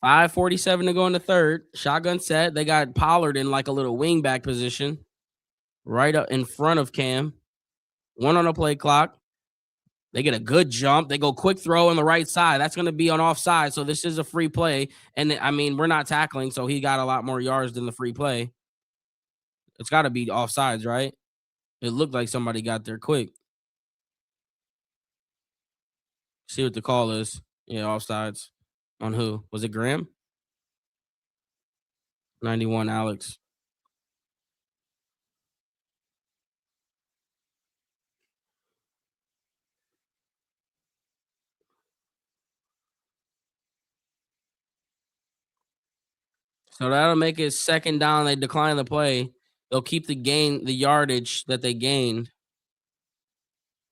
5:47 to go in the 3rd. Shotgun set. They got Pollard in like a little wingback position, right up in front of Cam. 1 on the play clock. They get a good jump. They go quick throw on the right side. That's going to be on offside. So this is a free play. And I mean, we're not tackling, so he got a lot more yards than the free play. It's got to be offsides, right? It looked like somebody got there quick. See what the call is. Yeah, offsides. On who? Was it Graham? 91 Alex. So that'll make it second down. They decline the play. They'll keep the yardage that they gained.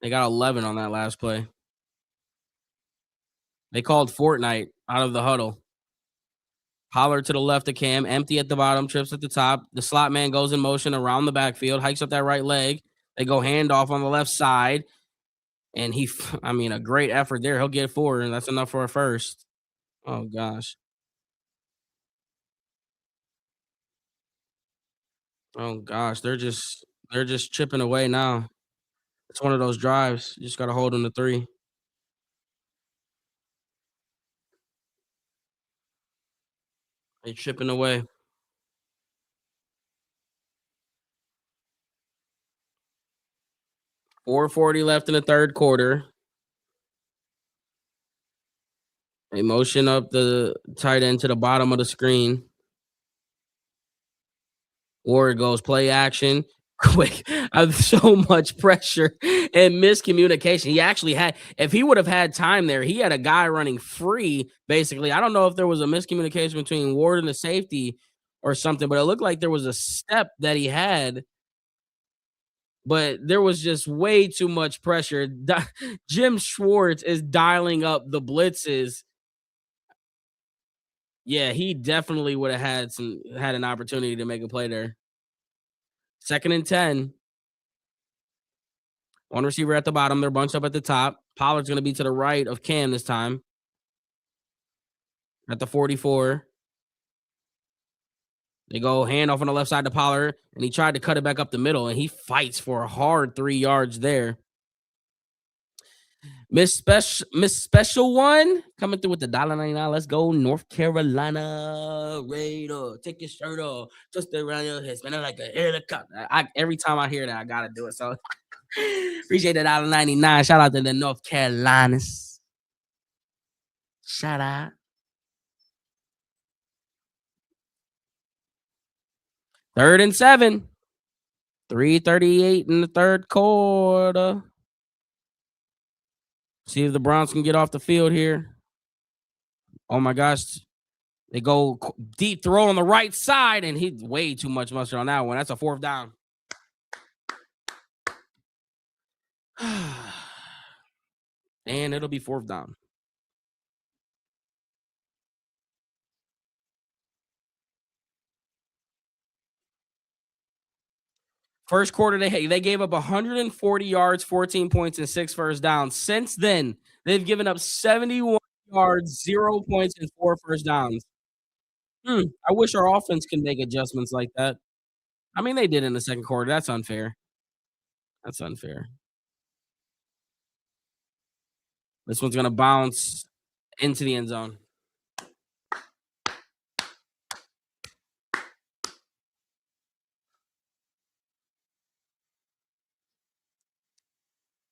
They got 11 on that last play. They called Fortnite out of the huddle. Pollard to the left of Cam, empty at the bottom, trips at the top. The slot man goes in motion around the backfield, hikes up that right leg. They go handoff on the left side. And I mean, a great effort there. He'll get 4, and that's enough for a first. Oh, gosh. Oh, gosh. They're just chipping away now. It's one of those drives. You just got to hold them to 3. They're chipping away. 4:40 left in the third quarter. They motion up the tight end to the bottom of the screen. Ward goes play action. Quick. I've so much pressure and miscommunication. He actually had, if he would have had time there, he had a guy running free, basically. I don't know if there was a miscommunication between Ward and the safety or something, but it looked like there was a step that he had, but there was just way too much pressure. Jim Schwartz is dialing up the blitzes. Yeah, he definitely would have had an opportunity to make a play there. Second and 10. One receiver at the bottom. They're bunched up at the top. Pollard's going to be to the right of Cam this time at the 44. They go handoff on the left side to Pollard, and he tried to cut it back up the middle, and he fights for a hard 3 yards there. Miss Special One coming through with the $1.99. Let's go, North Carolina Raider. Take your shirt off, twist it around your head, spin it like a helicopter. Every time I hear that, I gotta do it. So appreciate that $1.99. Shout out to the North Carolinas. Shout out. 3rd and 7. 3:38 in the third quarter. See if the Browns can get off the field here. Oh my gosh. They go deep throw on the right side, and he way too much mustard on that one. That's a 4th down. And it'll be 4th down. First quarter, they gave up 140 yards, 14 points, and 6 first downs. Since then, they've given up 71 yards, 0 points, and 4 first downs. I wish our offense can make adjustments like that. I mean, they did in the second quarter. That's unfair. That's unfair. This one's gonna bounce into the end zone.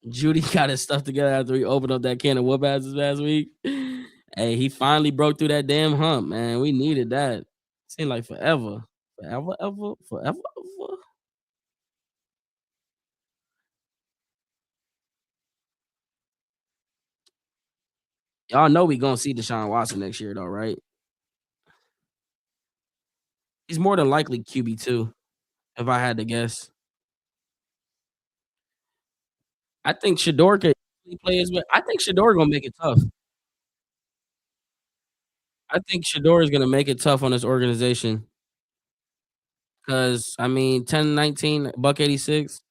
Judy got his stuff together after he opened up that can of whoop asses last week. Hey, he finally broke through that damn hump, man. We needed that. Seemed like forever. Forever, ever, forever, ever. Y'all know we gonna see Deshaun Watson next year, though, right? He's more than likely QB2, if I had to guess. I think Shedeur could play his way. I think Shedeur gonna make it tough. I think Shedeur is gonna make it tough on this organization. Cause I mean, 10-19, buck 86.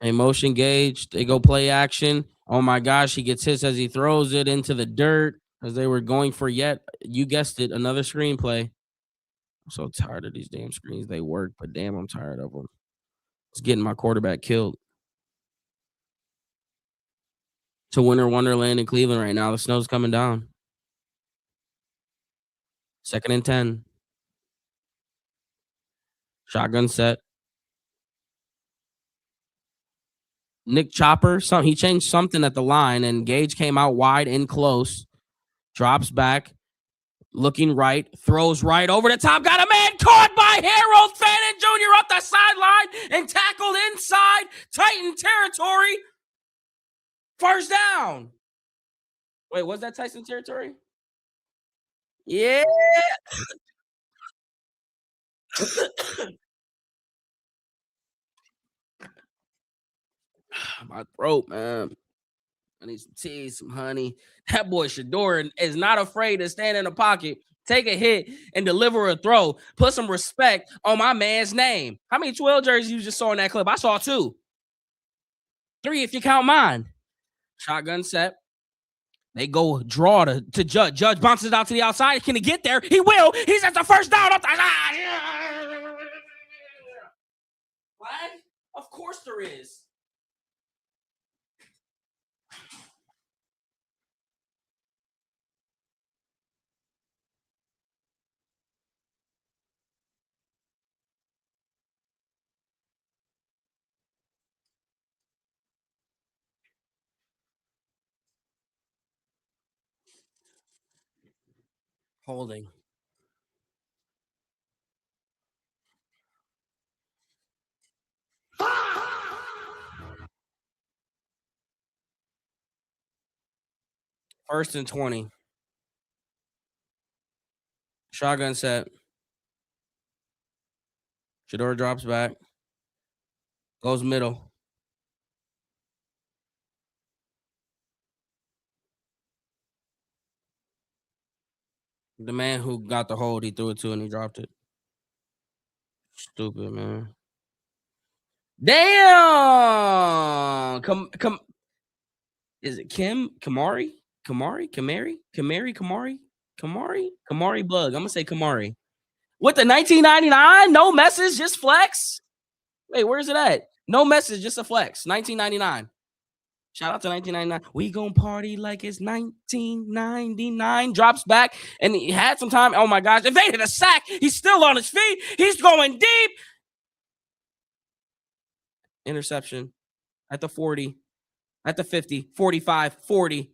A motion gauge. They go play action. Oh my gosh, he gets hits as he throws it into the dirt as they were going for yet, you guessed it, another screenplay. I'm so tired of these damn screens. They work, but damn, I'm tired of them. It's getting my quarterback killed. to Winter Wonderland in Cleveland right now. The snow's coming down. 2nd and 10. Shotgun set. Nick Chopper, he changed something at the line, and Gage came out wide and close. Drops back, looking right, throws right over the top. Got a man caught by Harold Fannin Jr. up the sideline and tackled inside Titan territory. First down. Wait, was that Tyson territory? Yeah. My throat, man. I need some tea, some honey. That boy Shedeur is not afraid to stand in the pocket, take a hit, and deliver a throw. Put some respect on my man's name. How many 12 jerseys you just saw in that clip? I saw 2. 3 if you count mine. Shotgun set. They go draw to Judge. Judge bounces out to the outside. Can he get there? He will. He's at the first down. Flag? Of course there is. Holding. First and 20. Shotgun set. Shedeur drops back. Goes middle. The man who got the hold, he threw it to and he dropped it. Stupid, man. Damn! Is it Kamari? Kamari Bug. I'm gonna say Kamari. With the 1999, no message, just flex. Wait, where's it at? No message, just a flex. 1999. Shout out to 1999. We gonna party like it's 1999. Drops back and he had some time. Oh my gosh, evaded a sack. He's still on his feet. He's going deep. Interception at the 40, at the 50, 45, 40.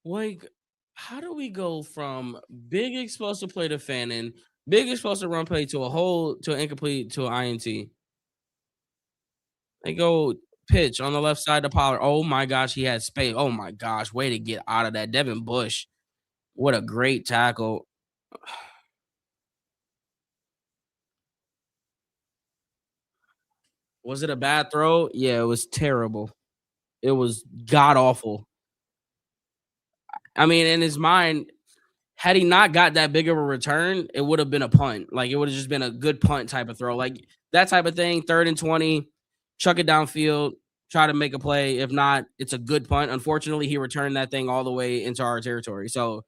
Like, how do we go from big explosive play to Fannin, big explosive run play to a hole to an incomplete to an INT? They go pitch on the left side to Pollard. Oh my gosh, he had space. Oh my gosh, way to get out of that. Devin Bush. What a great tackle. Was it a bad throw? Yeah, it was terrible. It was god awful. I mean, in his mind, had he not got that big of a return, it would have been a punt. Like it would have just been a good punt type of throw. Like that type of thing, 3rd and 20, chuck it downfield, try to make a play. If not, it's a good punt. Unfortunately, he returned that thing all the way into our territory. So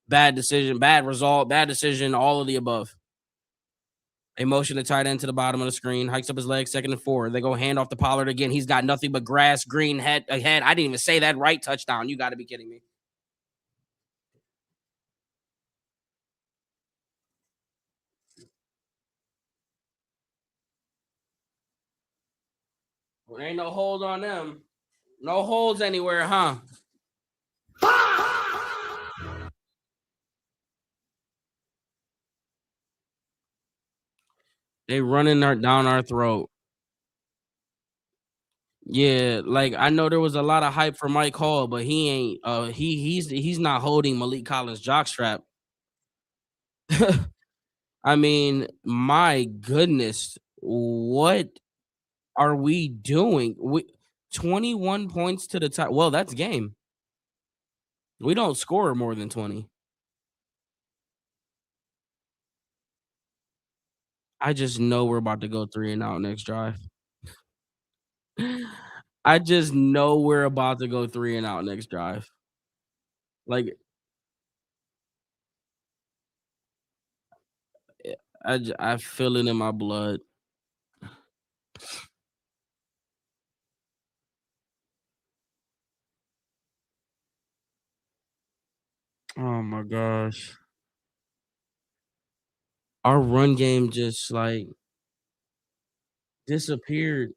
bad decision, bad result, bad decision, all of the above. They motion the tight end to the bottom of the screen, hikes up his legs, 2nd and 4. They go hand off to Pollard again. He's got nothing but grass, green head ahead. I didn't even say that right. Touchdown. You got to be kidding me. Well, there ain't no hold on them. No holds anywhere, huh? They running down our throat. Yeah, like I know there was a lot of hype for Mike Hall, but he ain't he's not holding Malik Collins' jockstrap. I mean, my goodness, what are we doing? 21 points to the tie. Well, that's game. We don't score more than 20. I just know we're about to go 3 and out next drive. I just know we're about to go 3 and out next drive. Like I feel it in my blood. Oh my gosh. Our run game just like disappeared.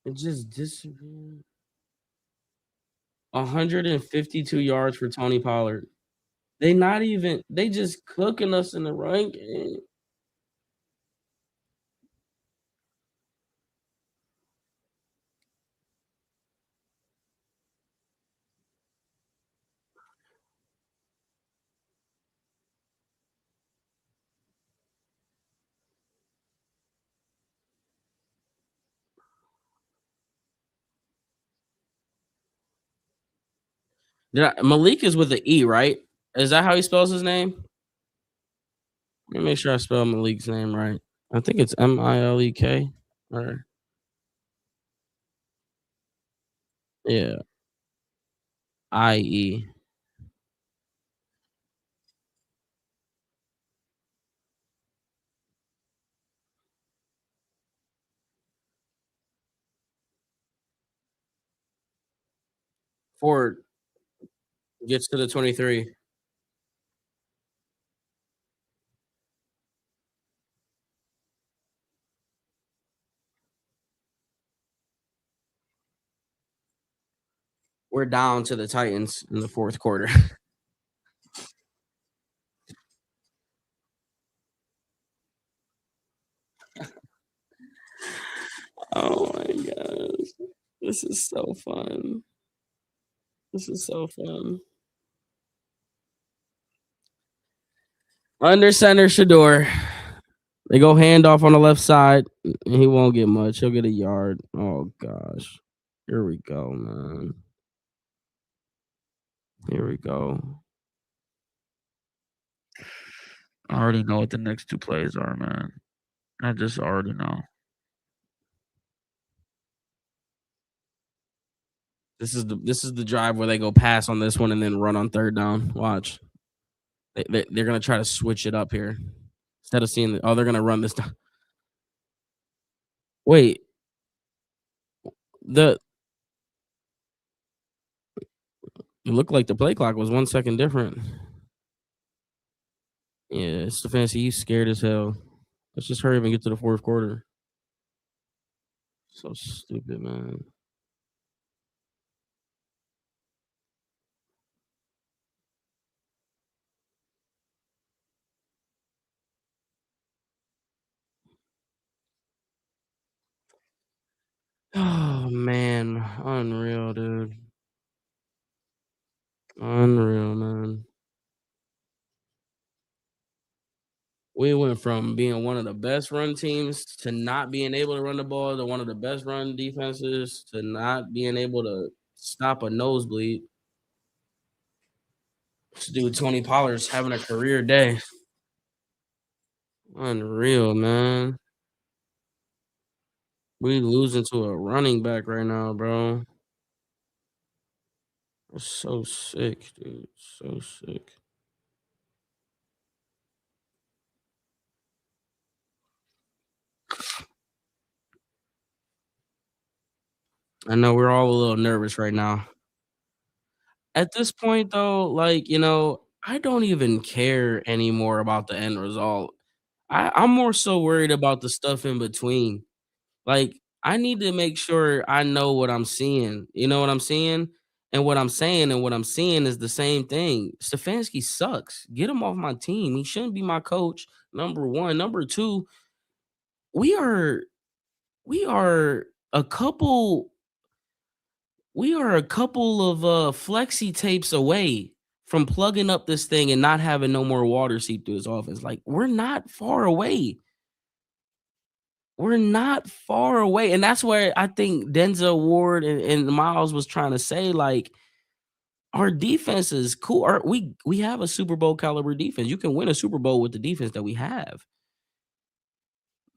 It just disappeared. 152 yards for Tony Pollard. They just cooking us in the run game. Malik is with an E, right? Is that how he spells his name? Let me make sure I spell Malik's name right. I think it's Milek or yeah, IE. Ford gets to the 23. We're down to the Titans in the fourth quarter. Oh my gosh. This is so fun. This is so fun. Under center Shedeur. They go handoff on the left side. And he won't get much. He'll get a yard. Oh gosh. Here we go, man. Here we go. I already know what the next two plays are, man. I just already know. This is the drive where they go pass on this one and then run on third down. Watch. They're gonna try to switch it up here. Instead of seeing they're gonna run this down. Wait, the it looked like the play clock was 1 second different. Yeah, Stefanski, he's scared as hell. Let's just hurry up and get to the fourth quarter. So stupid, man. Oh man, unreal, dude. Unreal, man. We went from being one of the best run teams to not being able to run the ball to one of the best run defenses to not being able to stop a nosebleed. This dude Tony Pollard's having a career day. Unreal, man. We losing to a running back right now, bro. It's so sick, dude. So sick. I know we're all a little nervous right now. At this point, though, like, I don't even care anymore about the end result. I'm more so worried about the stuff in between. Like, I need to make sure I know what I'm seeing. You know what I'm seeing? And what I'm saying and what I'm seeing is the same thing. Stefanski sucks. Get him off my team. He shouldn't be my coach. Number one. Number two, we are we are a couple we are a couple of flexi tapes away from plugging up this thing and not having no more water seep through his office. Like we're not far away. We're not far away. And that's where I think Denzel Ward and Miles was trying to say, like, our defense is cool. We have a Super Bowl caliber defense. You can win a Super Bowl with the defense that we have.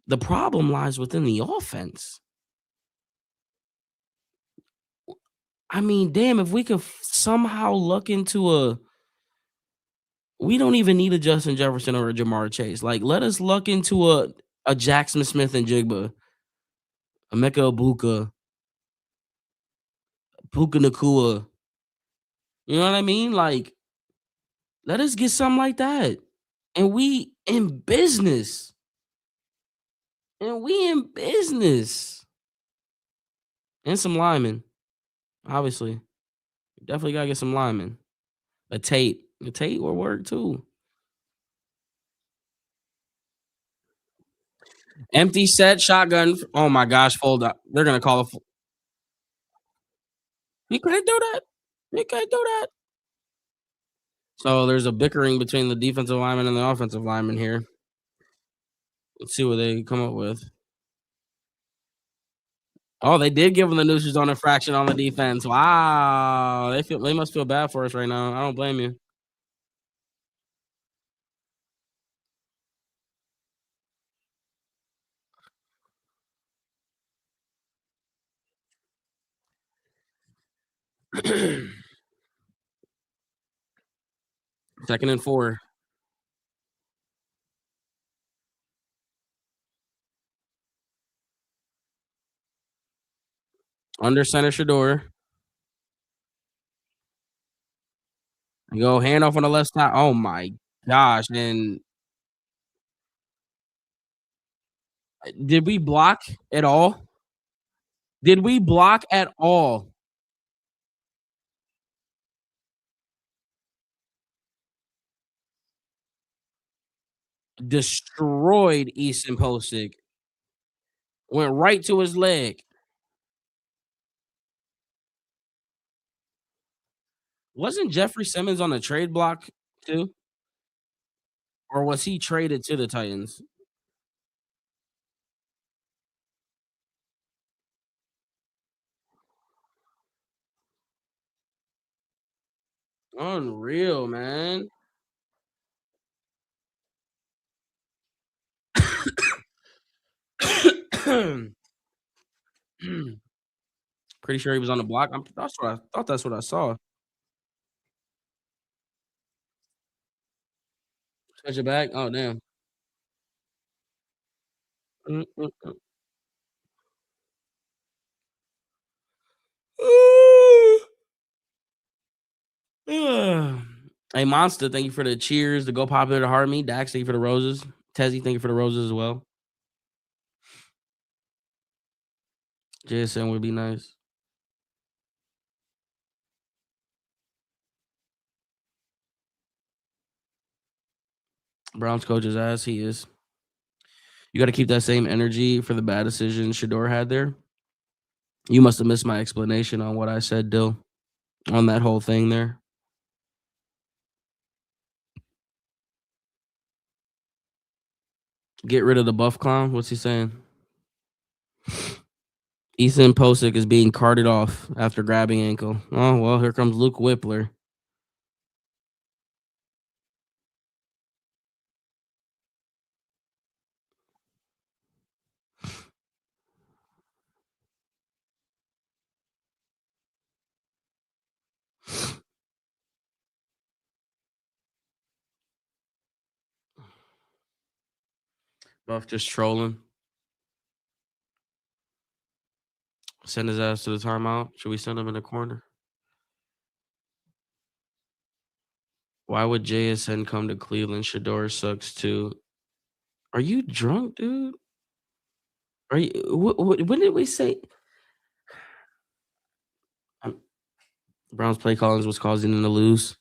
The problem lies within the offense. I mean, damn, if we could somehow luck into we don't even need a Justin Jefferson or a Jamar Chase. Like, let us luck into a Jackson Smith and Jigba, a Mecca Ibuka, Puka Nakua. You know what I mean? Like, let us get something like that. And we in business. And we in business. And some linemen, obviously. Definitely gotta get some linemen. A Tate. A Tate will work too. Empty set, shotgun. Oh my gosh, fold up. They're gonna call a. You can't do that. You can't do that. So there's a bickering between the defensive lineman and the offensive lineman here. Let's see what they come up with. Oh, they did give him the nooses on infraction on the defense. Wow, they must feel bad for us right now. I don't blame you. Second and 4. Under center Shedeur. You go handoff on the left side. Oh my gosh. And did we block at all? Did we block at all? Destroyed Easton Posick. Went right to his leg. Wasn't Jeffrey Simmons on the trade block too? Or was he traded to the Titans? Unreal, man. Pretty sure he was on the block. I thought that's what I saw. Touch it back. Oh damn. Mm, mm, mm. Hey, Monster, thank you for the cheers. The Go Popular to Heart Me. Dax, thank you for the roses. Tezzy, thank you for the roses as well. JSN would be nice. Browns coach's ass. He is. You got to keep that same energy for the bad decision Shador had there. You must have missed my explanation on what I said, Dill, on that whole thing there. Get rid of the buff clown. What's he saying? Ethan Posick is being carted off after grabbing ankle. Oh, well, here comes Luke Whippler. Buff just trolling. Send his ass to the timeout. Should we send him in the corner? Why would JSN come to Cleveland? Shador sucks too. Are you drunk, dude? Are you? When did we say Browns play Collins was causing them to lose?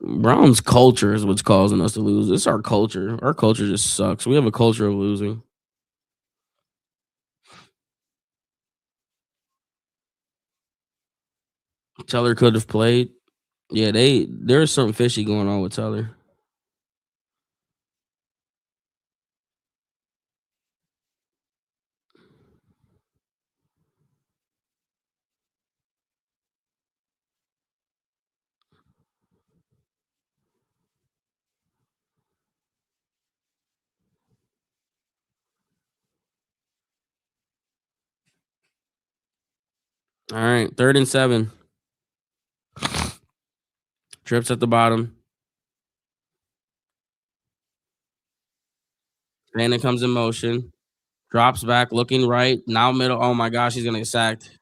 Brown's culture is what's causing us to lose. It's our culture. Our culture just sucks. We have a culture of losing. Teller could have played. Yeah, there's something fishy going on with Teller. All right, 3rd and 7. Trips at the bottom. Brandon comes in motion. Drops back, looking right. Now middle. Oh my gosh, he's gonna get sacked.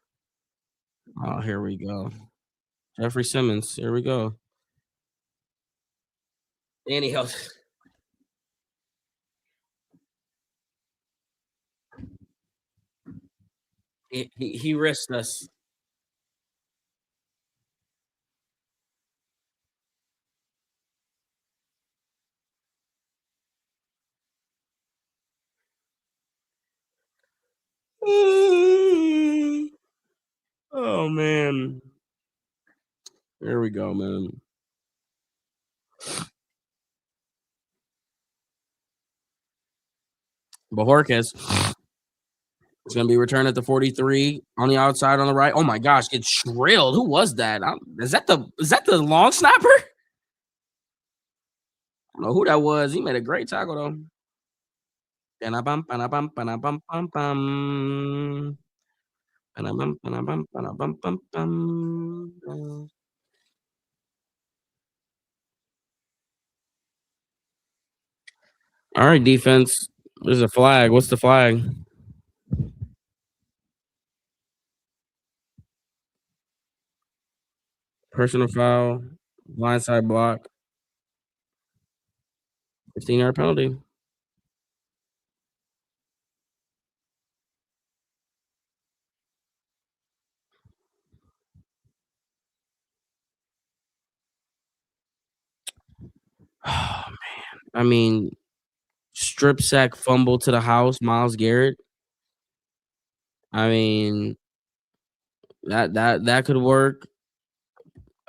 Oh, here we go. Jeffrey Simmons. Here we go. And he held. He risked us. Oh man. Here we go, man. Bajorquez is going to be returned at the 43 on the outside on the right. Oh my gosh, gets shrilled. Who was that? Is that the long snapper? I don't know who that was. He made a great tackle though. Ba-na-bum, ba-na-bum, ba-na-bum, bum, bum. Ba-na-bum, ba-na-bum, ba-na-bum, bum, bum. All right, defense. There's a flag. What's the flag? Personal foul, blindside block, 15-yard penalty. I mean, strip sack fumble to the house, Myles Garrett. I mean, that could work.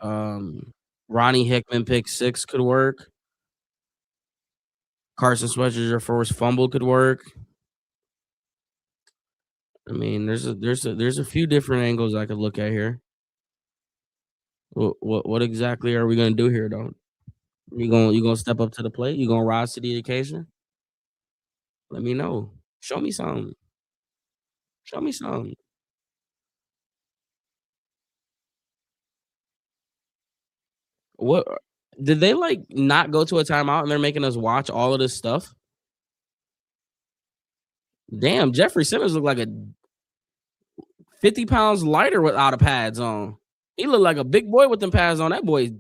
Ronnie Hickman pick six could work. Carson Swetcher's forced fumble could work. I mean, there's a few different angles I could look at here. What exactly are we gonna do here though? You gonna step up to the plate? You gonna rise to the occasion? Let me know. Show me something. Show me something. What did they like not go to a timeout and they're making us watch all of this stuff? Damn, Jeffrey Simmons looked like a 50 pounds lighter without a pads on. He looked like a big boy with them pads on. That boy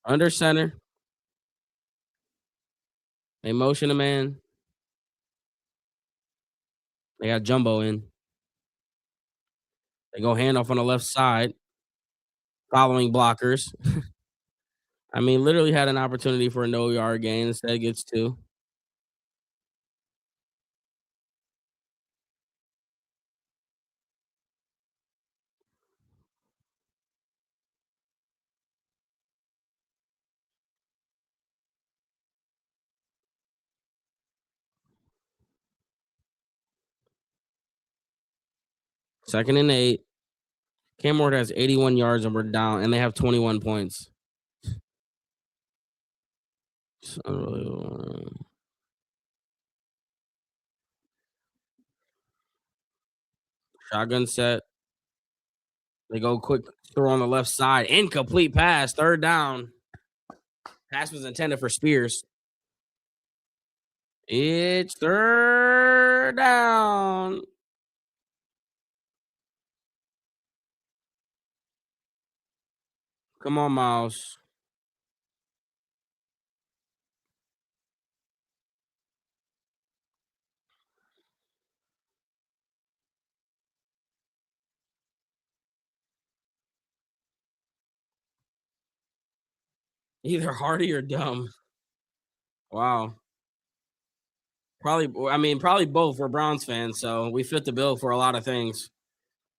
under center. They motion a man. They got Jumbo in. They go handoff on the left side, following blockers. I mean, literally had an opportunity for a no yard gain. Instead, gets two. 2nd and 8. Cam Ward has 81 yards and we're down, and they have 21 points. It's unbelievable. Shotgun set. They go quick throw on the left side. Incomplete pass. 3rd down. Pass was intended for Spears. It's 3rd down. Come on, Miles. Either hardy or dumb. Wow. Probably, I mean, probably both. We're Browns fans, so we fit the bill for a lot of things.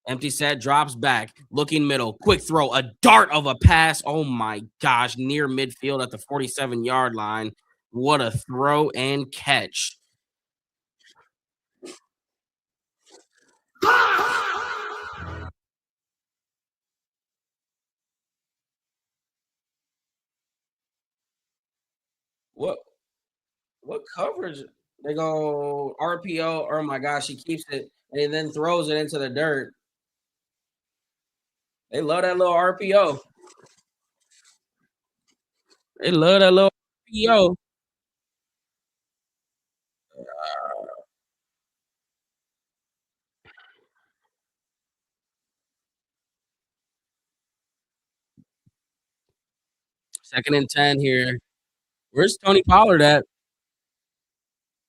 Empty set, drops back, looking middle, quick throw, a dart of a pass. Oh my gosh, near midfield at the 47-yard line. What a throw and catch. What what coverage? They go RPO. Oh my gosh, he keeps it and then throws it into the dirt. They love that little RPO. They love that little RPO. 2nd and 10 here. Where's Tony Pollard at?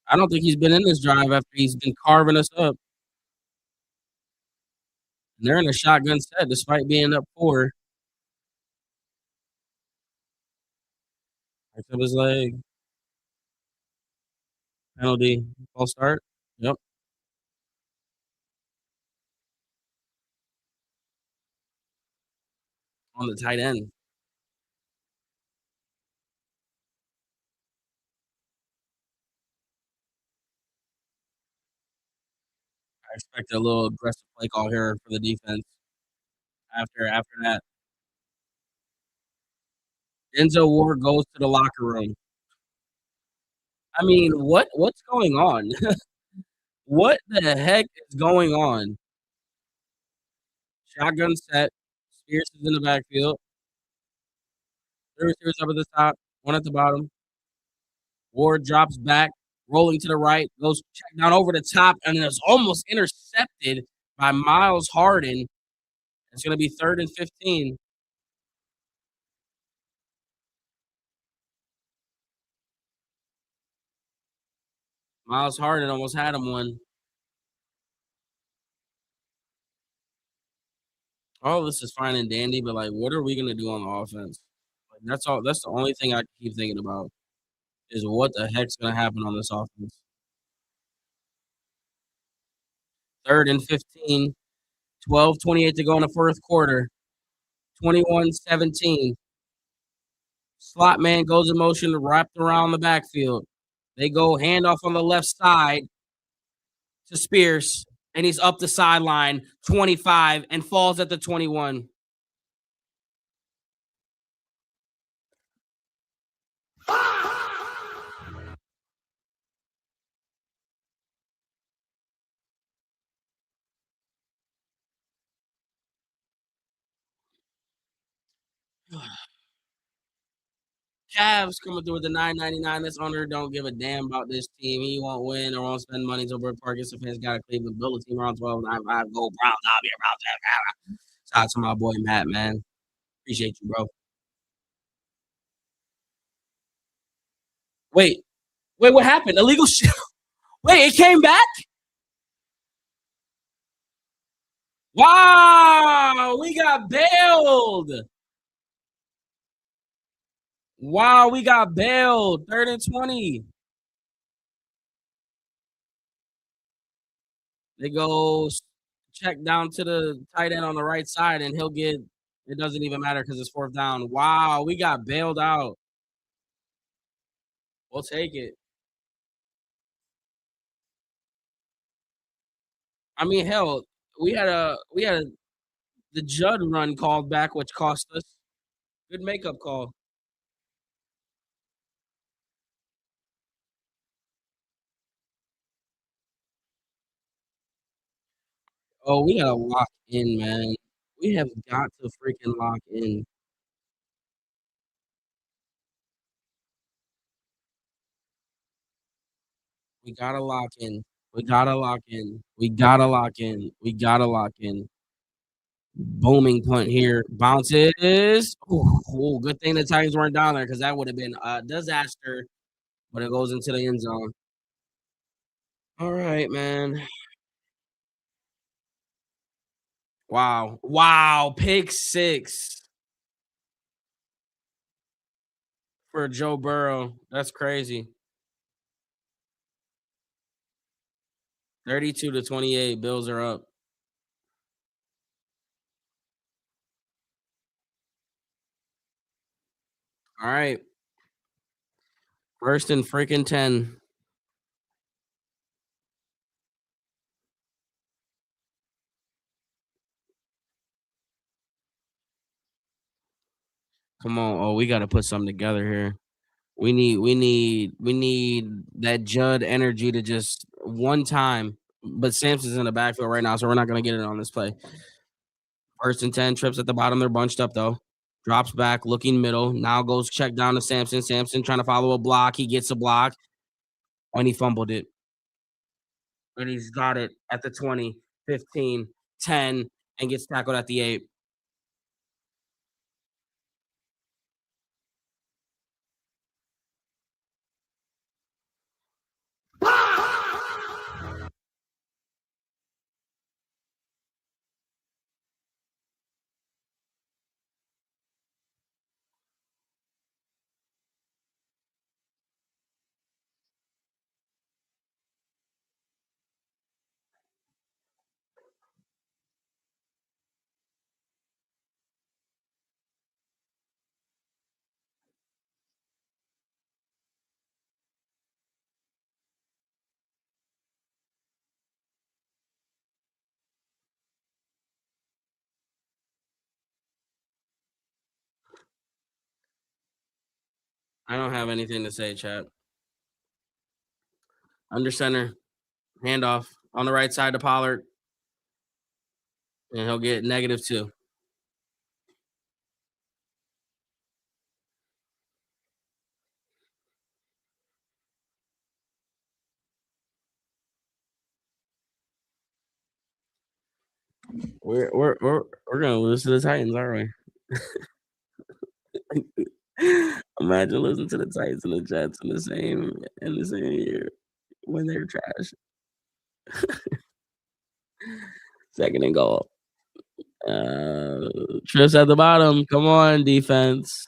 I don't think he's been in this drive after he's been carving us up. And they're in a shotgun set despite being up 4. Picks up his leg. Penalty. False start. Yep. On the tight end. I expect a little aggressive play call here for the defense after that. Denzel Ward goes to the locker room. I mean, what's going on? What the heck is going on? Shotgun set. Spears is in the backfield. 3 receivers up at the top, 1 at the bottom. Ward drops back, rolling to the right, goes check down over the top, and is almost intercepted by Myles Harden. It's going to be 3rd and 15. Myles Harden almost had him one. All this is fine and dandy, but like, what are we going to do on the offense? Like, that's all. That's the only thing I keep thinking about is what the heck's going to happen on this offense. 3rd and 15, 12:28 to go in the 4th quarter, 21-17. Slot man goes in motion, wrapped around the backfield. They go handoff on the left side to Spears, and he's up the sideline, 25, and falls at the 21. Cavs coming through with the 9.99. This owner don't give a damn about this team. He won't win or won't spend money. So Brook Park the fans got a Cleveland build a team around 12 9 5. Go Browns. I'll be around. Shout out to my boy Matt, man. Appreciate you, bro. Wait, what happened? Illegal shit. Wait, it came back? Wow, we got bailed. Wow, we got bailed. 3rd and 20. They go check down to the tight end on the right side, and he'll get it doesn't even matter because it's 4th down. Wow, we got bailed out. We'll take it. I mean, hell, we had the Judd run called back, which cost us. Good makeup call. Oh, we gotta lock in, man. We have got to freaking lock in. We gotta lock in. We gotta lock in. We gotta lock in. We gotta lock in. Booming punt here. Bounces. Ooh, good thing the Titans weren't down there because that would have been a disaster. But it goes into the end zone. All right, man. Wow. Wow. Pick 6. for Joe Burrow. That's crazy. 32-28. Bills are up. All right. First and freaking 10. Come on. Oh, we got to put something together here. We need that Judd energy to just one time. But Samson's in the backfield right now, so we're not gonna get it on this play. First and 10, trips at the bottom. They're bunched up though. Drops back, looking middle. Now goes check down to Samson. Samson trying to follow a block. He gets a block, and he fumbled it. And he's got it at the 20, 15, 10, and gets tackled at the 8. I don't have anything to say, chat. Under center, handoff on the right side to Pollard, and he'll get -2. We're gonna lose to the Titans, aren't we? Imagine losing to the Titans and the Jets in the same year when they're trash. Second and goal. Uh, Trips at the bottom. Come on, defense.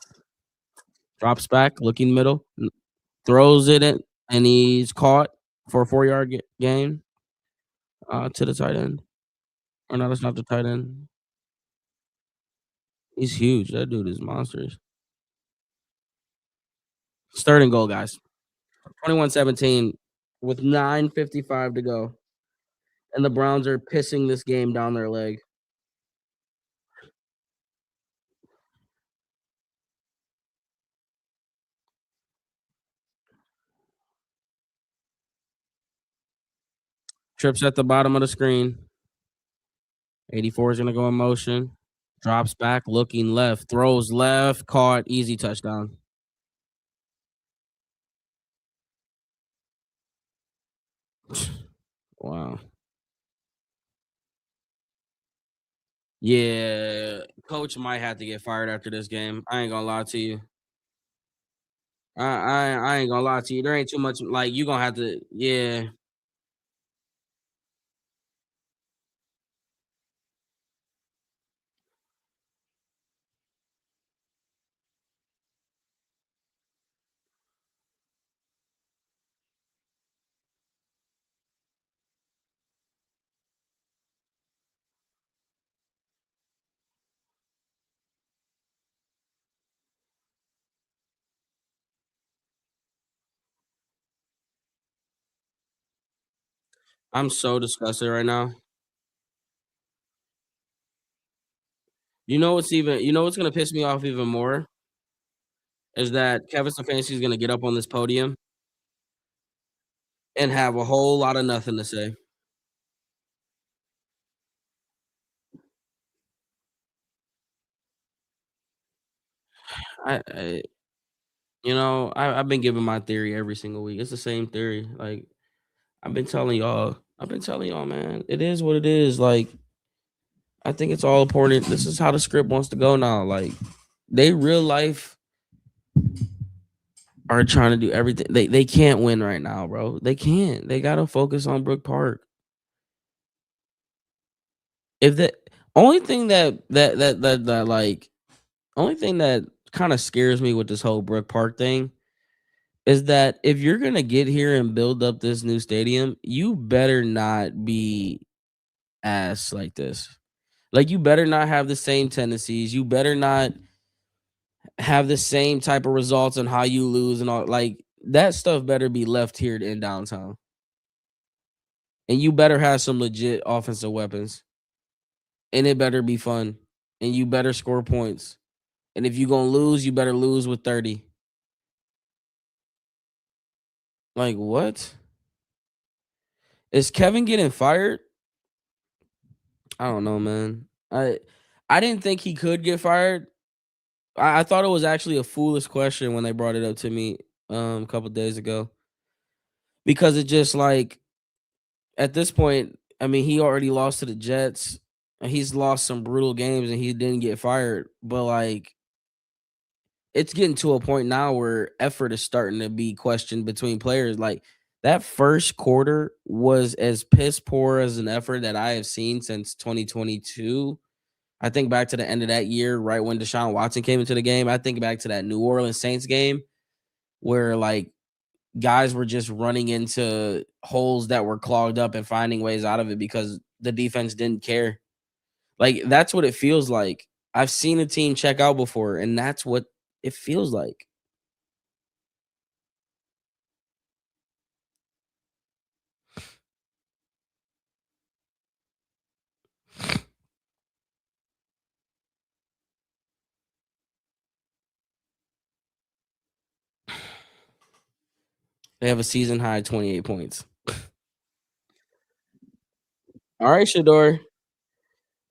Drops back, looking middle, throws it in, and he's caught for a 4-yard gain to the tight end. Or no, that's not the tight end. He's huge. That dude is monsters. It's third and goal, guys. 21-17 with 9:55 to go. And the Browns are pissing this game down their leg. Trips at the bottom of the screen. 84 is going to go in motion. Drops back, looking left, throws left, caught, easy touchdown. Wow. Yeah, coach might have to get fired after this game. I ain't gonna lie to you. I ain't gonna lie to you. There ain't too much like you gonna have to. Yeah, I'm so disgusted right now. You know what's gonna piss me off even more is that Kevin Stefanski is gonna get up on this podium and have a whole lot of nothing to say. I I've been giving my theory every single week. It's the same theory. Like I've been telling y'all, man. It is what it is. Like I think it's all important. This is how the script wants to go now. Like they real life are trying to do everything. They can't win right now, bro. They can't. They gotta focus on Brook Park. If the only thing that like only thing that kind of scares me with this whole Brook Park thing is that if you're gonna get here and build up this new stadium, you better not be ass like this. Like you better not have the same tendencies. You better not have the same type of results on how you lose and all like that stuff better be left here in downtown. And you better have some legit offensive weapons. And it better be fun. And you better score points. And if you gonna lose, you better lose with 30. Like what? Is Kevin getting fired? I don't know, man. I didn't think he could get fired. I thought it was actually a foolish question when they brought it up to me a couple days ago. Because it just like at this point, I mean, he already lost to the Jets. And he's lost some brutal games and he didn't get fired. But like it's getting to a point now where effort is starting to be questioned between players. Like that first quarter was as piss poor as an effort that I have seen since 2022. I think back to the end of that year, right when Deshaun Watson came into the game. I think back to that New Orleans Saints game where like guys were just running into holes that were clogged up and finding ways out of it because the defense didn't care. Like that's what it feels like. I've seen a team check out before, and that's what it feels like. They have a season high 28 points. All right, Shedeur.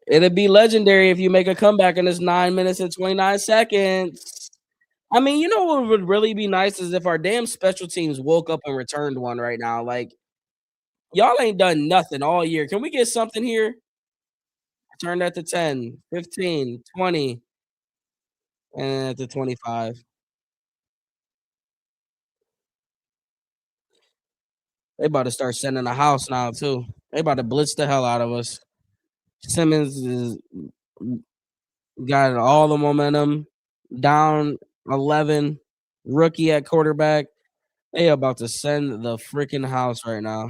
It'd be legendary if you make a comeback in this 9 minutes and 29 seconds. I mean, you know what would really be nice is if our damn special teams woke up and returned one right now. Like, y'all ain't done nothing all year. Can we get something here? Turn that to 10, 15, 20, and to 25. They about to start sending a house now, too. They about to blitz the hell out of us. Simmons is got all the momentum, down 11, rookie at quarterback. They about to send the freaking house right now.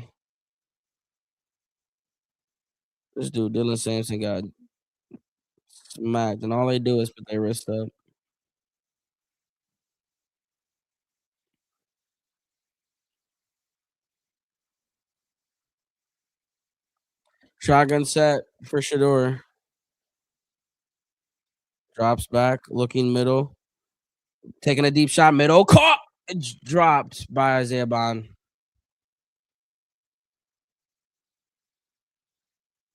This dude, Dylan Sampson, got smacked, and all they do is put their wrist up. Shotgun set for Shedeur. Drops back, looking middle, taking a deep shot, middle, caught, it's dropped by Isaiah Bond.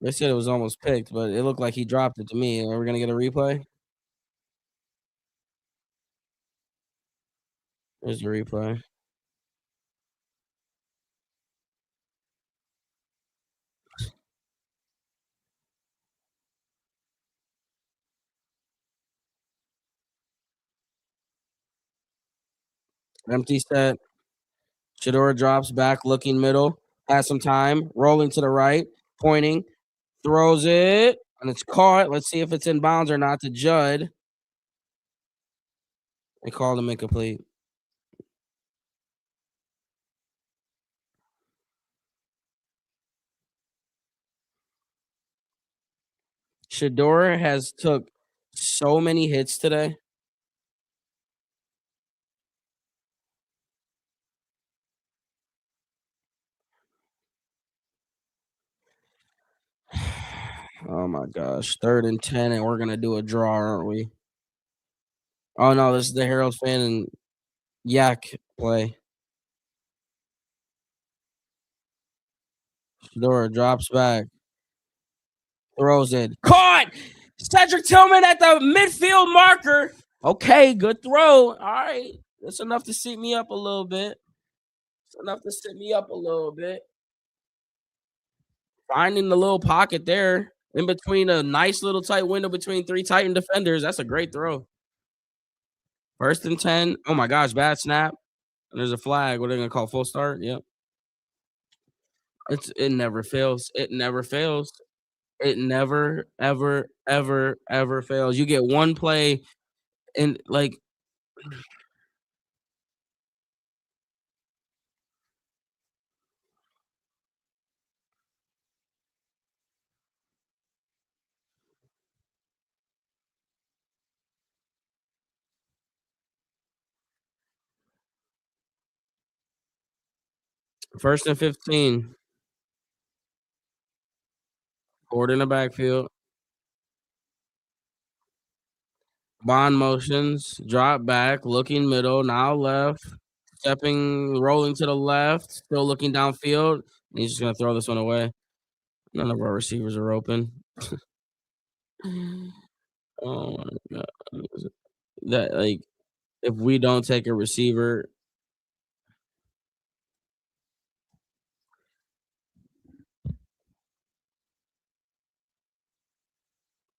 They said it was almost picked, but it looked like he dropped it to me. Are we gonna get a replay? There's the replay. Empty set. Shedeur drops back, looking middle, has some time, rolling to the right, pointing, throws it, and it's caught. Let's see if it's in bounds or not to Judd. They called him incomplete. Shedeur has took so many hits today. Oh my gosh. 3rd and 10, and we're gonna do a draw, aren't we? Oh no, this is the Herald fan and Yak play. Shedeur drops back, throws it. Caught! Cedric Tillman at the midfield marker. Okay, good throw. All right. That's enough to set me up a little bit. It's enough to set me up a little bit. Finding the little pocket there in between a nice little tight window between 3 Titan defenders. That's a great throw. 1st and 10. Oh my gosh, bad snap. And there's a flag. What are they gonna call full start? Yep. It never fails. It never fails. It never, ever, ever, ever fails. You get one play and like First and 15. Ford in the backfield. Bond motions. Drop back. Looking middle. Now left. Stepping, rolling to the left. Still looking downfield. And he's just gonna throw this one away. None of our receivers are open. Oh my god. That like if we don't take a receiver,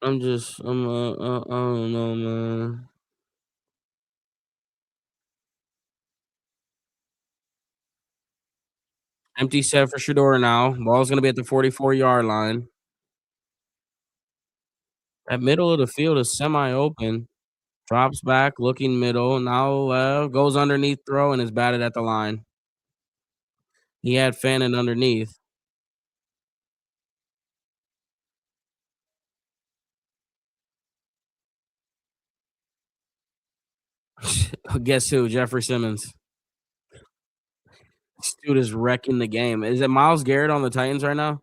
I don't know, man. Empty set for Shedeur now. Ball's gonna be at the 44-yard line. That middle of the field is semi open. Drops back, looking middle. Now left, goes underneath throw and is batted at the line. He had Fannin underneath. Guess who? Jeffrey Simmons. This dude is wrecking the game. Is it Myles Garrett on the Titans right now?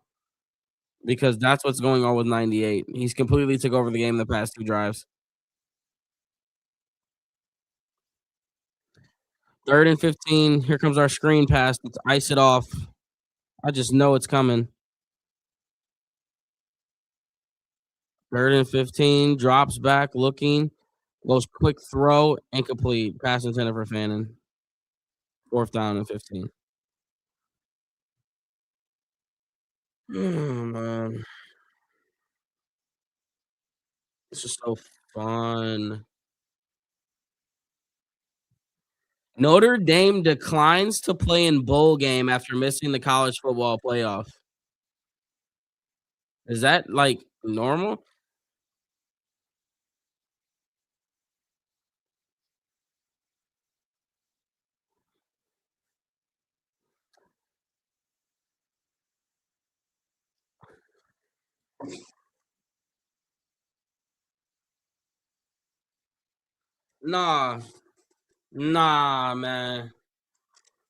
Because that's what's going on with 98. He's completely took over the game the past 2 drives. 3rd and 15. Here comes our screen pass. Let's ice it off. I just know it's coming. 3rd and 15. Drops back, looking. Goes quick throw, incomplete. Pass intended for Fannin. 4th down and 15. Oh, man. This is so fun. Notre Dame declines to play in bowl game after missing the college football playoff. Is that, like, normal? Nah. Nah, man.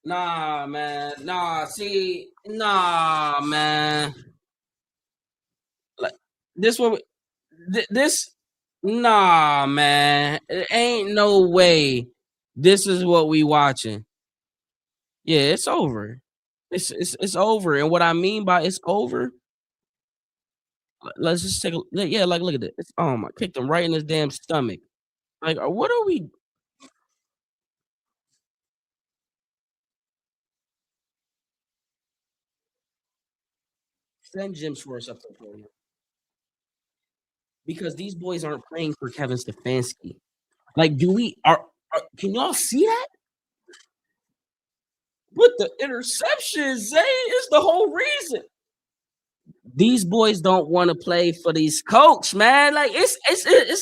Nah, man. Nah, see, nah, man. Like, this what we this nah, man. It ain't no way this is what we watching. Yeah, it's over. It's over, and what I mean by it's over, let's just take a yeah, like, look at this. It's oh my kicked him right in his damn stomach. Like, what are we send Jim Schwartz up there for you because these boys aren't playing for Kevin Stefanski. Like, do we are can y'all see that? With the interceptions, Zay is the whole reason. These boys don't want to play for these coach, man. Like it's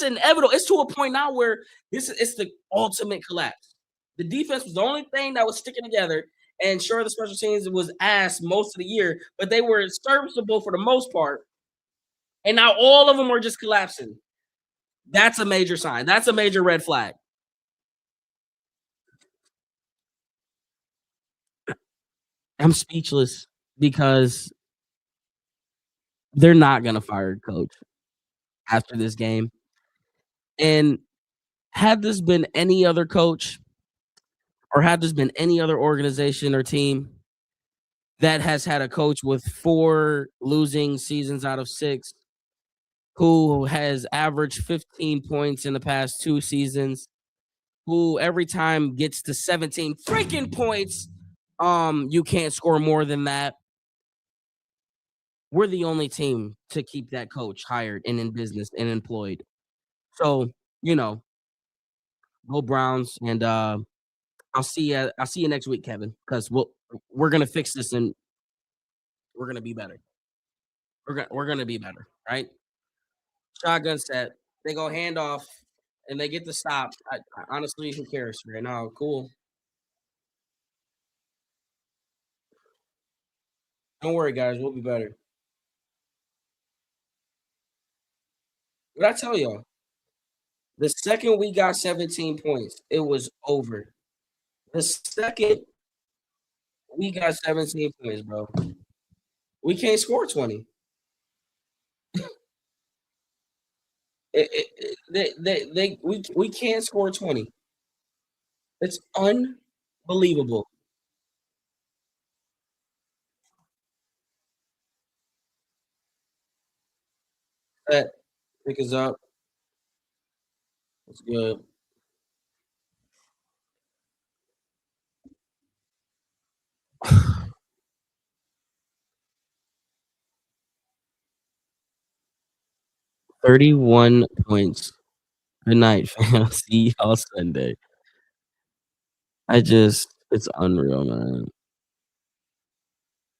inevitable. It's to a point now where it's the ultimate collapse. The defense was the only thing that was sticking together, and sure, the special teams was ass most of the year, but they were serviceable for the most part. And now all of them are just collapsing. That's a major sign. That's a major red flag. I'm speechless because they're not gonna fire coach after this game. And had this been any other coach, or had this been any other organization or team that has had a coach with 4 losing seasons out of 6, who has averaged 15 points in the past 2 seasons, who every time gets to 17 freaking points, you can't score more than that. We're the only team to keep that coach hired and in business and employed. So, you know, go Browns, and I'll see you next week, Kevin, because we're gonna fix this and we're gonna be better. We're gonna be better, right? Shotgun set. They go handoff. and they get the stop. Honestly, who cares right now? Cool. Don't worry, guys. We'll be better. What I tell y'all? The second we got 17 points, it was over. The second we got 17 points, bro, we can't score 20. We can't score 20. It's unbelievable. That pick us up. It's good. $31 points. Good night, fam. See y'all Sunday. It's unreal, man.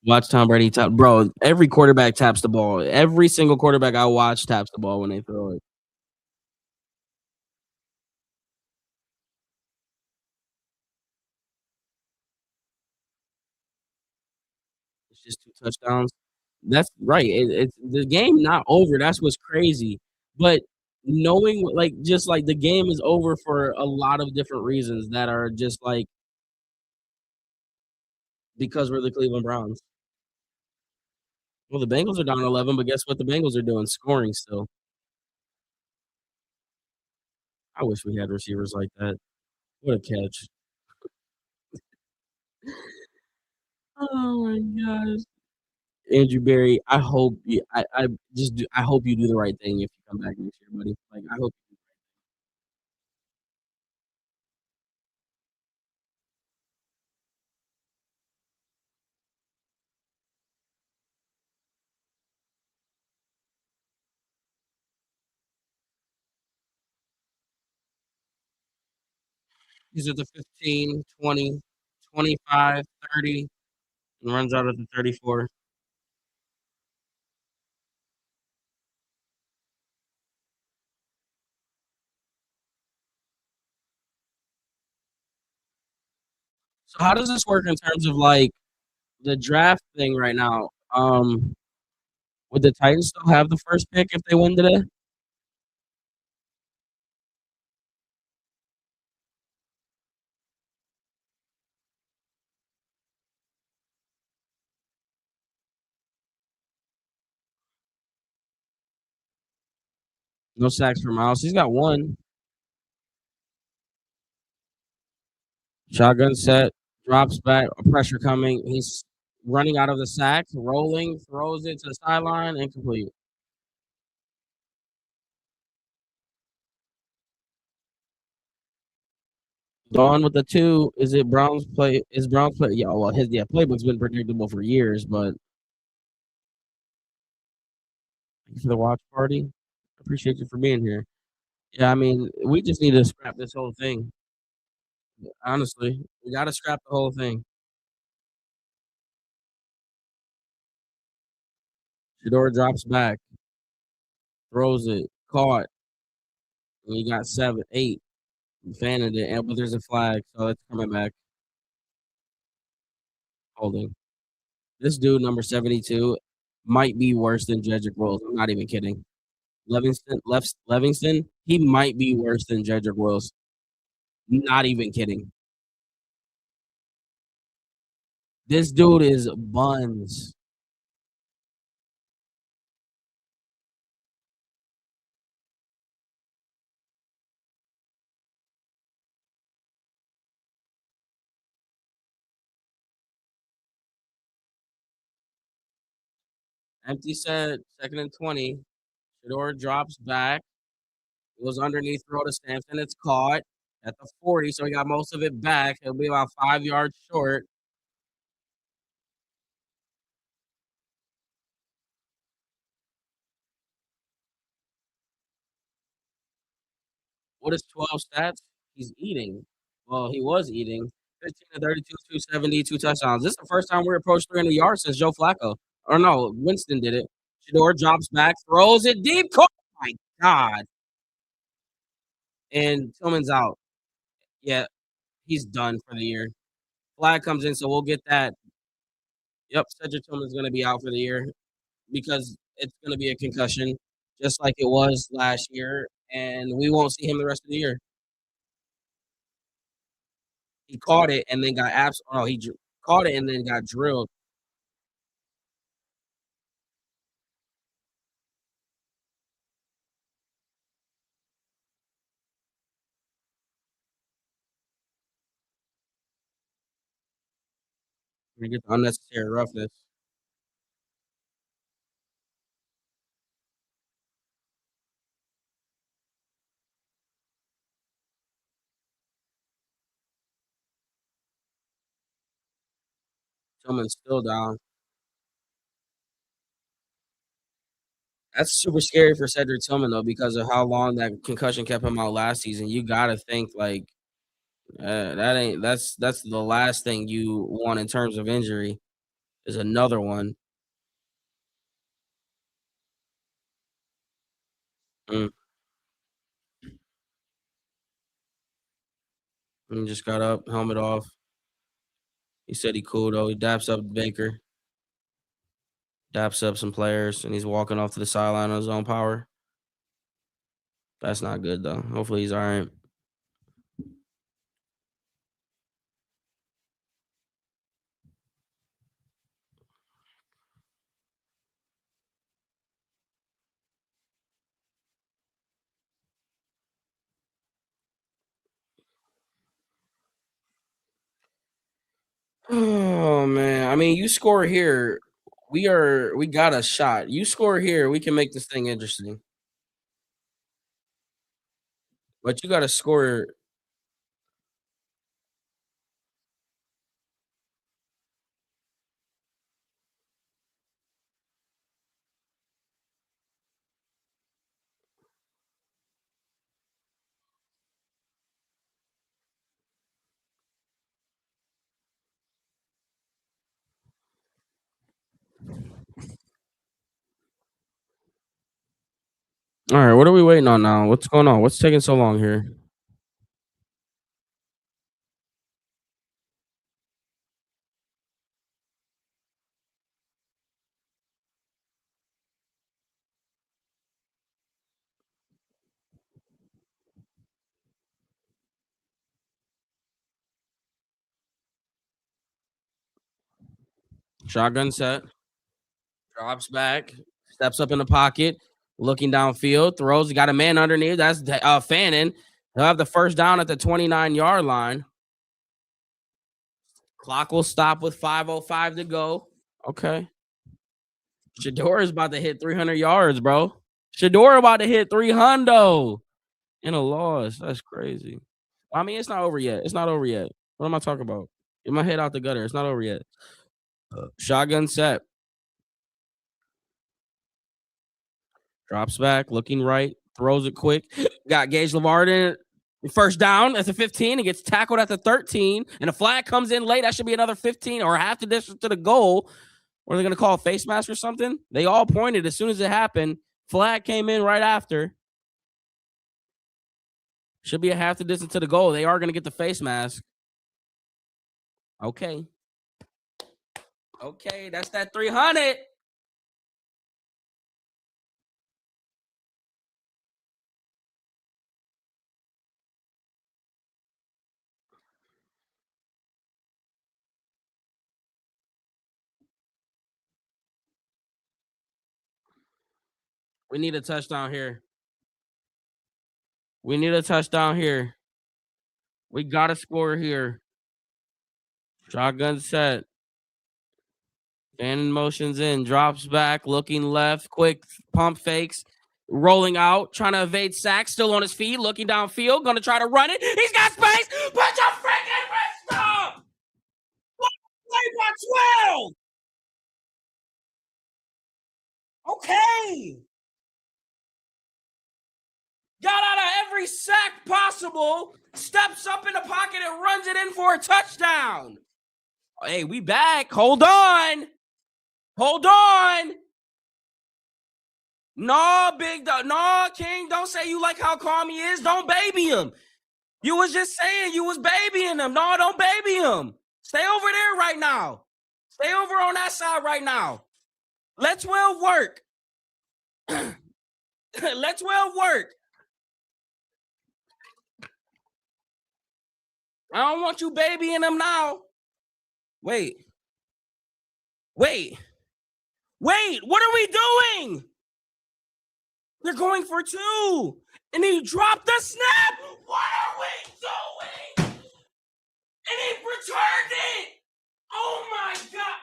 Watch Tom Brady tap, bro. Every quarterback taps the ball. Every single quarterback I watch taps the ball when they throw it. It's just 2 touchdowns. That's right. It's the game not over. That's what's crazy. But knowing, like, just like the game is over for a lot of different reasons that are just like because we're the Cleveland Browns. Well, the Bengals are down 11, but guess what the Bengals are doing? Scoring still. I wish we had receivers like that. What a catch. Oh my gosh. Andrew Berry, I hope you I hope you do the right thing if you come back next year, buddy. Like I hope he's at the 15, 20, 25, 30, and runs out at the 34. So how does this work in terms of like the draft thing right now? Would the Titans still have the first pick if they win today? No sacks for Myles. He's got one. Shotgun set, drops back, pressure coming. He's running out of the sack, rolling, throws it to the sideline, incomplete. Gone with the 2. Is it Browns play? Is Browns play? Yeah, well, his playbook's been predictable for years, but thank you for the watch party. Appreciate you for being here. Yeah, I mean, we just need to scrap this whole thing. Honestly, we got to scrap the whole thing. Shedeur drops back, throws it, caught, and you got 7, 8. Fanning it, but there's a flag, so it's coming back. Holding. This dude, number 72, might be worse than Jedrick Wills. I'm not even kidding. Levingston, he might be worse than Jedrick Wills. Not even kidding. This dude is buns. Empty set, 2nd and 20. Shedeur drops back, goes underneath, throw to Sampson. It's caught at the 40, so he got most of it back. He'll be about 5 yards short. What is 12 stats? He's eating. Well, he was eating. 15 to 32, 270, 2 touchdowns. This is the first time we approached 300 yards since Joe Flacco. Or no, Winston did it. Shedeur drops back, throws it deep. Oh my God. and Tillman's out. Yeah, he's done for the year. Flag comes in, so we'll get that. Yep, Cedric Tillman's gonna be out for the year because it's gonna be a concussion, just like it was last year, and we won't see him the rest of the year. He caught it and then got oh, he caught it and then got drilled. We get the unnecessary roughness. Tillman's still down. That's super scary for Cedric Tillman though, because of how long that concussion kept him out last season. You gotta think like that's the last thing you want in terms of injury is another one. Mm, and just got up, helmet off. He said he cool though. He daps up Baker, daps up some players, and he's walking off to the sideline on his own power. That's not good though. Hopefully he's all right. Oh man, I mean, you score here, we got a shot. You score here, we can make this thing interesting. But you got to score. All right, what are we waiting on now? What's going on? What's taking so long here? Shotgun set, drops back, steps up in the pocket, looking downfield, throws. Got a man underneath. That's Fannin. He'll have the first down at the 29-yard line. Clock will stop with 5:05 to go. Okay. Shedeur is about to hit 300 yards, bro. Shedeur about to hit 300 in a loss. That's crazy. I mean, it's not over yet. It's not over yet. What am I talking about? Get my head out the gutter. It's not over yet. Shotgun set. Drops back, looking right, throws it quick. Got Gage Lavard in it. First down at the 15. It gets tackled at the 13. And a flag comes in late. That should be another 15 or half the distance to the goal. What are they going to call a face mask or something? They all pointed as soon as it happened. Flag came in right after. Should be a half the distance to the goal. They are going to get the face mask. Okay. Okay, that's that 300. We need a touchdown here. We need a touchdown here. We got to score here. Shotgun set. Bannon motions in, drops back, looking left, quick pump fakes, rolling out, trying to evade sacks, still on his feet, looking downfield, gonna try to run it. He's got space. Put your freaking wrist up! Play by 12. Okay. Got out of every sack possible, steps up in the pocket and runs it in for a touchdown. Hey, we back. Hold on. Hold on. No, big dog. No, King. Don't say you like how calm he is. Don't baby him. You was just saying you was babying him. No, don't baby him. Stay over there right now. Stay over on that side right now. Let 12 work. Let 12 work. I don't want you babying him now. Wait. Wait. Wait. What are we doing? They're going for two. And he dropped the snap. What are we doing? And he returned it. Oh my God.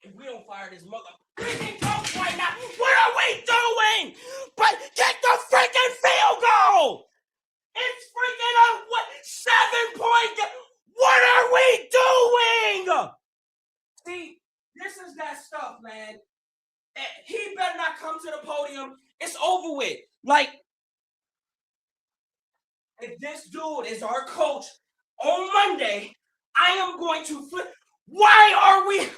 If we don't fire this mother freaking coach right now, what are we doing? But get the freaking field goal. It's freaking a 7-point game. What are we doing? See, this is that stuff, man. He better not come to the podium. It's over with. Like, if this dude is our coach on Monday, I am going to flip. Why are we?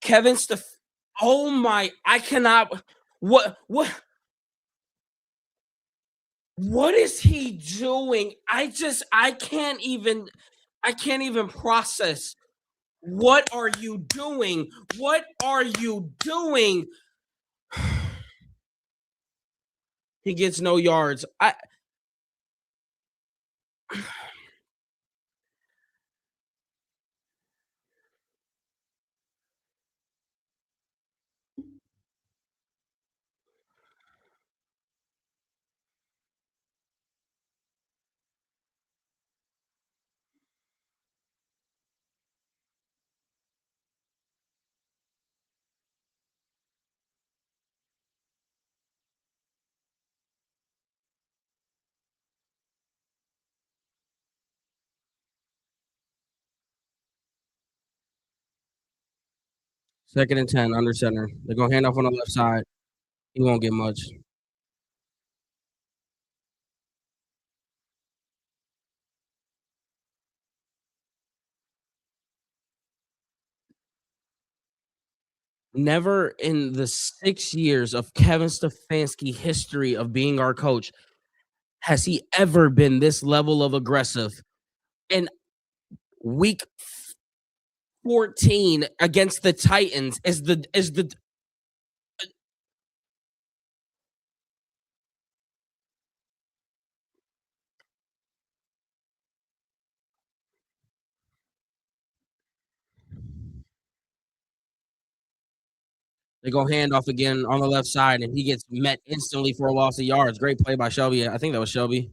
Kevin Oh my! I cannot. What? What is he doing? I can't even process. What are you doing? What are you doing? He gets no yards. Second and 10 under center. They're gonna hand off on the left side. He won't get much. Never in the 6 years of Kevin Stefanski history of being our coach has he ever been this level of aggressive. And week 14 against the Titans is the they go handoff again on the left side, and he gets met instantly for a loss of yards. Great play by Shelby. I think that was Shelby.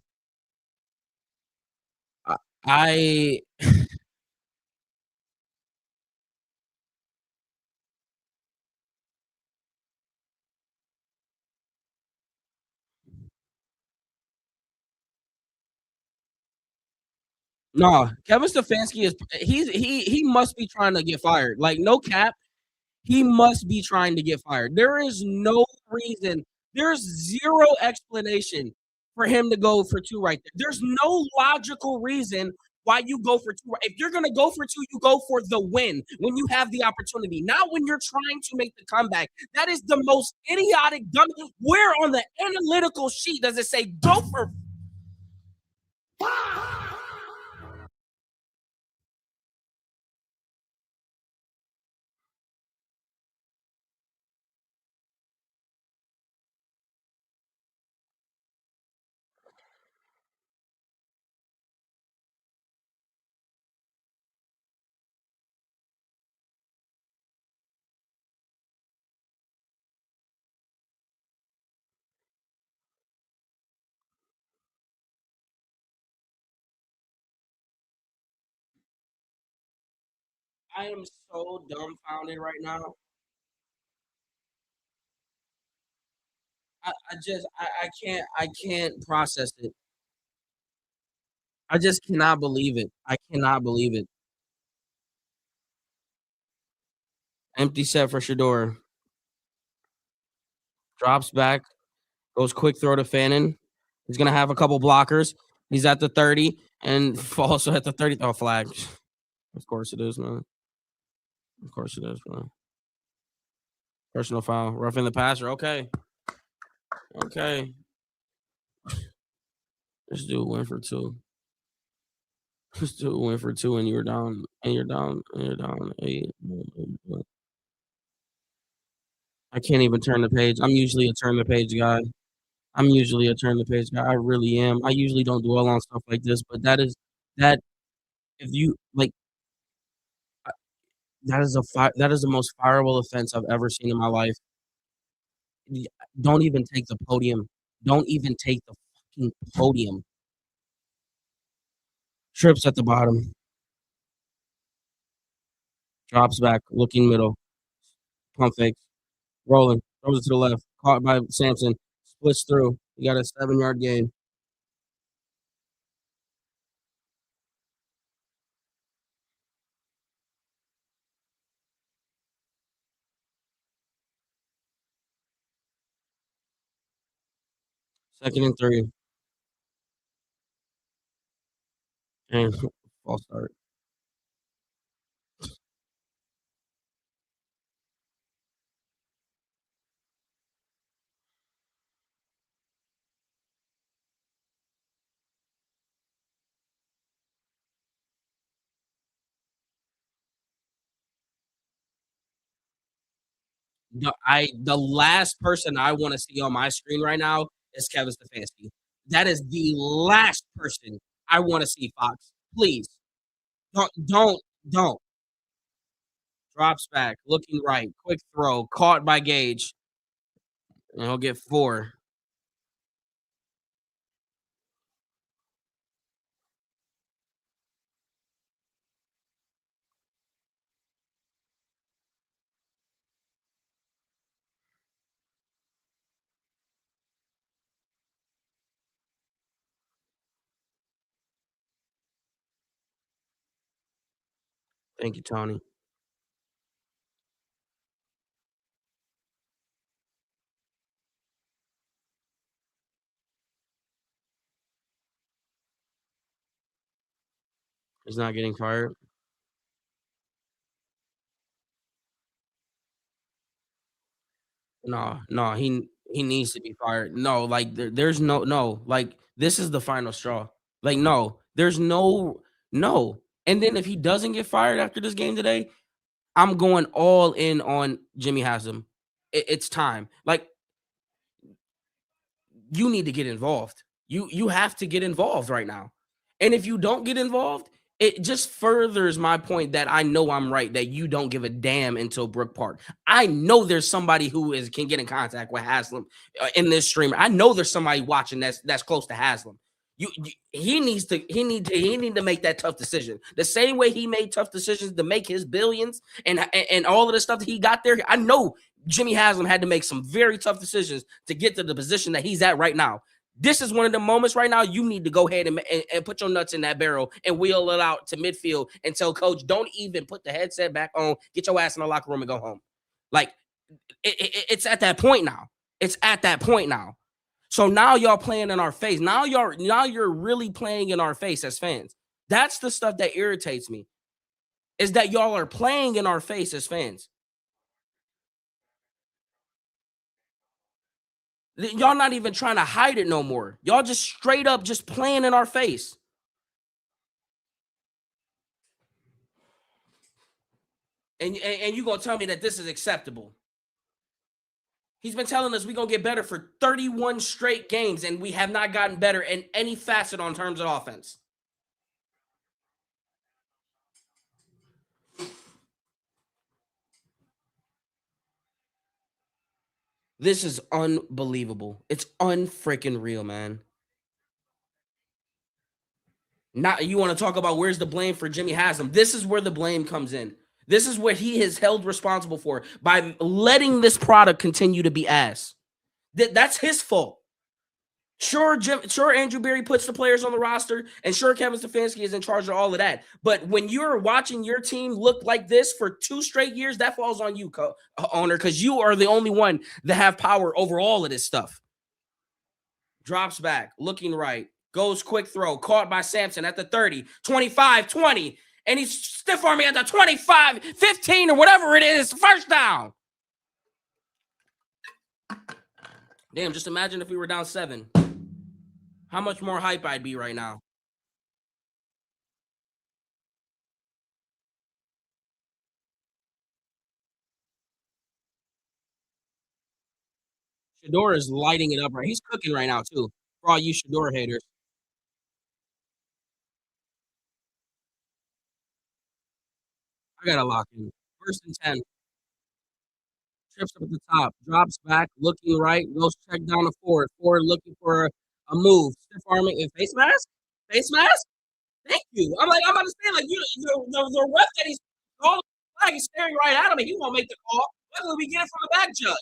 I No, Kevin Stefanski is he must be trying to get fired. Like, no cap, he must be trying to get fired. There is no reason, there's zero explanation for him to go for 2 right there. There's no logical reason why you go for 2. If you're gonna go for 2, you go for the win when you have the opportunity, not when you're trying to make the comeback. That is the most idiotic, dumb. Where on the analytical sheet does it say go for? I am so dumbfounded right now. I can't process it. I just cannot believe it. I cannot believe it. Empty set for Shedeur. Drops back, goes quick throw to Fannin. He's gonna have a couple blockers. He's at the 30 and also at the 30. Oh, flag. Of course it is, man. Of course it is, man. Personal foul. Roughing the passer. Okay. Okay. This dude went for 2. This dude went for 2 and you were down and you're down and you're down 8. I can't even turn the page. I'm usually a turn the page guy. I'm usually a turn the page guy. I really am. I usually don't dwell on stuff like this, but that if you like uh, that is the most fireable offense I've ever seen in my life. Y Don't even take the podium. Don't even take the fucking podium. Trips at the bottom, drops back, looking middle, pump fakes, rolling, throws it to the left, caught by Sampson, splits through. You got a 7-yard gain. Second and 3, and false start. The last person I wanna see on my screen right now is Kevin Stefanski. That is the last person I wanna see, Fox. Please. Don't. Drops back, looking right, quick throw, caught by Gage, and he'll get 4. Thank you, Tony. He's not getting fired. No, he needs to be fired. No, like there's no, like this is the final straw. Like no, there's no. And then if he doesn't get fired after this game today, I'm going all in on Jimmy Haslam. It's time. Like you need to get involved. You have to get involved right now. And if you don't get involved, it just furthers my point that I know I'm right that you don't give a damn until Brook Park. I know there's somebody who is can get in contact with Haslam in this stream. I know there's somebody watching that's close to Haslam. He need to make that tough decision. The same way he made tough decisions to make his billions and all of the stuff that he got there. I know Jimmy Haslam had to make some very tough decisions to get to the position that he's at right now. This is one of the moments right now you need to go ahead and put your nuts in that barrel and wheel it out to midfield and tell coach, don't even put the headset back on. Get your ass in the locker room and go home. Like it's at that point now. It's at that point now. So now y'all playing in our face. Now you're really playing in our face as fans. That's the stuff that irritates me. Is that y'all are playing in our face as fans. Y'all not even trying to hide it no more. Y'all just straight up just playing in our face. And you gonna tell me that this is acceptable? He's been telling us we're gonna get better for 31 straight games, and we have not gotten better in any facet on terms of offense. This is unbelievable. It's unfreaking real, man. Not you want to talk about where's the blame for Jimmy Haslam. This is where the blame comes in. This is what he is held responsible for by letting this product continue to be ass. That's his fault. Sure, Andrew Berry puts the players on the roster, and sure, Kevin Stefanski is in charge of all of that. But when you're watching your team look like this for 2 straight years, that falls on you, owner, because you are the only one that have power over all of this stuff. Drops back, looking right, goes quick throw, caught by Sampson at the 30, 25, 20, and he's stiff arming at the 25, 15, or whatever it is, first down. Damn, just imagine if we were down 7. How much more hype I'd be right now. Shedeur is lighting it up right. He's cooking right now too. For all you Shedeur haters, I gotta lock in. First and 10. Trips up at the top, drops back, looking right, goes check down to Ford. Ford looking for a move. Stiff arming and face mask? Face mask? Thank you. I'm about to say, like, the ref that he's calling flag is staring right at him and he won't make the call. Whether we get it from the back judge.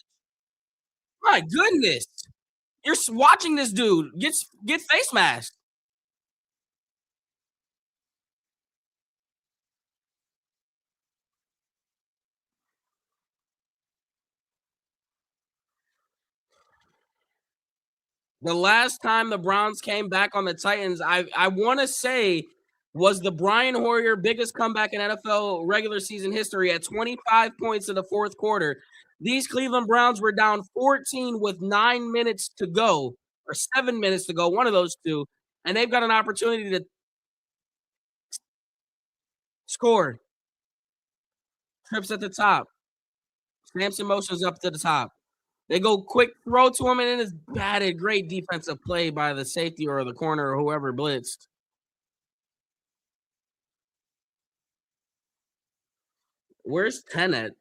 My goodness. You're watching this dude get face mask. The last time the Browns came back on the Titans, I want to say was the Brian Hoyer biggest comeback in NFL regular season history at 25 points in the fourth quarter. These Cleveland Browns were down 14 with 9 minutes to go or 7 minutes to go, one of those two, and they've got an opportunity to score. Trips at the top. Sampson motions up to the top. They go quick throw to him, and it is batted. Great defensive play by the safety or the corner or whoever blitzed. Where's 10 at?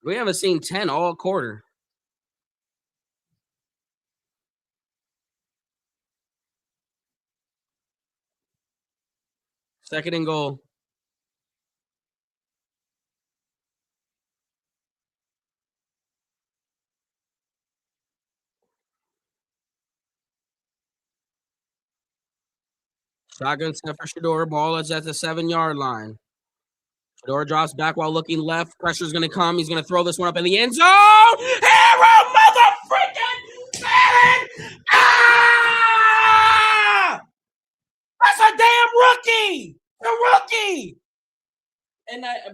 We haven't seen 10 all quarter. Second and goal. Shotgun set for Shedeur. Ball is at the 7-yard line. Shedeur drops back while looking left. Pressure's going to come. He's going to throw this one up in the end zone. Hero mother freaking man! Ah! That's a damn rookie! A rookie!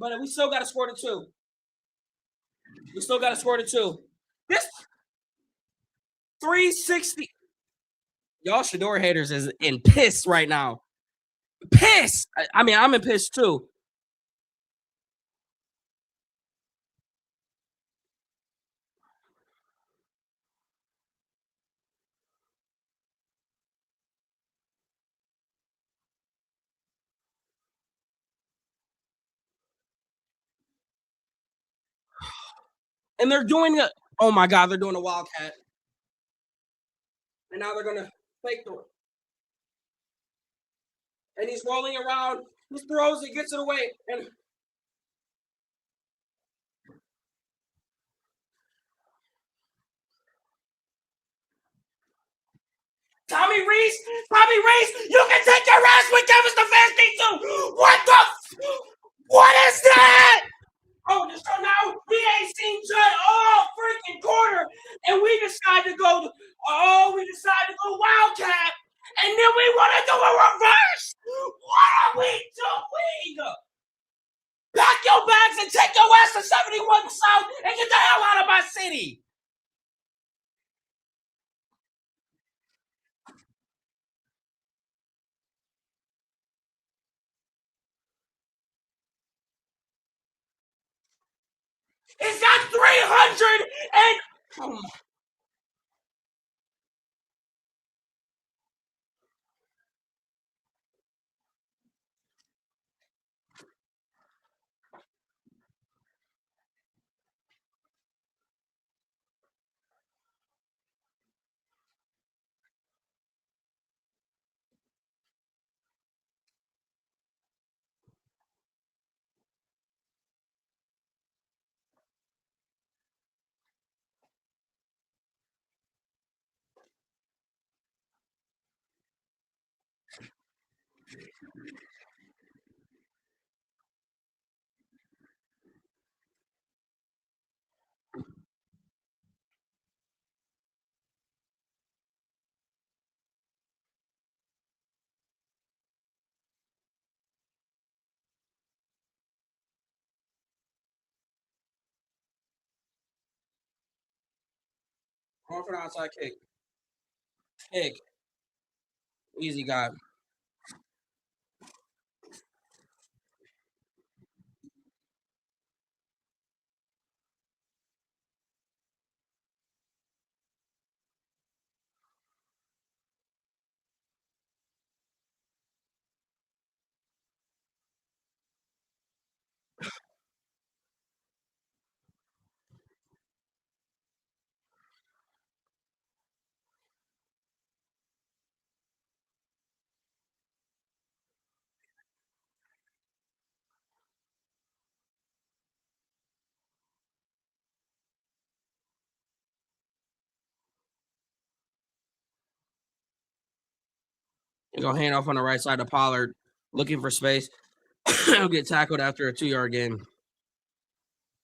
But we still got to score the 2. We still got to score the 2. This 360. Y'all Shedeur haters is in piss right now. Piss. I mean, I'm in piss too. And they're doing it. Oh my God, they're doing a wildcat. And now they're gonna fake the and he's rolling around. He throws it, gets it away, and Tommy Reese, Tommy Reese, you can take your ass with Kevin Stefanski too. What the? What is that? Oh, so now we ain't seen Judd all freaking quarter, and we decide to go. Oh, we decide to go Wildcat, and then we want to do a reverse. What are we doing? Pack your bags and take your ass to 71 South and get the hell out of my city. Is that 300 and oh my, going for the outside kick. Kick. Easy guy. You go hand off on the right side to Pollard, looking for space. He'll get tackled after a 2-yard gain.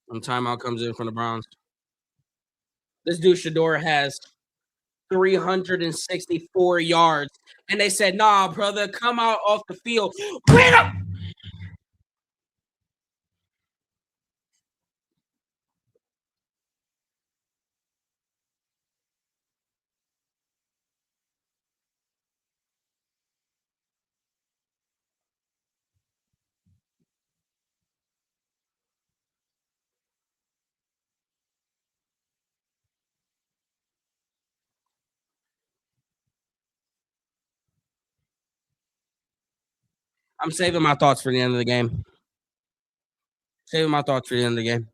And timeout comes in from the Browns. This dude Shedeur has 364 yards. And they said, nah, brother, come out off the field. Wait up! I'm saving my thoughts for the end of the game. Saving my thoughts for the end of the game.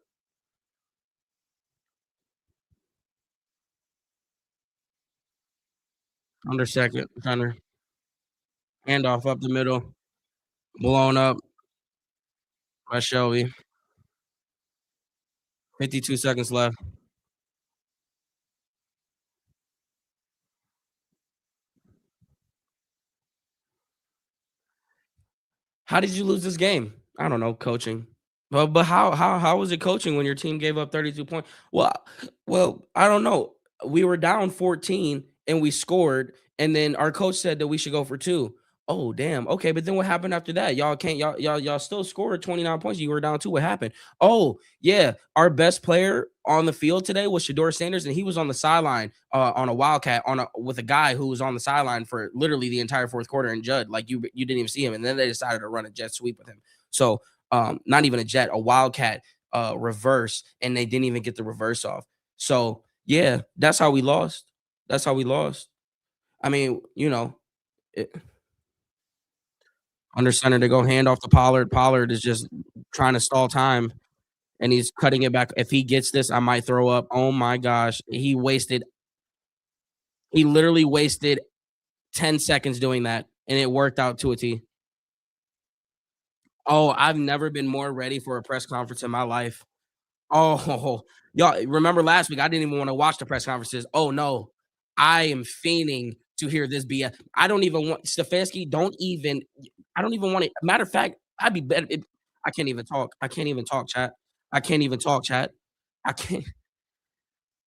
Under second, Thunder. Handoff up the middle. Blown up by Shelby. 52 seconds left. How did you lose this game? I don't know, coaching. But how was it coaching when your team gave up 32 points? Well, I don't know. We were down 14 and we scored, and then our coach said that we should go for two. Oh, damn. Okay, but then what happened after that? Y'all can't y'all still scored 29 points. You were down two. What happened? Oh, yeah. Our best player on the field today was Shedeur Sanders, and he was on the sideline on a wildcat with a guy who was on the sideline for literally the entire fourth quarter. And Judd, like you didn't even see him, and then they decided to run a jet sweep with him. So not even a jet, a wildcat reverse, and they didn't even get the reverse off. So yeah, that's how we lost. That's how we lost. I mean, under center to go hand off to Pollard. Pollard is just trying to stall time, and he's cutting it back. If he gets this, I might throw up. Oh my gosh, he literally wasted 10 seconds doing that, and it worked out to a T. Oh, I've never been more ready for a press conference in my life. Oh, y'all remember last week? I didn't even want to watch the press conferences. Oh no, I am fiending to hear this BS. I don't even want Stefanski. Don't even. I don't even want it. Matter of fact, I'd be better. I can't even talk. I can't even talk, chat. I can't even talk, chat. I can't.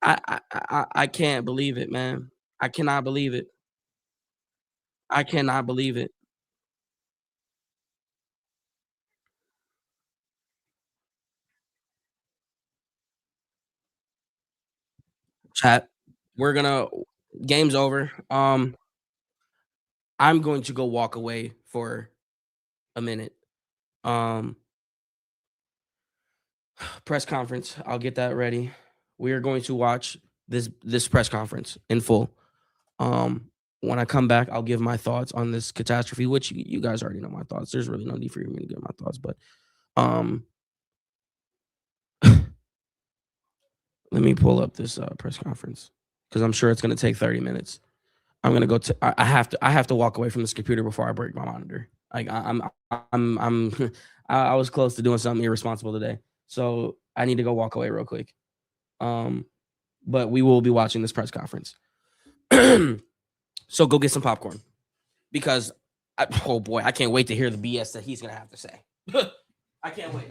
I can't believe it, man. I cannot believe it. I cannot believe it. Chat. We're gonna game's over. I'm going to go walk away for a minute. Um, press conference. I'll get that ready. We are going to watch this press conference in full. Um, when I come back, I'll give my thoughts on this catastrophe, which you guys already know my thoughts. There's really no need for me to give my thoughts, but um, let me pull up this press conference because I'm sure it's going to take 30 minutes. I'm gonna go to. I have to walk away from this computer before I break my monitor. Like I'm I was close to doing something irresponsible today, so I need to go walk away real quick. Um, but we will be watching this press conference. So go get some popcorn because oh boy, I can't wait to hear the BS that he's gonna have to say. I can't wait.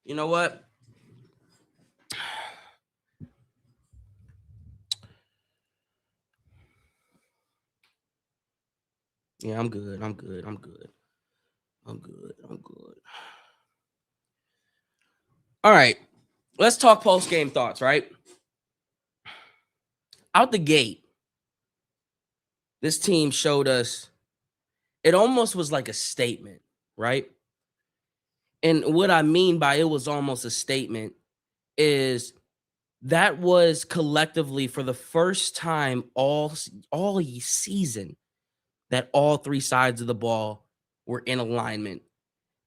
You know what? Yeah, I'm good. I'm good. I'm good. I'm good. I'm good. All right. Let's talk post-game thoughts, right? Out the gate, this team showed us it almost was like a statement, right? And what I mean by it was almost a statement is that was collectively for the first time all season that all three sides of the ball were in alignment.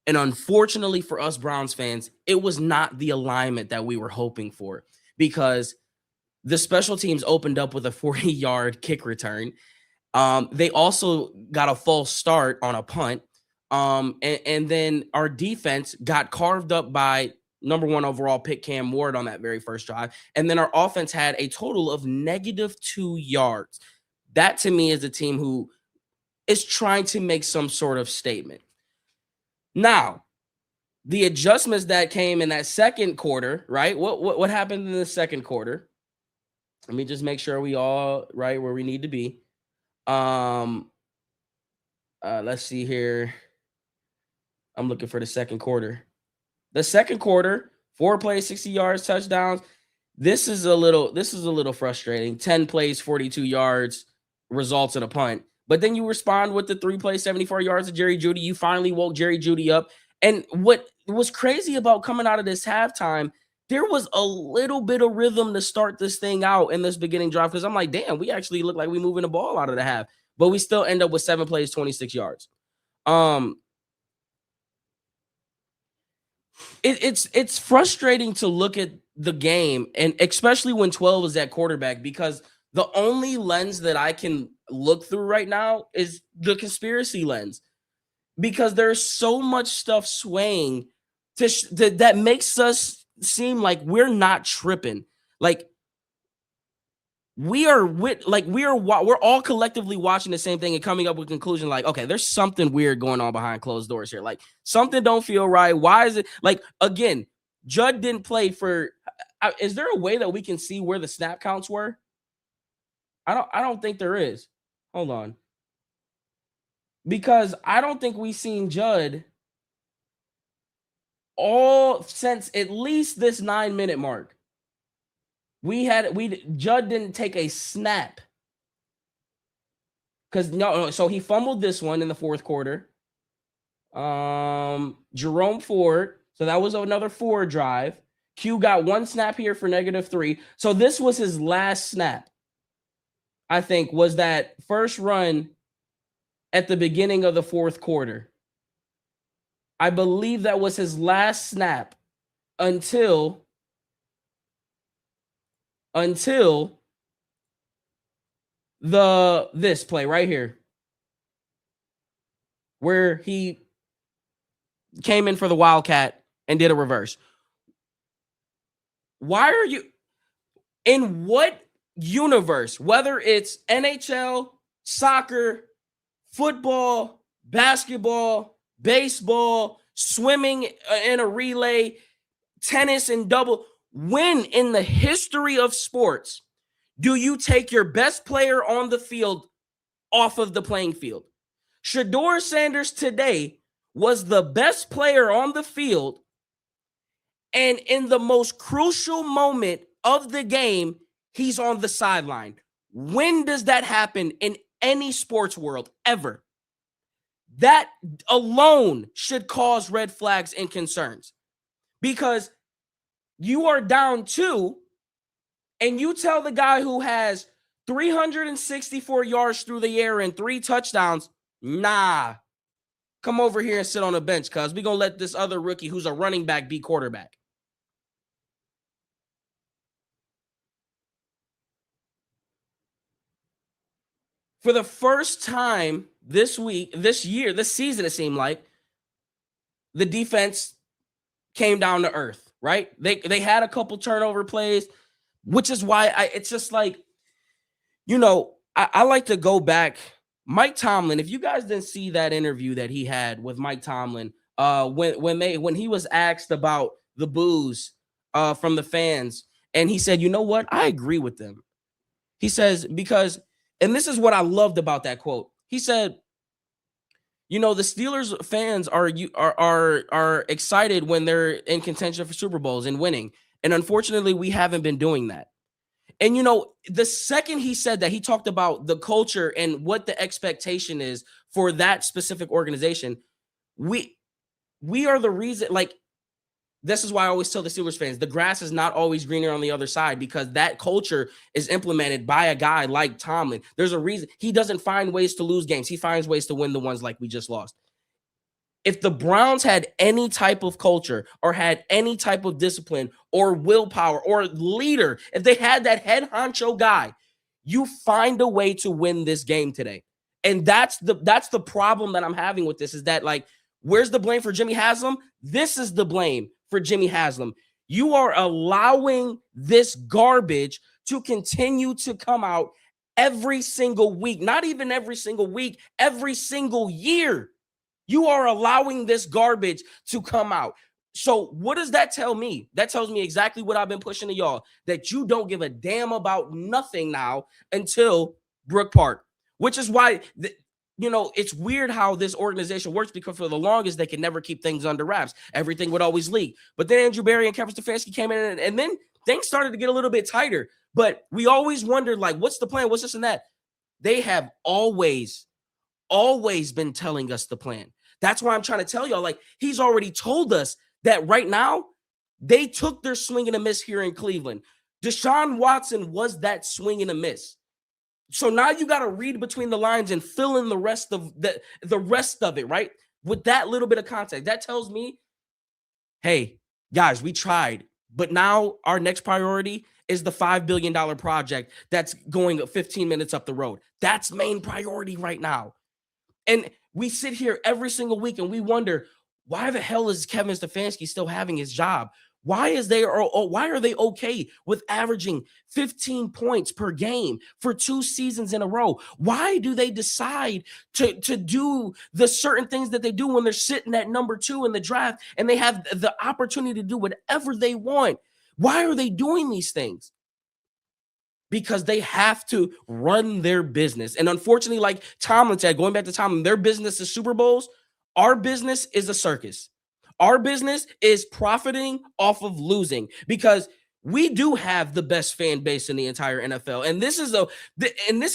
And unfortunately for us Browns fans, it was not the alignment that we were hoping for because the special teams opened up with a 40-yard kick return. They also got a false start on a punt. And then our defense got carved up by number 1 overall pick Cam Ward on that very first drive. And then our offense had a total of -2 yards. That to me is a team who is trying to make some sort of statement. Now, the adjustments that came in that second quarter, right? What happened in the second quarter? Let me just make sure we all right where we need to be. Let's see here. I'm looking for the second quarter. The second quarter, 4 plays, 60 yards, touchdowns. This is a little frustrating. 10 plays, 42 yards, results in a punt. But then you respond with the 3 plays, 74 yards of Jerry Jeudy. You finally woke Jerry Jeudy up. And what was crazy about coming out of this halftime, there was a little bit of rhythm to start this thing out in this beginning drive because I'm like, damn, we actually look like we moving the ball out of the half. But we still end up with 7 plays, 26 yards. It's frustrating to look at the game, and especially when 12 is at quarterback, because the only lens that I can look through right now is the conspiracy lens, because there's so much stuff swaying that makes us seem like we're not tripping. Like we're all collectively watching the same thing and coming up with a conclusion like, okay, there's something weird going on behind closed doors here. Like something don't feel right. Why is it like, again, Judd didn't play for, is there a way that we can see where the snap counts were? I don't think there is. Hold on. Because I don't think we've seen Judd all since at least this 9-minute mark. Judd didn't take a snap. Because no, so he fumbled this one in the fourth quarter. Jerome Ford, so that was another Ford drive. Q got 1 snap here for -3. So this was his last snap. I think was that first run at the beginning of the fourth quarter. I believe that was his last snap until this play right here, where he came in for the Wildcat and did a reverse. Why are you in what universe, whether it's NHL, soccer, football, basketball, baseball, swimming in a relay, tennis and double, when in the history of sports do you take your best player on the field off of the playing field? Shedeur Sanders today was the best player on the field, and in the most crucial moment of the game, he's on the sideline. When does that happen in any sports world ever? That alone should cause red flags and concerns, because you are down 2 and you tell the guy who has 364 yards through the air and 3 touchdowns, nah, come over here and sit on the bench, cuz we're going to let this other rookie who's a running back be quarterback. For the first time this season, it seemed like the defense came down to earth, right? They had a couple turnover plays, which is why it's just like, I like to go back. Mike Tomlin, if you guys didn't see that interview that he had with Mike Tomlin, when he was asked about the boos from the fans. And he said, you know what? I agree with them. He says, because, and this is what I loved about that quote. He said, you know, the Steelers fans are excited when they're in contention for Super Bowls and winning. And unfortunately, we haven't been doing that. And, you know, the second he said that, he talked about the culture and what the expectation is for that specific organization. We are the reason, like, this is why I always tell the Steelers fans, the grass is not always greener on the other side, because that culture is implemented by a guy like Tomlin. There's a reason he doesn't find ways to lose games. He finds ways to win the ones like we just lost. If the Browns had any type of culture or had any type of discipline or willpower or leader, if they had that head honcho guy, you find a way to win this game today. And that's the problem that I'm having with this, is that, like, where's the blame for Jimmy Haslam? This is the blame for Jimmy Haslam. You are allowing this garbage to continue to come out every single week, not even every single week, every single year. You are allowing this garbage to come out. So what does that tell me? That tells me exactly what I've been pushing to y'all, that you don't give a damn about nothing now until Brook Park, which is why, you know, it's weird how this organization works, because for the longest, they can never keep things under wraps. Everything would always leak. But then Andrew Berry and Kevin Stefanski came in, and then things started to get a little bit tighter. But we always wondered, like, what's the plan? What's this and that? They have always been telling us the plan. That's why I'm trying to tell y'all, like, he's already told us that right now they took their swing and a miss here in Cleveland. Deshaun Watson was that swing and a miss. So now you got to read between the lines and fill in the rest of the rest of it, right? With that little bit of context, that tells me, hey, guys, we tried, but now our next priority is the $5 billion project that's going 15 minutes up the road. That's main priority right now. And we sit here every single week and we wonder, why the hell is Kevin Stefanski still having his job? Why are they okay with averaging 15 points per game for 2 seasons in a row? Why do they decide to do the certain things that they do when they're sitting at number 2 in the draft and they have the opportunity to do whatever they want? Why are they doing these things? Because they have to run their business. And unfortunately, like Tomlin said, going back to Tomlin, their business is Super Bowls. Our business is a circus. Our business is profiting off of losing, because we do have the best fan base in the entire NFL. And this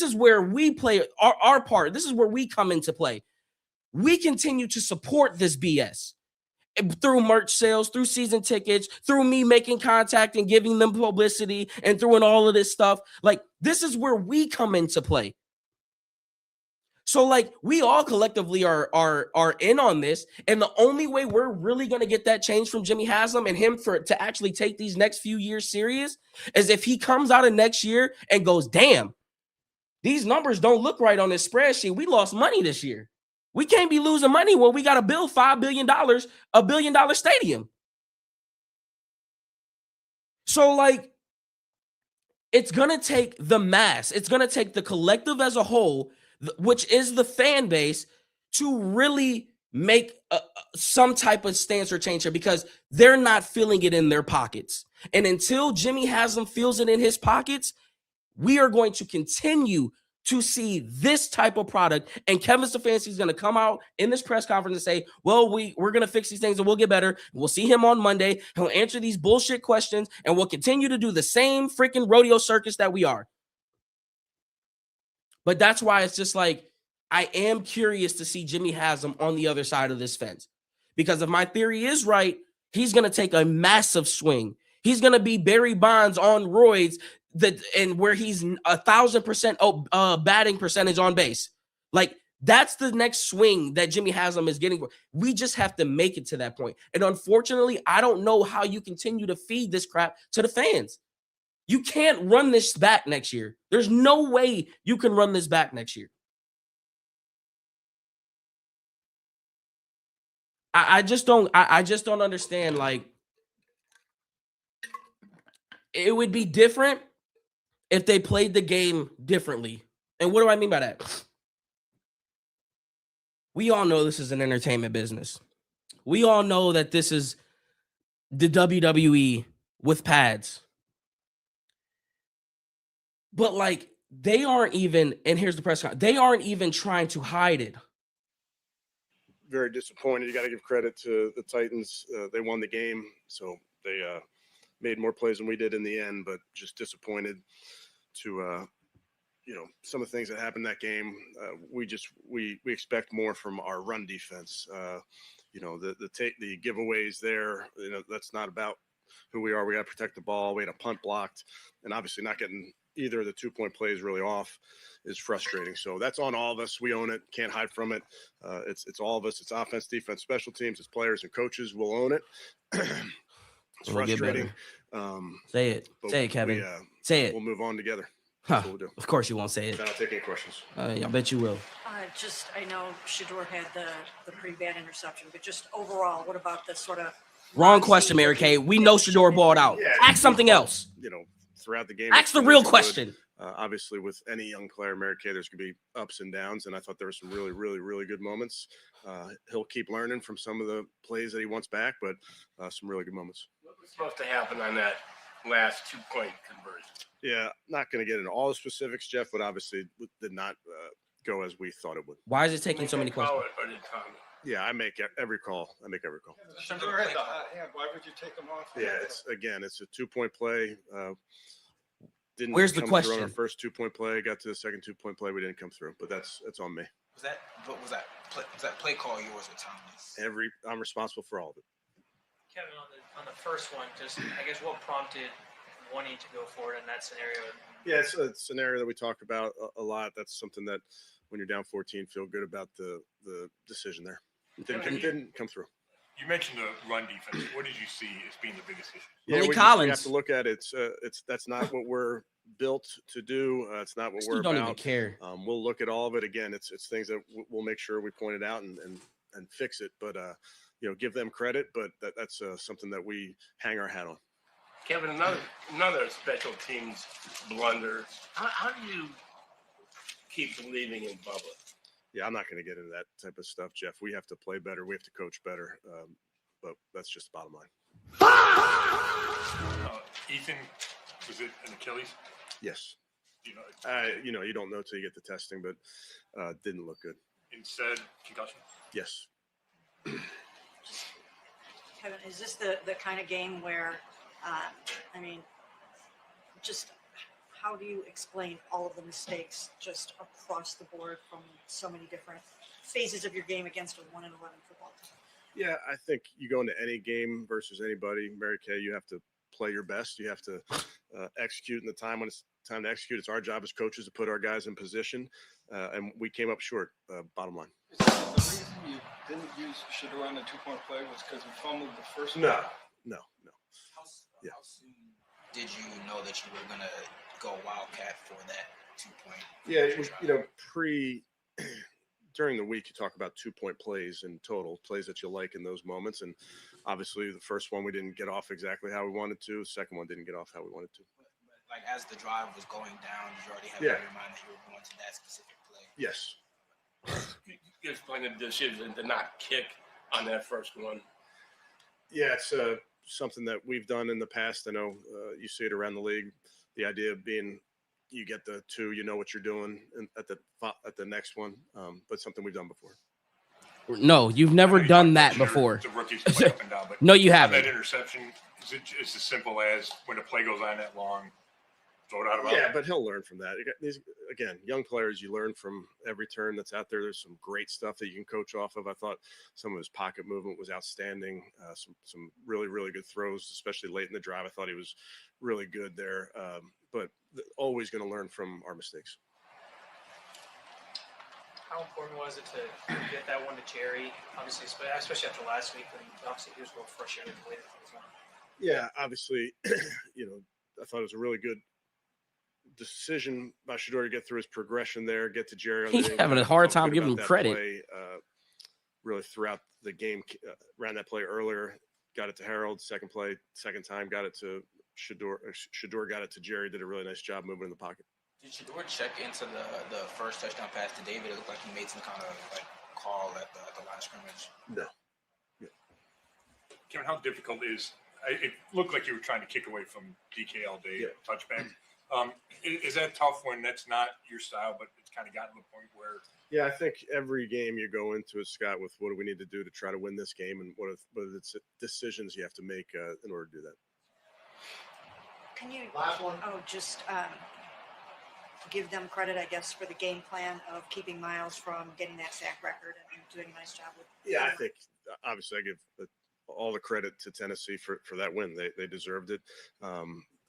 is where we play our part. This is where we come into play. We continue to support this BS through merch sales, through season tickets, through me making contact and giving them publicity, and through all of this stuff. Like, this is where we come into play. So, like, we all collectively are in on this, and the only way we're really going to get that change from Jimmy Haslam and him to actually take these next few years serious is if he comes out of next year and goes, damn, these numbers don't look right on this spreadsheet. We lost money this year. We can't be losing money when we got to build $5 billion, $1 billion stadium. So, like, it's going to take the mass. It's going to take the collective as a whole, which is the fan base, to really make some type of stance or change here, because they're not feeling it in their pockets. And until Jimmy Haslam feels it in his pockets, we are going to continue to see this type of product. And Kevin Stefanski is going to come out in this press conference and say, well, we're going to fix these things and we'll get better. We'll see him on Monday. He'll answer these bullshit questions and we'll continue to do the same freaking rodeo circus that we are. But that's why it's just like, I am curious to see Jimmy Haslam on the other side of this fence. Because if my theory is right, he's going to take a massive swing. He's going to be Barry Bonds on roids, and where he's 1,000% batting percentage on base. Like, that's the next swing that Jimmy Haslam is getting. We just have to make it to that point. And unfortunately, I don't know how you continue to feed this crap to the fans. You can't run this back next year. There's no way you can run this back next year. I just don't understand. Like, it would be different if they played the game differently. And what do I mean by that? We all know this is an entertainment business. We all know that this is the WWE with pads. But like they aren't even, and here's the press conference, they aren't even trying to hide it. Very disappointed. You got to give credit to the Titans. They won the game, so they made more plays than we did in the end, but just disappointed to some of the things that happened that game. We expect more from our run defense. The giveaways there, that's not about who we are. We got to protect the ball. We had a punt blocked, and obviously not getting either of the 2-point plays really off is frustrating. So that's on all of us. We own it. Can't hide from it. It's all of us. It's offense, defense, special teams. It's players and coaches. We'll own it. It's frustrating. Say it. Say it, Kevin. Say it. We'll move on together. That's what we'll do. Of course you won't say it. Then I'll take any questions. I bet you will. I know Shedeur had the pretty bad interception, but just overall, what about the sort of wrong question, Mary Kay? We know Shedeur balled out. Yeah, ask something else. Throughout the game, ask the real question. Obviously, with any young player, Mary Kay, there's going to be ups and downs, and I thought there were some really, really, really good moments. He'll keep learning from some of the plays that he wants back, but some really good moments. What was supposed to happen on that last 2-point conversion? Yeah, not going to get into all the specifics, Jeff, but obviously did not go as we thought it would. Why is it taking so many questions? Yeah, I make every call. Why would you take him off? Yeah, it's a 2-point play. Where's the question? On our first 2-point play, got to the second 2-point play, we didn't come through, but that's on me. Was that play call yours or Tommy's? I'm responsible for all of it. Kevin, on the first one, just I guess what prompted wanting to go forward in that scenario? Yeah, it's a scenario that we talk about a lot. That's something that when you're down 14, feel good about the decision there. It didn't come through. You mentioned the run defense. What did you see as being the biggest issue? Yeah, we have to look at it. That's not what we're built to do. It's not what we're don't about. Even care. We'll look at all of it again. It's things that we'll make sure we point it out and fix it. But give them credit. But that's something that we hang our hat on. Kevin, another special teams blunder. How do you keep believing in Bubba? Yeah, I'm not going to get into that type of stuff, Jeff. We have to play better. We have to coach better. But that's just the bottom line. Ethan, was it an Achilles? Yes. You don't know till you get the testing, but didn't look good. Instead, concussion? Yes. Kevin, is this the kind of game where, just how do you explain all of the mistakes just across the board from so many different phases of your game against a 1-11 football team? Yeah, I think you go into any game versus anybody, Mary Kay, you have to play your best. You have to execute in the time when it's time to execute. It's our job as coaches to put our guys in position, and we came up short, bottom line. Is the reason you didn't use Shedeur on the 2-point play was because we fumbled the first one? No. How soon did you know that you were going to go Wildcat for that 2-point? Yeah, during the week, you talk about 2-point plays in total, plays that you like in those moments. And obviously, the first one we didn't get off exactly how we wanted to. The second one didn't get off how we wanted to. But like as the drive was going down, did you already have in your mind that you were going to that specific play? Yes. You explained the decision to not kick on that first one. Yeah, it's something that we've done in the past. I know you see it around the league. The idea of being you get the 2, you know what you're doing at the next one, but something we've done before. No, you've never done that before. The rookies play up and down, but no, you haven't. That interception is as simple as when a play goes on that long, throw it out of bounds. Yeah, but he'll learn from that. Again, young players, you learn from every turn that's out there. There's some great stuff that you can coach off of. I thought some of his pocket movement was outstanding. Some really, really good throws, especially late in the drive. I thought he was really good there. But always going to learn from our mistakes. How important was it to get that one to Jerry? Obviously, especially after last week, when obviously he was a little frustrated the way that things went. Yeah, obviously, I thought it was a really good decision by Shedeur to get through his progression there, get to Jerry. He's having a hard time giving him credit. Play, really throughout the game, ran that play earlier, got it to Harold. Second time, got it to Shedeur. Shedeur got it to Jerry. Did a really nice job moving in the pocket. Did Shedeur check into the first touchdown pass to David? It looked like he made some kind of call at the line of scrimmage. No. Kevin, how difficult is it looked like you were trying to kick away from DK all day, Yeah. touchback. Is that tough when that's not your style, but it's kind of gotten to the point where Yeah, I think every game you go into it, Scott, with what do we need to do to try to win this game, and what are the decisions you have to make in order to do that. Can you just give them credit, I guess, for the game plan of keeping Myles from getting that sack record and doing a nice job with. Yeah, I think obviously I give all the credit to Tennessee for that win. They deserved it.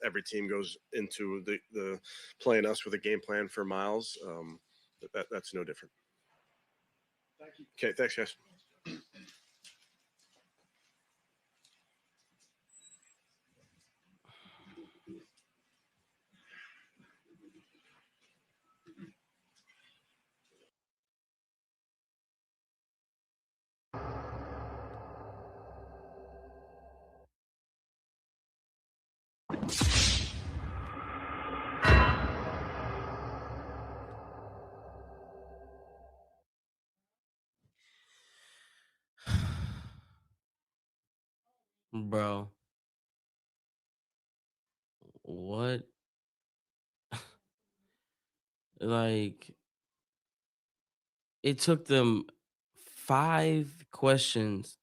Every team goes into the playing us with a game plan for Myles. That's no different. Thank you. Okay, thanks, guys. Bro, what? Like, it took them 5 questions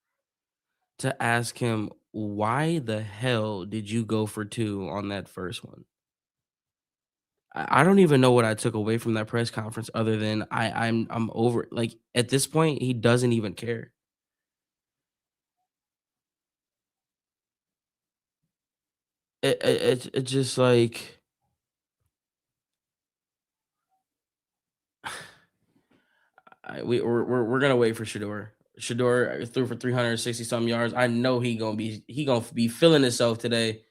to ask him, why the hell did you go for 2 on that first one? I don't even know what I took away from that press conference other than I'm over, like, at this point, he doesn't even care. It's just like we're gonna wait for Shedeur. Shedeur threw for 360 some yards. I know he gonna be feeling himself today,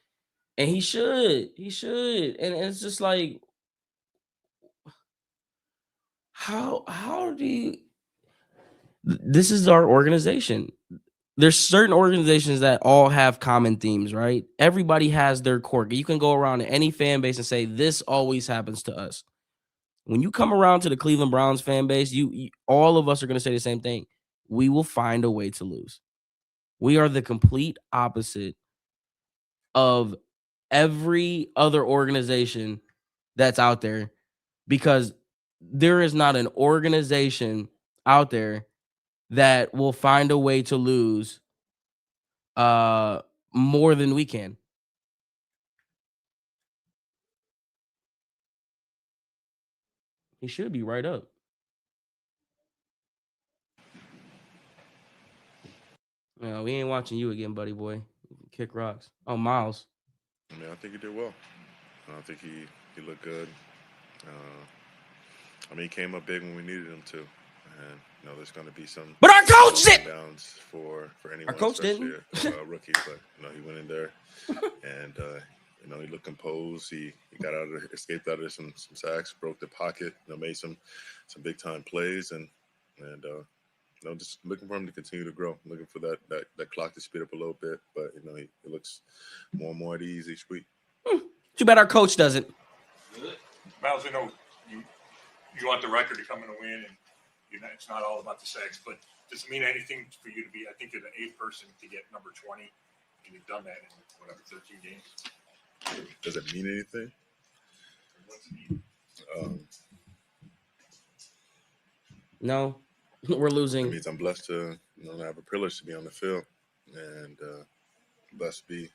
and he should. And it's just like, how do you? This is our organization. There's certain organizations that all have common themes, right? Everybody has their quirk. You can go around to any fan base and say this always happens to us. When you come around to the Cleveland Browns fan base, you all of us are going to say the same thing. We will find a way to lose. We are the complete opposite of every other organization that's out there, because there is not an organization out there that will find a way to lose more than we can. He should be right up. No, we ain't watching you again, buddy boy. Kick rocks. Oh, Myles. I mean, I think he did well. I think he looked good. I mean, he came up big when we needed him to, and there's going to be some. But our coach did. Downs for anyone, Our coach especially didn't. a rookie. But he went in there, and he looked composed. He got escaped out of some sacks, broke the pocket. Made some big time plays, and just looking for him to continue to grow. Looking for that clock to speed up a little bit, but he looks more and more at ease each week. Too bad our coach doesn't. Myles, you want the record to come in a win, and it's not all about the sacks, but does it mean anything for you to be? I think you're the 8th person to get number 20, and you've done that in 13 games. Does it mean anything? No, we're losing. It means I'm blessed to have a privilege to be on the field, and blessed to be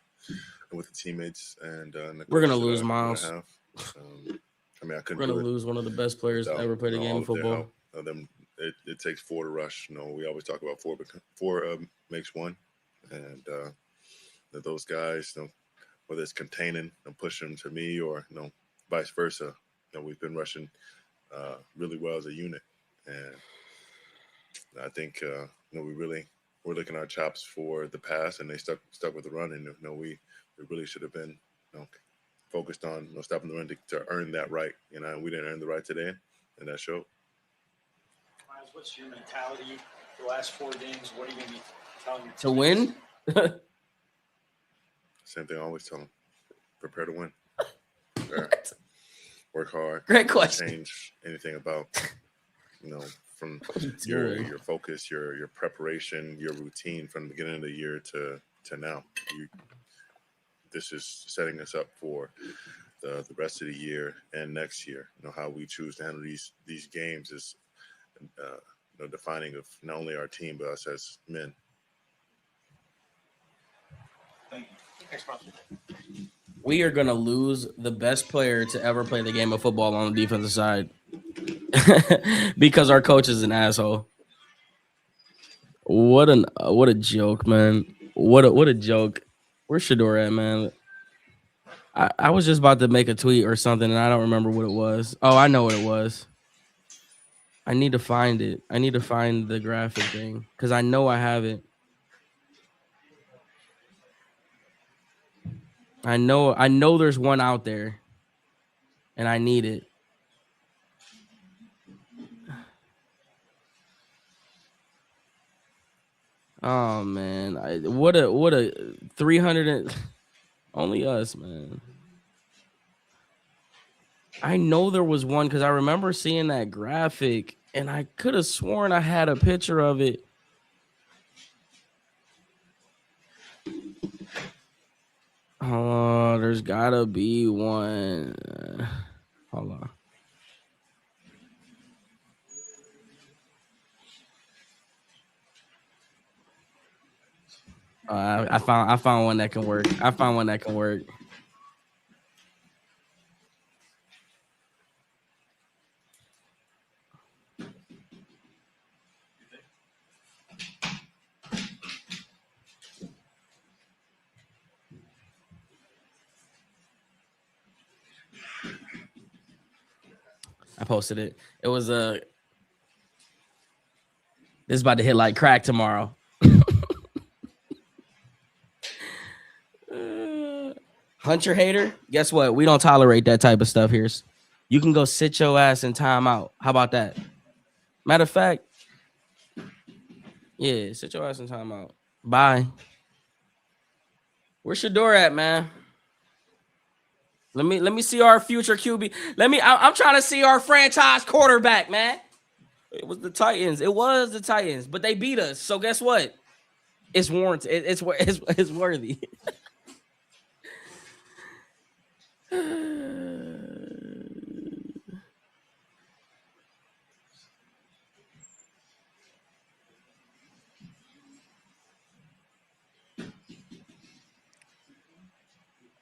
with the teammates and we're gonna lose, Myles. I couldn't. We're gonna lose one of the best players to ever play the game of football. It takes 4 to rush. We always talk about 4 makes 1, and those guys, whether it's containing and pushing them to me or vice versa, we've been rushing really well as a unit, and I think we're looking at our chops for the pass, and they stuck with the run, and we really should have been focused on stopping the run to earn that right. We didn't earn the right today, and that showed. Myles, what's your mentality the last 4 games? What are you going to be telling your To win? Same thing I always tell them. Prepare to win. Prepare. Work hard. Great question. Don't change anything about, from your focus, your preparation, your routine from the beginning of the year to now. this is setting us up for the rest of the year and next year. How we choose to handle these games is defining of not only our team but us as men. Thank you. Thanks, Miles. We are gonna lose the best player to ever play the game of football on the defensive side because our coach is an asshole. What a joke, man. What a joke. Where's Shedeur at, man? I was just about to make a tweet or something, and I don't remember what it was. Oh, I know what it was. I need to find it. I need to find the graphic thing because I know I have it. I know there's one out there, and I need it. Oh man, what a 300 and only us, man. I know there was one because I remember seeing that graphic, and I could have sworn I had a picture of it. Oh, there's gotta be one. Hold on. I found one that can work. I found one that can work. I posted it. It was this is about to hit like crack tomorrow. Hunter hater, guess what? We don't tolerate that type of stuff here. You can go sit your ass in timeout. How about that? Matter of fact, yeah, sit your ass in timeout. Bye. Where's Shedeur at, man? Let me see our future QB. I'm trying to see our franchise quarterback, man. It was the Titans. It was the Titans, but they beat us. So guess what? It's warranted. It's worthy.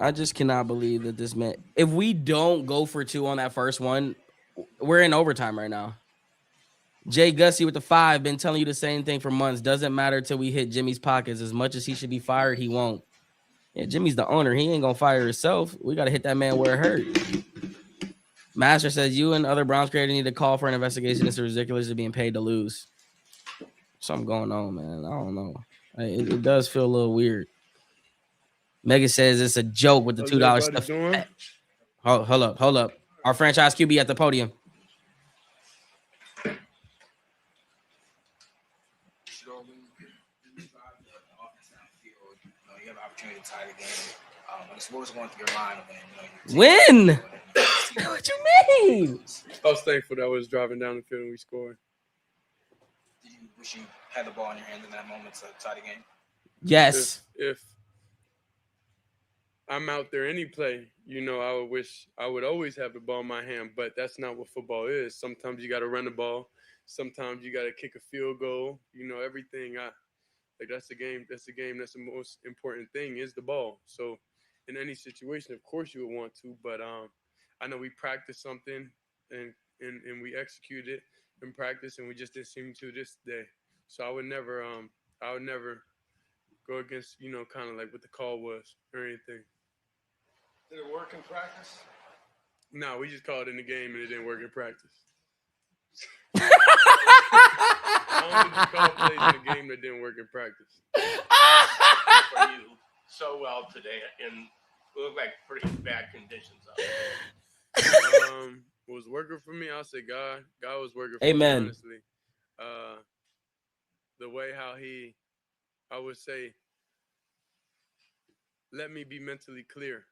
I just cannot believe that this man. If we don't go for 2 on that first one, we're in overtime right now. Jay Gussie with the 5 been telling you the same thing for months. Doesn't matter till we hit Jimmy's pockets. As much as he should be fired, he won't. Yeah, Jimmy's the owner. He ain't gonna fire himself. We gotta hit that man where it hurt. Master says you and other Browns creators need to call for an investigation. It's ridiculous to being paid to lose. Something going on, man. I don't know. It does feel a little weird. Megan says it's a joke with the $2 stuff. Hold up. Our franchise QB at the podium. You have an opportunity to tie the game. What was going through your mind when Win. What you mean? I was thankful that I was driving down the field and we scored. Did you wish you had the ball in your hand in that moment to tie the game? Yes. If I'm out there any play, I would wish I would always have the ball in my hand, but that's not what football is. Sometimes you got to run the ball. Sometimes you got to kick a field goal. Everything. That's the game. That's the game. That's the most important thing is the ball. So in any situation, of course you would want to, but I know we practiced something and we executed it in practice, and we just didn't seem to this day. So I would never go against, kind of like what the call was or anything. Did it work in practice? No, we just called it in the game and it didn't work in practice. I only just called plays in the game that didn't work in practice. For you so well today, and it looked like pretty bad conditions out there. Was working for me. I'll say God was working for Amen. me, honestly. The way how I would say, let me be mentally clear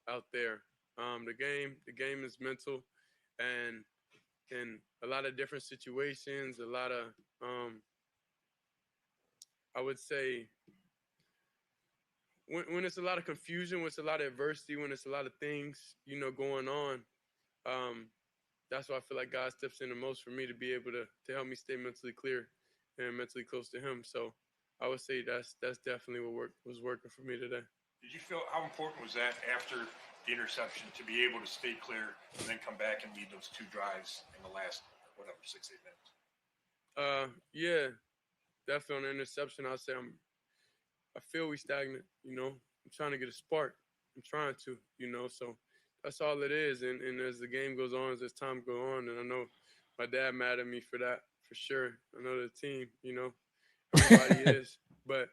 out there. The game is mental, and in a lot of different situations, a lot of I would say when it's a lot of confusion, when it's a lot of adversity, when it's a lot of things, going on, that's why I feel like God steps in the most for me to be able to help me stay mentally clear and mentally close to Him. So I would say that's definitely what was working for me today. Did you feel how important was that after the interception to be able to stay clear and then come back and lead those 2 drives in the last 6-8 minutes? Yeah, definitely on the interception. I'll say I feel we stagnant. I'm trying to get a spark. I'm trying to. So that's all it is. And as the game goes on, as time goes on, and I know my dad mad at me for that for sure. I know the team. Everybody is, but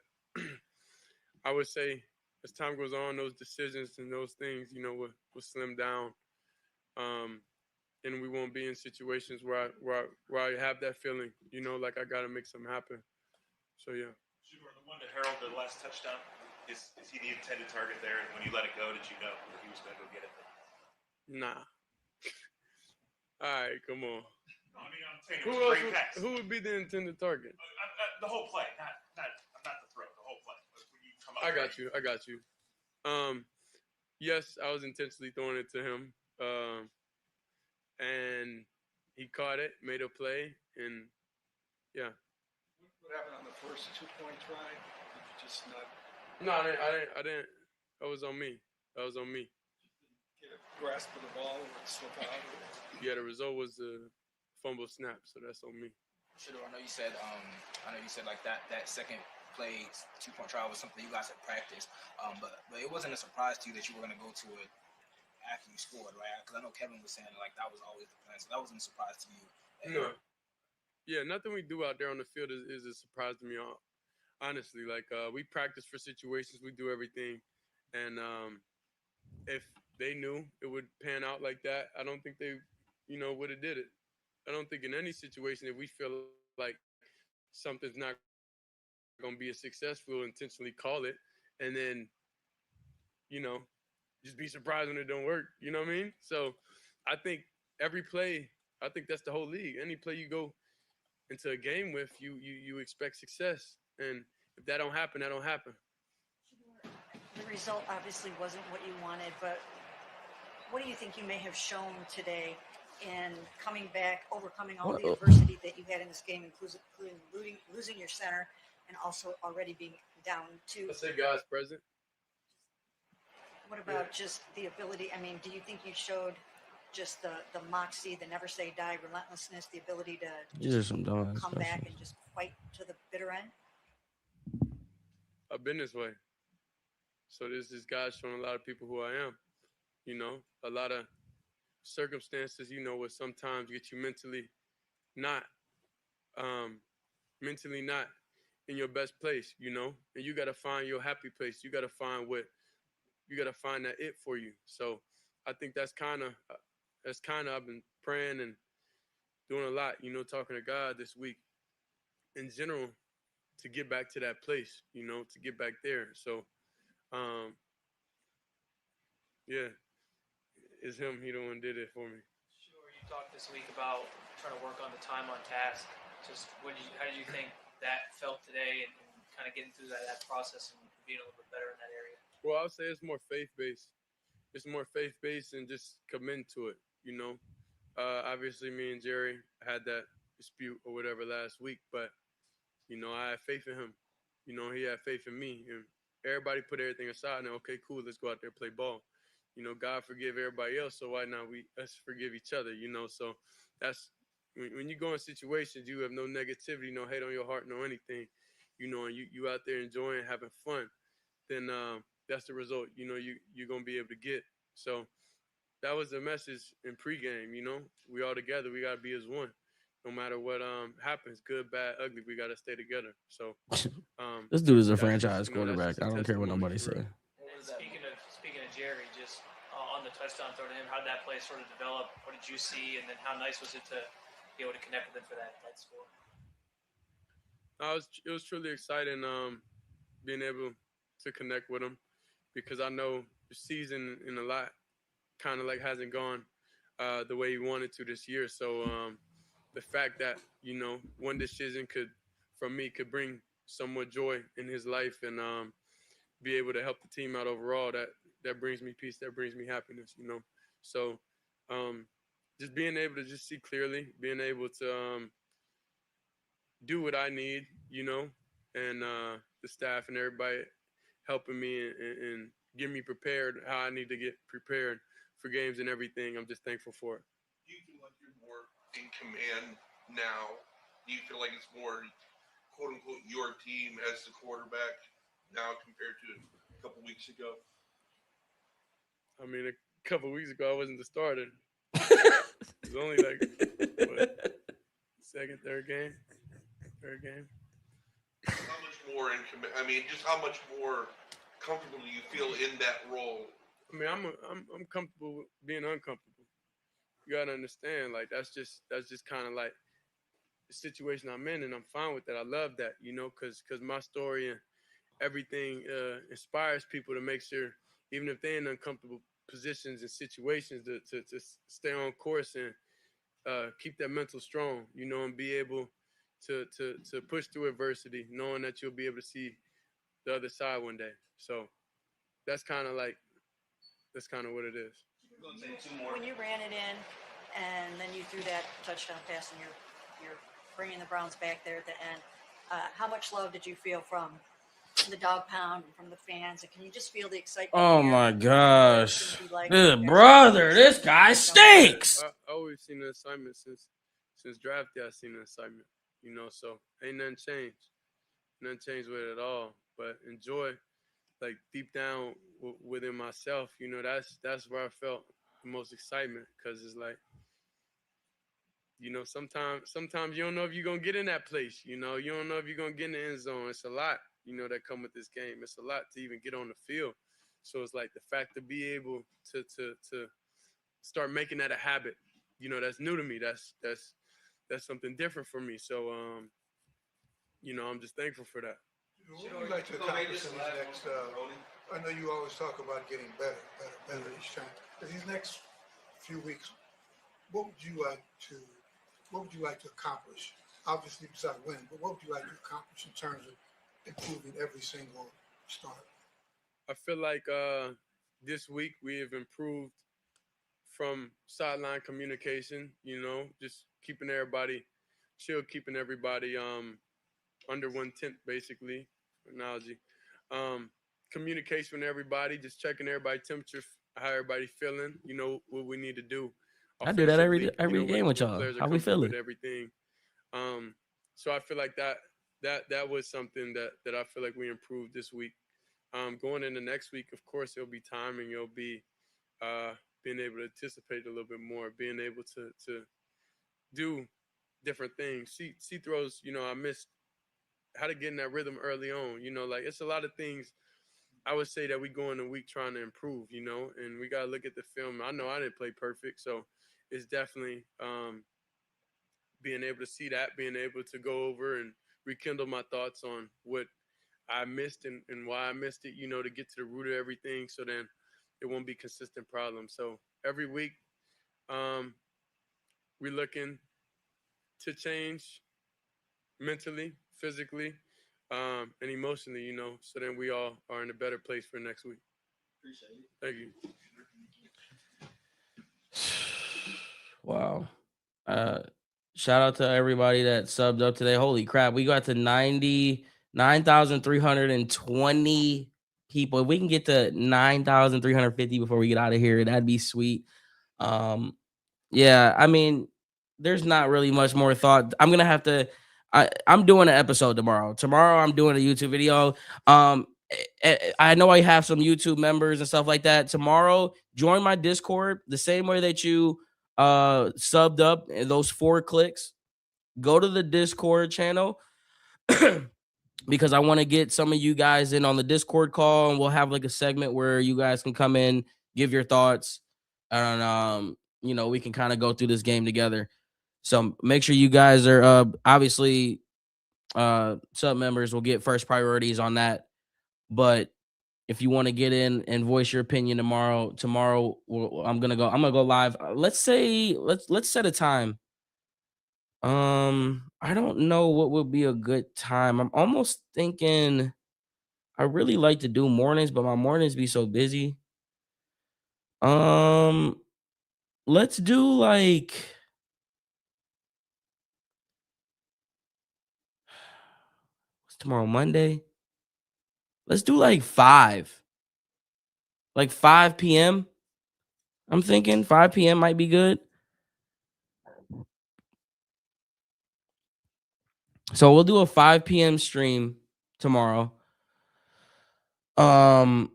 I would say as time goes on, those decisions and those things, will slim down, and we won't be in situations where I have that feeling, like I gotta make something happen. So yeah. Shedeur, the one to Harold, the last touchdown, is he the intended target there? And when you let it go, did you know that he was going to go get it? Nah. All right, come on. No, I mean, I'm saying it was a great pass. Who would be the intended target? The whole play, not the throw, the whole play. When you come up I got you. Yes, I was intentionally throwing it to him, and he caught it, made a play, and yeah. What happened on the first 2-point try? Did you just not No, I didn't. That was on me. get a grasp of the ball or slip out? Yeah, the result was the fumble snap, so that's on me. Shedeur, I know you said like that second play 2-point trial was something you guys had practiced, but it wasn't a surprise to you that you were going to go to it after you scored, right? Because I know Kevin was saying like that was always the plan, so that wasn't a surprise to you. No. Yeah, nothing we do out there on the field is a surprise to me. Honestly, like we practice for situations, we do everything, and if they knew it would pan out like that, I don't think they, would have did it. I don't think in any situation if we feel like something's not going to be a success, we'll intentionally call it, and then, just be surprised when it don't work. You know what I mean? So I think every play, I think that's the whole league. Any play you go into a game with, you expect success, and if that don't happen, that don't happen. The result obviously wasn't what you wanted, but what do you think you may have shown today in coming back, overcoming all the adversity that you had in this game, including losing your center and also already being down 2? I say God's present. What about just the ability? I mean, do you think you showed just the moxie, the never say die relentlessness, the ability to These are some dumb come back and just fight to the bitter end? I've been this way. So this is God showing a lot of people who I am. A lot of circumstances, will sometimes get you mentally not in your best place, and you got to find your happy place. You got to find that it for you. So I think that's kind of I've been praying and doing a lot, talking to God this week in general to get back to that place, to get back there. So, yeah, it's him. He the one did it for me. Sure. You talked this week about trying to work on the time on task. Just how did you think that felt today, and kind of getting through that process and being a little bit better in that area? Well, I'll say it's more faith-based. It's more faith-based and just commit to it, Obviously, me and Jerry had that dispute or whatever last week, but, I had faith in him. He had faith in me. And everybody put everything aside and, okay, cool, let's go out there and play ball. God forgive everybody else, so why not us forgive each other, So that's when you go in situations, you have no negativity, no hate on your heart, no anything, and you out there enjoying, having fun, then that's the result, you're going to be able to get. So that was the message in pregame, we all together, we got to be as one. No matter what happens, good, bad, ugly, we got to stay together. So this dude is a franchise quarterback. I don't care what nobody say. And speaking of Jerry, just on the touchdown throw to him, how did that play sort of develop? What did you see? And then how nice was it to be able to connect with him for that score? It was truly exciting being able to connect with him, because I know the season in a lot kind of like hasn't gone the way he wanted to this year. So the fact that, one decision could bring somewhat joy in his life and be able to help the team out overall, that brings me peace, that brings me happiness, you know. So just being able to just see clearly, being able to do what I need, you know, and the staff and everybody helping me and get me prepared how I need to get prepared for games and everything. I'm just thankful for it. Do you feel like you're more in command now? Do you feel like it's more, quote unquote, your team as the quarterback now compared to a couple weeks ago? I mean, a couple weeks ago, I wasn't the starter. It was only like second, third game. How much more in command? I mean, just how much more comfortable do you feel in that role? I mean, I'm comfortable with being uncomfortable. You gotta understand, like that's just kind of like the situation I'm in, and I'm fine with that. I love that, you know, because my story and everything inspires people to make sure, even if they're in uncomfortable positions and situations, to stay on course and keep that mental strong, you know, and be able to push through adversity, knowing that you'll be able to see the other side one day. So that's kind of what it is. When you ran it in, and then you threw that touchdown pass, and you're bringing the Browns back there at the end, how much love did you feel from the dog pound and from the fans? And can you just feel the excitement? Oh here? my gosh. Like, Good brother. This guy stinks. I always seen the assignment since draft day. I seen the assignment, you know, so ain't nothing changed. Nothing changed with it at all. But enjoy, like deep down within myself, you know, that's where I felt the most excitement, because it's like, you know, sometimes you don't know if you're gonna get in that place. You know, you don't know if you're gonna get in the end zone. It's a lot, you know, that come with this game. It's a lot to even get on the field. So it's like the fact to be able to start making that a habit, you know, that's new to me. That's something different for me. So you know, I'm just thankful for that. What would you like to accomplish in these next? I know you always talk about getting better each time. In these next few weeks, what would you like to accomplish? Obviously, besides winning, but what would you like to accomplish in terms of improving every single start? I feel like this week we have improved from sideline communication. You know, just keeping everybody chill, keeping everybody under 1/10, basically. Analogy. Communication with everybody, just checking everybody's temperature, how everybody feeling. You know what we need to do. I do that every You know, game with y'all. players are How we comfortable feeling? with everything. So I feel like that was something that I feel like we improved this week. Going into next week, of course, it'll be timing. It'll be being able to anticipate a little bit more, being able to do different things. See throws, you know, I missed how to get in that rhythm early on. You know, like it's a lot of things I would say that we go in a week trying to improve, you know, and we got to look at the film. I know I didn't play perfect, so it's definitely being able to see that, being able to go over and rekindle my thoughts on what I missed and why I missed it, you know, to get to the root of everything, so then it won't be consistent problems. So every week we're looking to change mentally, physically, and emotionally, you know, so then we all are in a better place for next week. Appreciate it. Thank you. Wow. Shout out to everybody that subbed up today. Holy crap. We got to 99,320 people. If we can get to 9,350 before we get out of here, that'd be sweet. Yeah, I mean, there's not really much more thought. I'm gonna have to. I'm doing an episode tomorrow. Tomorrow, I'm doing a YouTube video. I know I have some YouTube members and stuff like that. Tomorrow, join my Discord the same way that you subbed up those 4 clicks. Go to the Discord channel because I want to get some of you guys in on the Discord call, and we'll have like a segment where you guys can come in, give your thoughts, and you know, we can kind of go through this game together. So make sure you guys are obviously sub members will get first priorities on that. But if you want to get in and voice your opinion tomorrow, I'm gonna go live. Let's set a time. I don't know what would be a good time. I'm almost thinking I really like to do mornings, but my mornings be so busy. Let's do like what's tomorrow, Monday? Let's do like 5. Like 5 p.m. I'm thinking 5 p.m. might be good. So we'll do a 5 p.m. stream tomorrow. And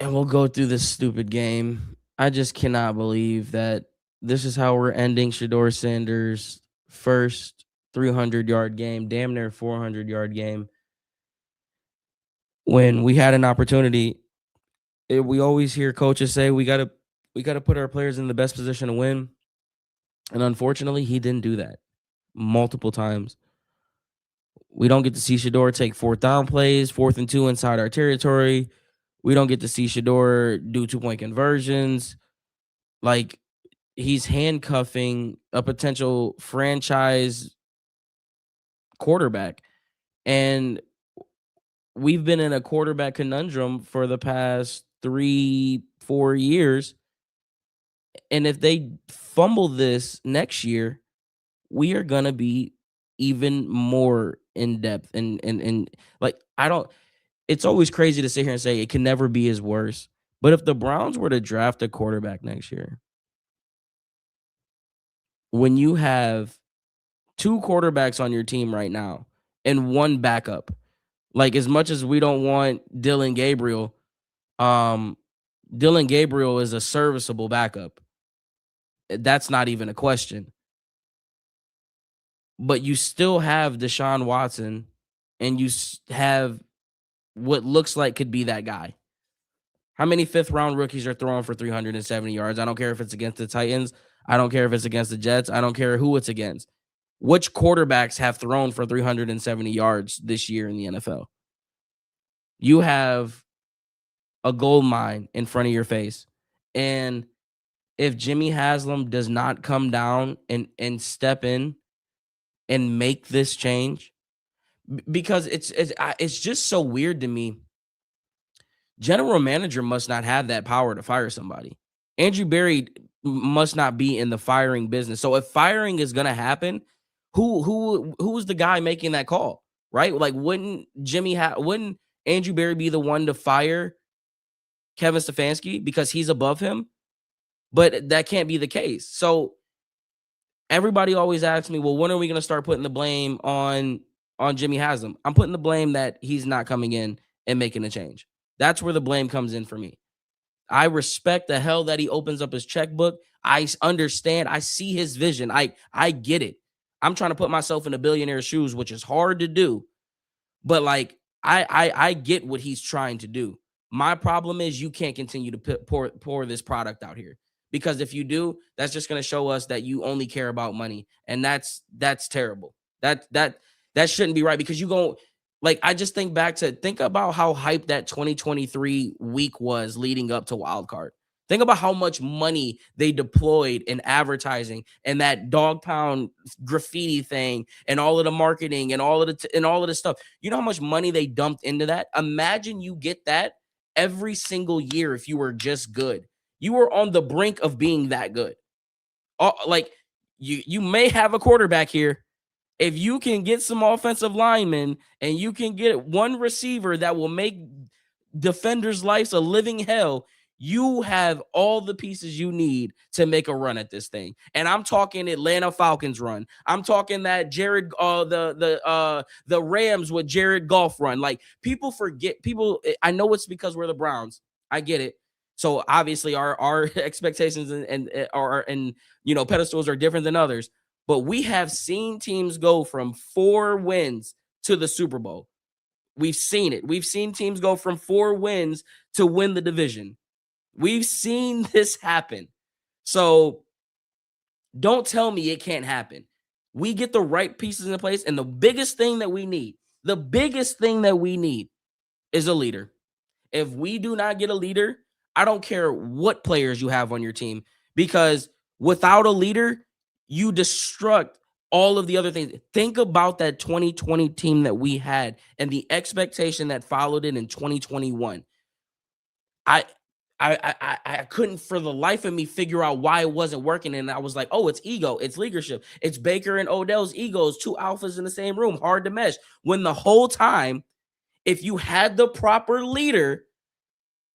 we'll go through this stupid game. I just cannot believe that this is how we're ending Shedeur Sanders' first 300-yard game, damn near 400-yard game. When we had an opportunity, we always hear coaches say we gotta put our players in the best position to win, and unfortunately, he didn't do that multiple times. We don't get to see Shedeur take 4th down plays, 4th and 2 inside our territory. We don't get to see Shedeur do 2-point conversions. Like, he's handcuffing a potential franchise quarterback. And we've been in a quarterback conundrum for the past 3-4 years. And if they fumble this next year, we are going to be even more in depth. And like, it's always crazy to sit here and say it can never be as worse. But if the Browns were to draft a quarterback next year, when you have 2 quarterbacks on your team right now and 1 backup, like as much as we don't want Dylan Gabriel, Dylan Gabriel is a serviceable backup. That's not even a question. But you still have Deshaun Watson, and you have what looks like could be that guy. How many 5th-round rookies are throwing for 370 yards? I don't care if it's against the Titans. I don't care if it's against the Jets. I don't care who it's against. Which quarterbacks have thrown for 370 yards this year in the NFL? You have a gold mine in front of your face. And if Jimmy Haslam does not come down and step in and make this change, because it's just so weird to me. General manager must not have that power to fire somebody. Andrew Berry must not be in the firing business. So if firing is going to happen, who's the guy making that call, right? Like, wouldn't Andrew Berry be the one to fire Kevin Stefanski because he's above him? But that can't be the case. So everybody always asks me, well, when are we going to start putting the blame on Jimmy Haslam? I'm putting the blame that he's not coming in and making a change. That's where the blame comes in for me. I respect the hell that he opens up his checkbook. I understand. I see his vision. I get it. I'm trying to put myself in a billionaire's shoes, which is hard to do. But like, I get what he's trying to do. My problem is you can't continue to pour this product out here, because if you do, that's just going to show us that you only care about money, and that's terrible. That shouldn't be right, because you go, like, I just think about how hyped that 2023 week was leading up to Wild Card. Think about how much money they deployed in advertising and that dog pound graffiti thing and all of the marketing and all of the stuff. You know how much money they dumped into that? Imagine you get that every single year if you were just good. You were on the brink of being that good. Like, you may have a quarterback here. If you can get some offensive linemen and you can get one receiver that will make defenders' lives a living hell, you have all the pieces you need to make a run at this thing. And I'm talking Atlanta Falcons run. I'm talking that the Rams with Jared Goff run. Like, people forget. I know it's because we're the Browns. I get it. So obviously our expectations and pedestals are different than others. But we have seen teams go from 4 wins to the Super Bowl. We've seen it. We've seen teams go from 4 wins to win the division. We've seen this happen. So don't tell me it can't happen. We get the right pieces in place, and the biggest thing that we need is a leader. If we do not get a leader, I don't care what players you have on your team, because without a leader, you destruct all of the other things. Think about that 2020 team that we had and the expectation that followed it in 2021. I couldn't for the life of me figure out why it wasn't working. And I was like, oh, it's ego. It's leadership. It's Baker and Odell's egos, two alphas in the same room, hard to mesh. When the whole time, if you had the proper leader,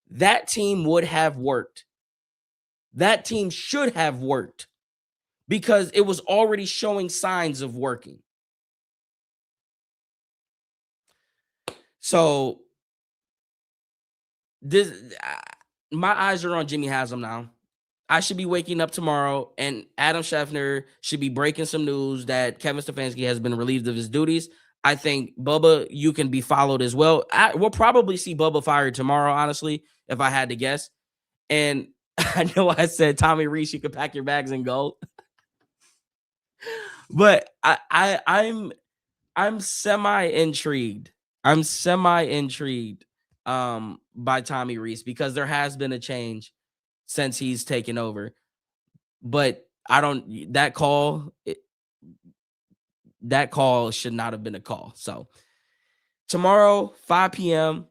that team would have worked. That team should have worked because it was already showing signs of working. So this, my eyes are on Jimmy Haslam now. I should be waking up tomorrow and Adam Schefter should be breaking some news that Kevin Stefanski has been relieved of his duties. I think, Bubba, you can be followed as well. We'll probably see Bubba fired tomorrow, honestly, if I had to guess. And I know I said, Tommy Reese, you can pack your bags and go. But I'm semi-intrigued. I'm semi-intrigued by Tommy Reese because there has been a change since he's taken over. But that call should not have been a call. So tomorrow, 5 p.m.,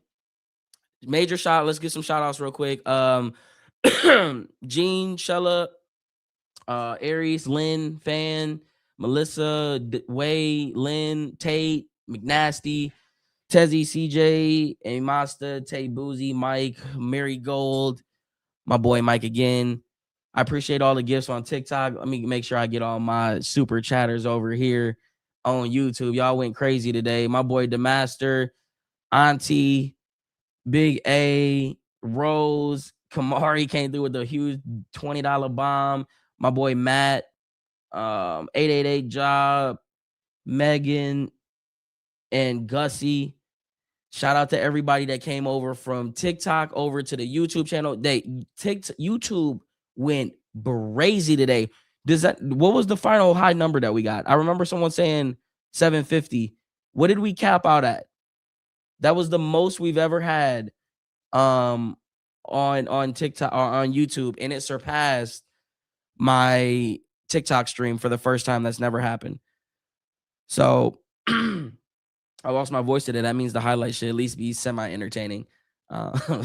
major shot. Let's get some shout outs real quick. Gene, Shella, Aries, Lynn, Fan, Melissa, Way, Lynn, Tate, McNasty, Tezzy, CJ, Amasta, Tay Boozy, Mike, Mary Gold, my boy Mike again. I appreciate all the gifts on TikTok. Let me make sure I get all my super chatters over here on YouTube. Y'all went crazy today. My boy DeMaster, Auntie, Big A, Rose, Kamari came through with a huge $20 bomb. My boy Matt, 888 Job, Megan, and Gussie. Shout out to everybody that came over from TikTok over to the YouTube channel. YouTube went crazy today. What was the final high number that we got? I remember someone saying 750. What did we cap out at? That was the most we've ever had on TikTok or on YouTube, and it surpassed my TikTok stream for the first time. That's never happened. So I lost my voice today. That means the highlights should at least be semi-entertaining.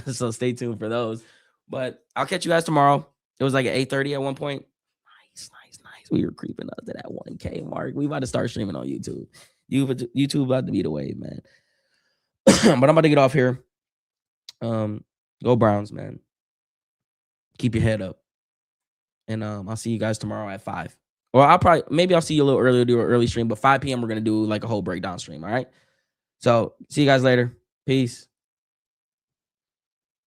So stay tuned for those. But I'll catch you guys tomorrow. It was like at 8:30 at one point. Nice. We were creeping up to that 1K mark. We about to start streaming on YouTube. YouTube about to be the wave, man. But I'm about to get off here. Go Browns, man. Keep your head up. And I'll see you guys tomorrow at 5. Or I'll see you a little earlier, do an early stream, but 5 p.m. we're gonna do like a whole breakdown stream. All right. So see you guys later. Peace.